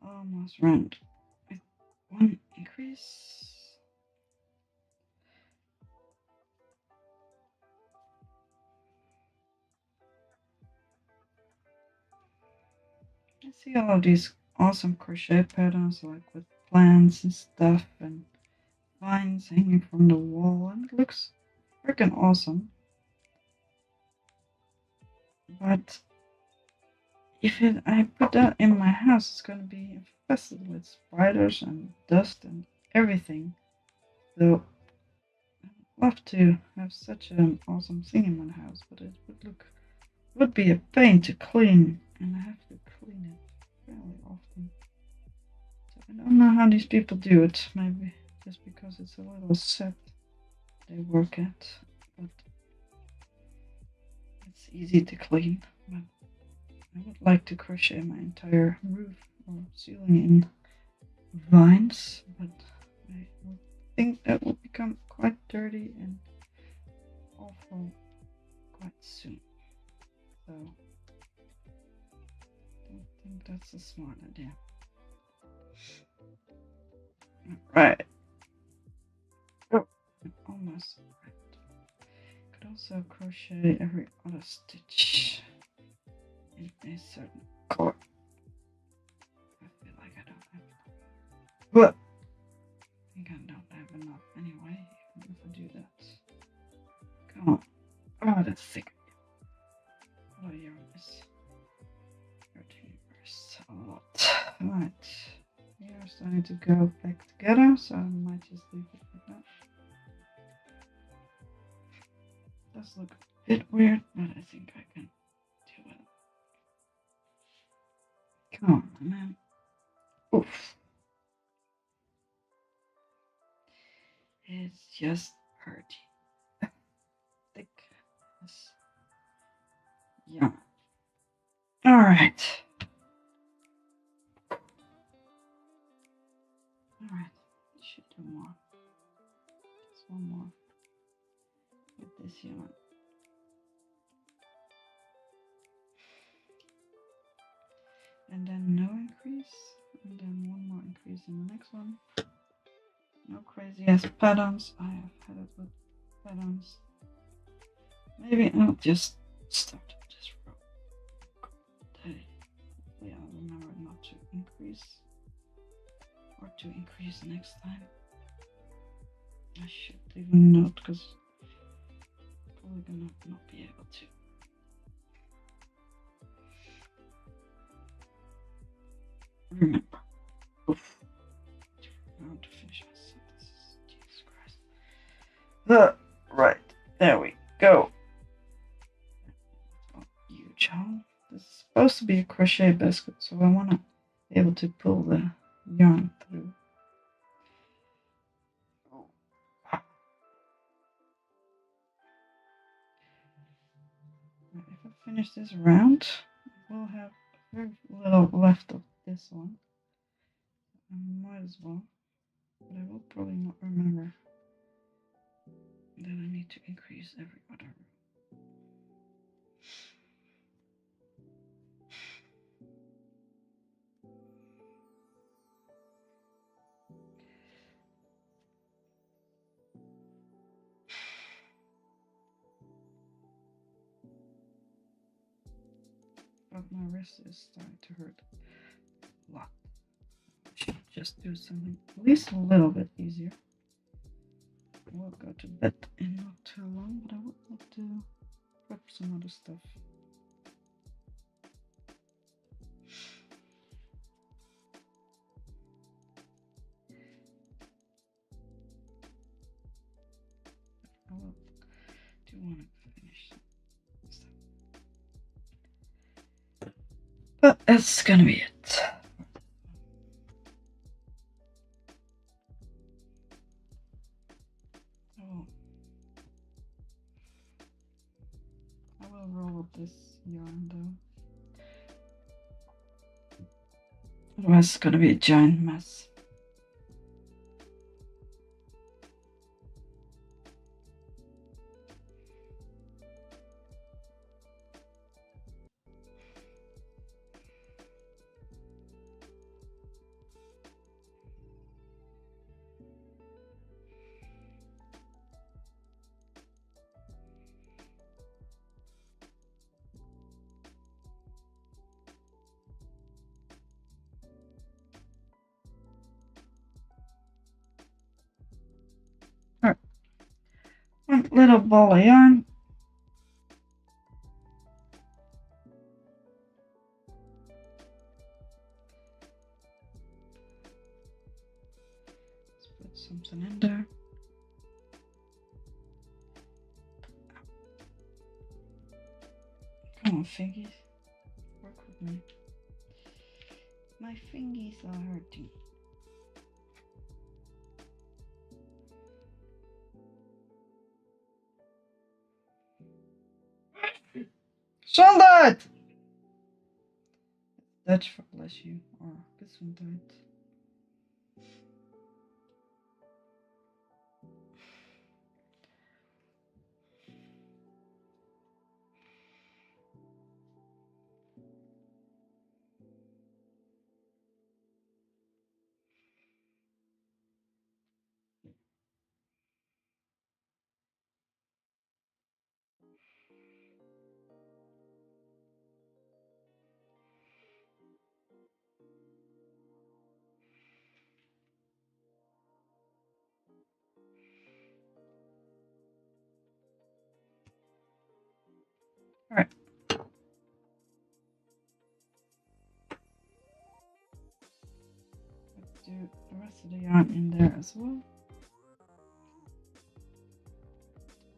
Almost round. One increase. I see all of these awesome crochet patterns like with plants and stuff and vines hanging from the wall, and it looks freaking awesome. But if I put that in my house, it's going to be infested with spiders and dust and everything. So I'd love to have such an awesome thing in my house, but it would be a pain to clean, and I have to clean it fairly often. So I don't know how these people do it. Maybe just because it's a little set they work at, but it's easy to clean. But I would like to crochet my entire roof or ceiling in vines, but I would think that will become quite dirty and awful quite soon. So I don't think that's a smart idea. Right. Oh, almost right. Could also crochet every other stitch in a certain color. I feel like I don't have enough. But I think I don't have enough anyway, even if I do that. Come on. Oh, that's thick. Oh, yeah, this hurting a lot. Alright. We are starting to go back together, so I might just leave it like that. Does look a bit weird, but I think I can do it. Come on, man. Oof. It's just hurting. Thick. Yeah. Alright. Alright. Should do more. Just one more. With this yarn. And then no increase. And then one more increase in the next one. No crazy ass patterns. I have had it with patterns. Maybe I'll just start this row. Hopefully I'll remember not to increase. Or to increase next time. I should leave a note because I'm probably gonna not be able to. Remember. Oof. I want to finish my sentences. Jesus Christ. Right. There we go. Oh, huge hole. This is supposed to be a crochet basket, so I want to be able to pull the yarn through. If I finish this round, we'll have very little left of this one. I might as well, but I will probably not remember that I need to increase every other row. But my wrist is starting to hurt a lot. I should just do something at least a little bit easier. We'll go to bed in not too long, but I would like to prep some other stuff. I do want to finish stuff. But that's gonna be it. I will roll up this yarn though. Otherwise it's gonna be a giant mess. little ball of yarn. Let's put something in there. Come on, fingies. Work with me. My fingies are hurting. Zondag! Dutch for bless you. Or gezondheid. Alright. Let's do the rest of the yarn in there as well.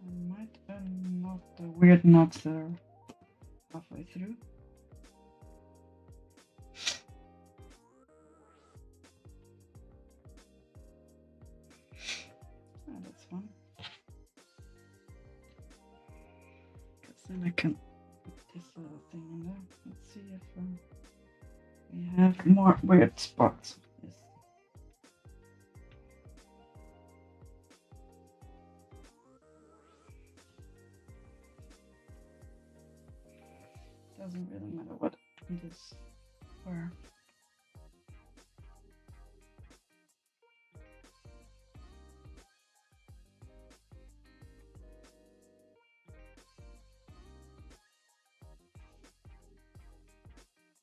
I might unknot the weird knots that are halfway through. Oh, that's fun. Because then I can put this little thing in there. Let's see if we have more weird spots. Yes. Doesn't really matter what it is where.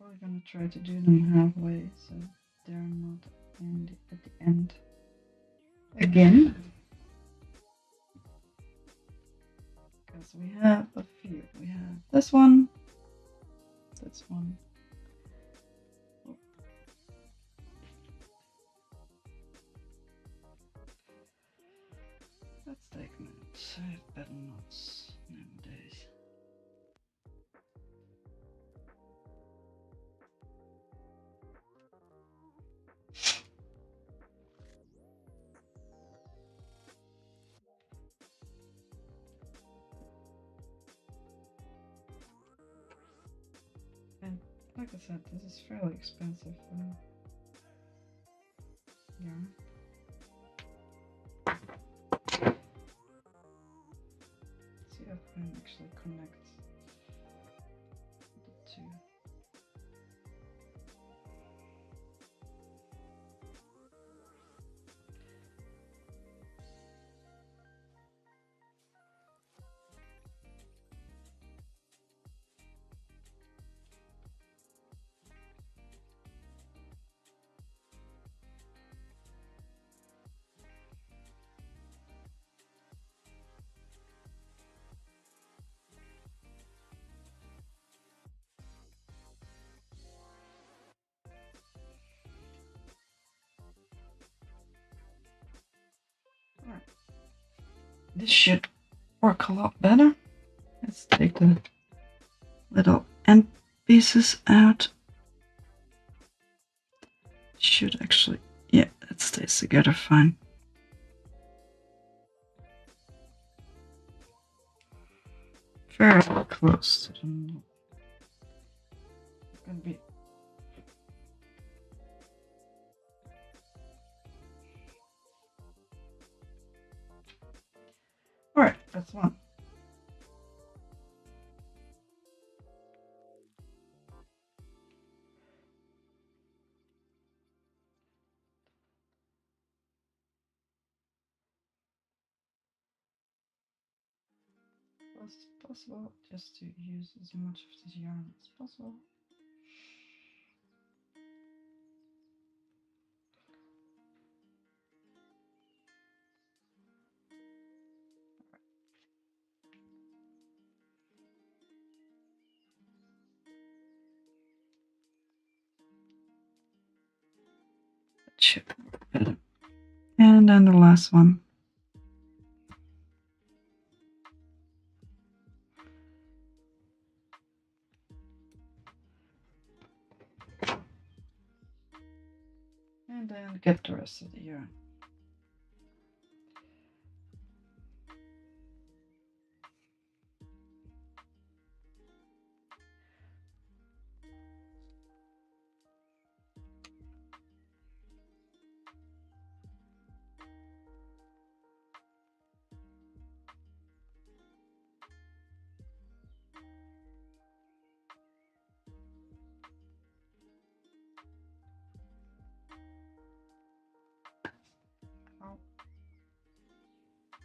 We're gonna try to do them halfway so they're not at the end again. Because we have a few. We have this one. Let's take a minute. I have better knots nowadays. And like I said, this is fairly expensive yarn. Let's see if I can actually connect the two. Alright. This should work a lot better. Let's take the little end pieces out. Should actually, yeah, it stays together fine. Very close to the knot. It's gonna be. Alright, that's one. It's possible just to use as much of this yarn as possible. should work better. And then the last one. And then get the rest of the yarn.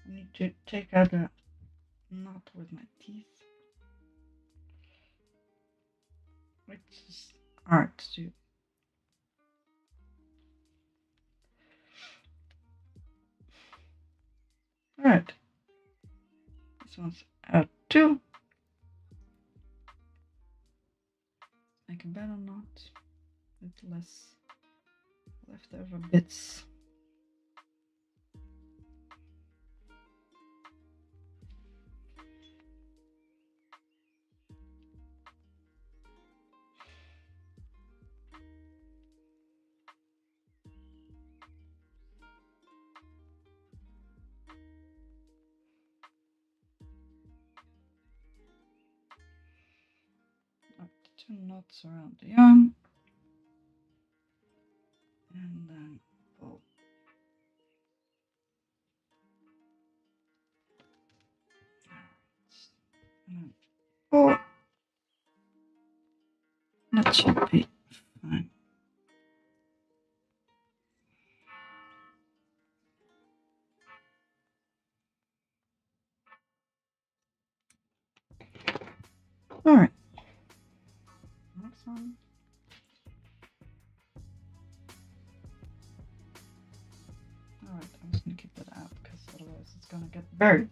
I need to take out the knot with my teeth, which is hard to do. Alright, this one's out too. Make a better knot with less leftover bits. Two knots around the yarn, and then pull. And then pull. That should be fine. All right. Next one. All right, I'm just gonna keep that out because otherwise it's gonna get buried.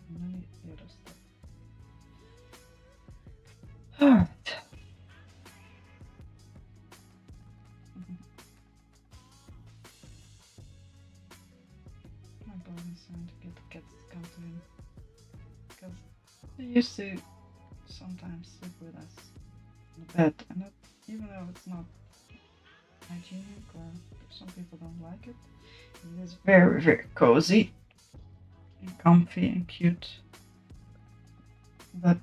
And the other stuff. All right. My boy's trying to get the cats to come to him because they used to sometimes sleep with us in the bed, and that, even though it's not hygienic or some people don't like it, it is very, very cozy and comfy and cute. But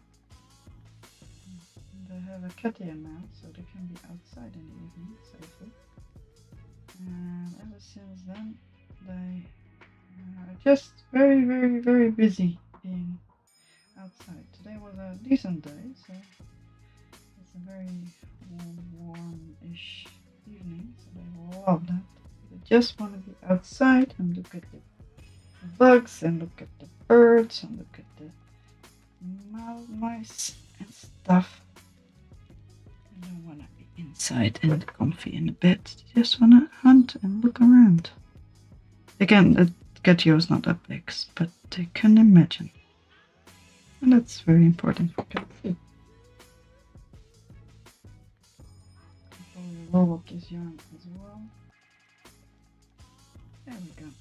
they have a cat here now, so they can be outside in the evening safely. And ever since then, they are just very, very, very busy being outside. Today was a decent day, so it's a very warm-ish evening, so they love that. They just want to be outside and look at the bugs and look at the birds and look at the mice and stuff. They don't want to be inside and comfy in the bed. They just want to hunt and look around. Again, the catio is not that big, but they can imagine. And that's very important for cats too. Probably roll up this yarn as well. There we go.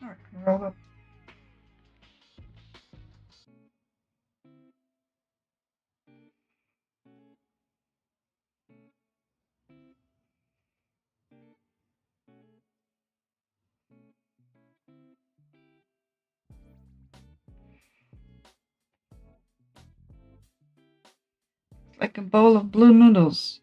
Alright, roll up. like a bowl of blue noodles.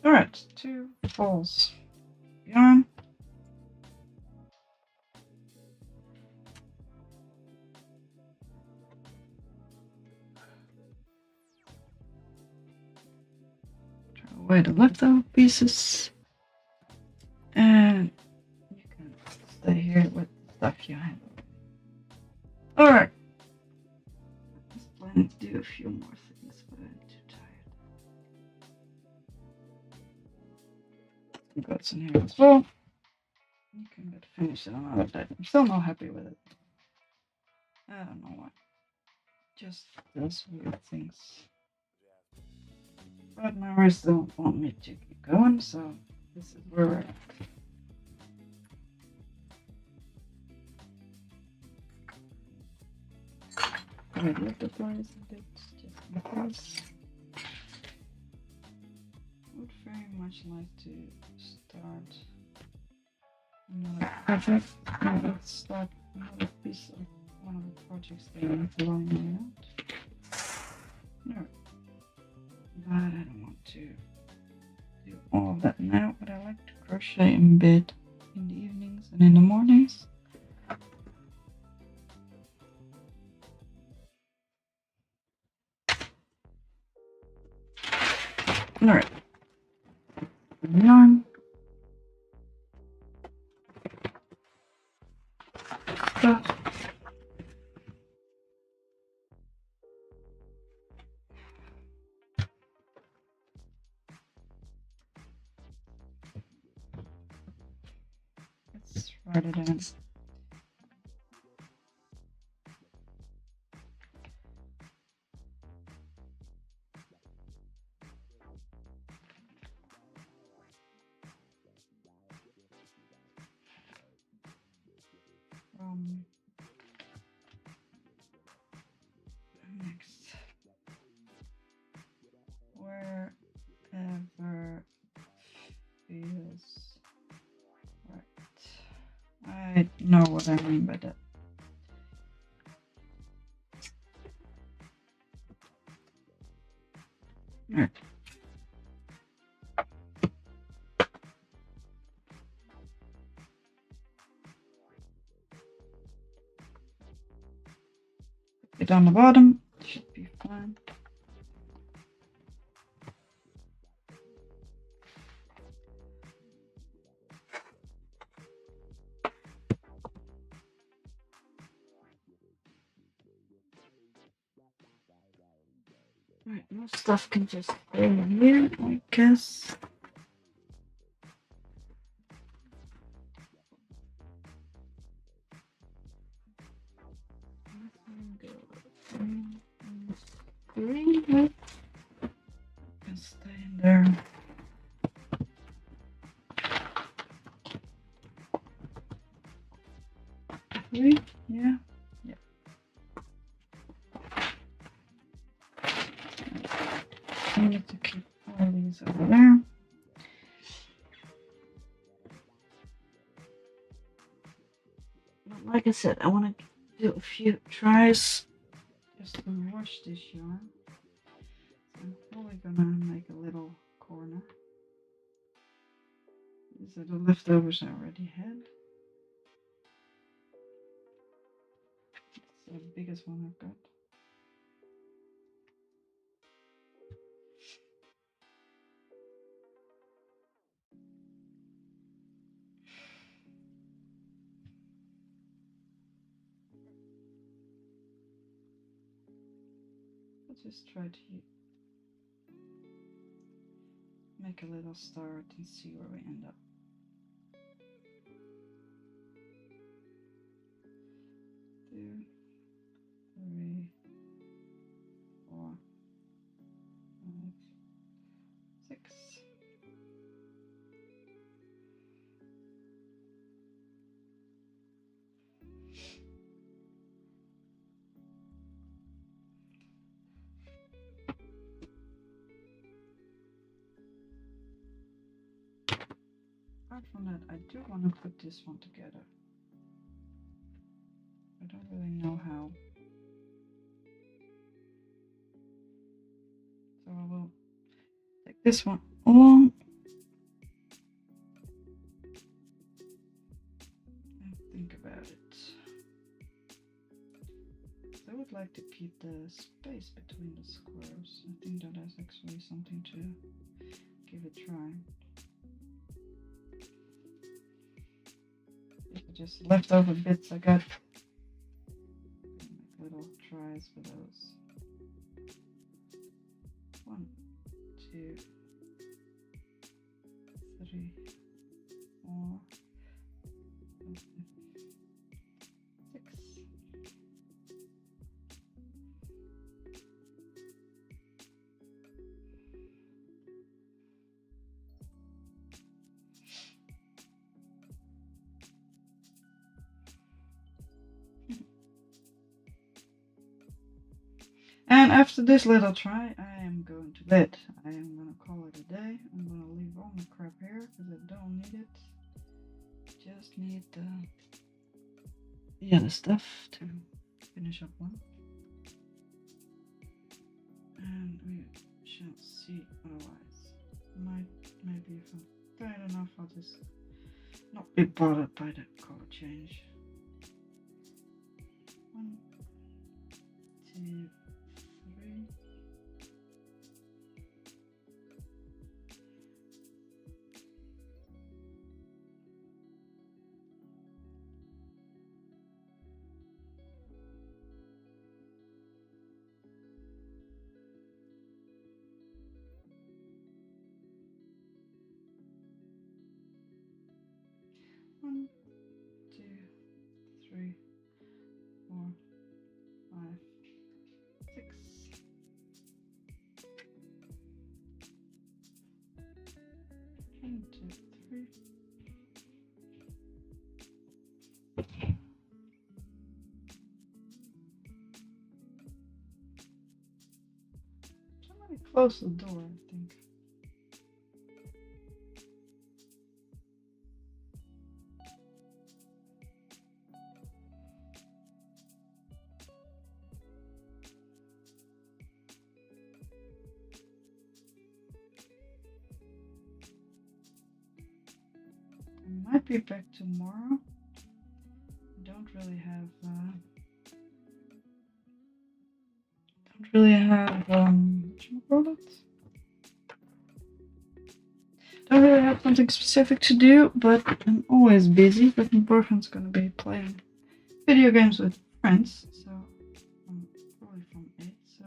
Alright, 2 balls yarn. Throw away the leftover pieces. And you can stay here with the stuff you have. Alright. I was planning to do a few more things, but I'm too tired. Some goats in here as well. You can get finished on another day. I'm still not happy with it. I don't know why. Just those weird things. But my wrist don't want me to keep going, so this is where we're at. I left the place a bit just because I would very much like to start another project. Let's start another piece of one of the projects that are blowing me out. No. But I don't want to do all of that now, but I like to crochet in bed in the evenings and in the mornings. Alright. Yarn. Stuff. Let's write it in. Next, wherever feels right. I know what I mean by that. Right. It on the bottom should be fine. Right, most stuff can just stay in here, I guess. Three, right? Can stay in there. Three, yeah. I need to keep all these over there. But like I said, I want to do a few tries just to wash this yarn. So I'm probably gonna make a little corner. These are the leftovers I already had. It's the biggest one I've got. I'll just try to make a little start and see where we end up. 2, 3, 4, apart from that, I do want to put this one together. I don't really know how. So I will take this one along and think about it. I would like to keep the space between the squares. I think that is actually something to give a try. Just leftover bits I got. Make little tries for those. 1, 2, 3, 4, 5, 6. And after this little try, I am going to bed. I am going to call it a day. I'm going to leave all my crap here because I don't need it. Just need the other stuff to finish up one. And we shall see otherwise. Maybe if I'm tired enough, I'll just not be bothered by the color change. 1, 2, 3. One, 2, 3, 4, 5, 6. One, 2, 3. Somebody close the door, I think. I might be back tomorrow. Don't really have don't really have something specific to do, but I'm always busy. But my boyfriend's gonna be playing video games with friends, so probably from 8. So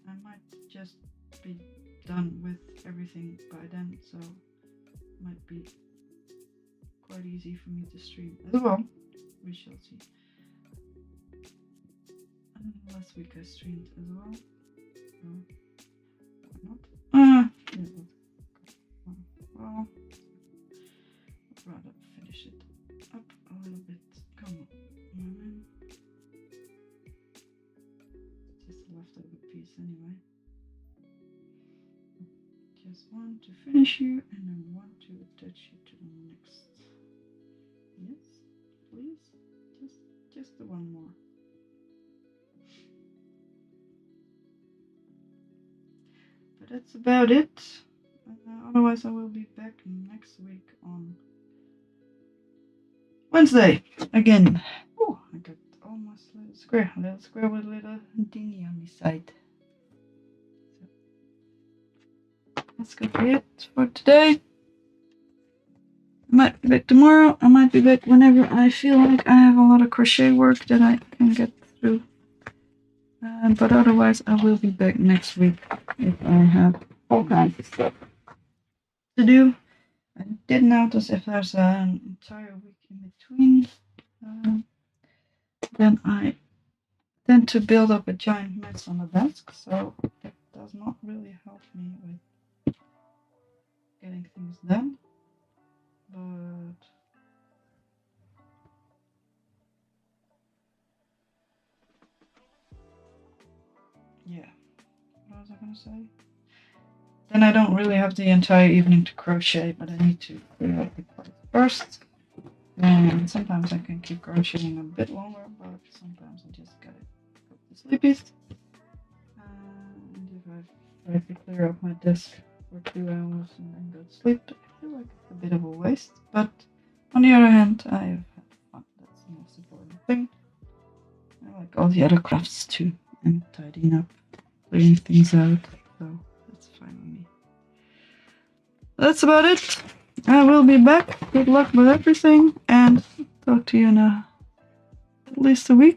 I might just be done with everything by then. So it might be quite easy for me to stream as well. We shall see. And last week I streamed as well. So why not? Yeah, well, I'd rather finish it up a little bit. Come on, man. Just a leftover piece anyway. Just one to finish you, and then one to attach you to the next. Yes, please. Just the one more. But that's about it. Otherwise, I will be back next week on Wednesday again. Oh, I got almost a little square with a little dingy on the side. So that's gonna be it for today. I might be back tomorrow. I might be back whenever I feel like I have a lot of crochet work that I can get through. But otherwise, I will be back next week if I have all kinds of stuff to do. I did notice if there's an entire week in between, then I tend to build up a giant mess on the desk, so that does not really help me with getting things done. But yeah, what was I gonna say? then I don't really have the entire evening to crochet, but I need to clear up the part first. And sometimes I can keep crocheting a bit longer, but sometimes I just gotta go to sleepies. And if I try to clear up my desk for 2 hours and then go to sleep, I feel like it's a bit of a waste. But on the other hand, I have had fun. That's the most important thing. I like all the other crafts too, and tidying up, clearing things out, so that's fine with me. That's about it. I will be back. Good luck with everything, and talk to you in at least a week.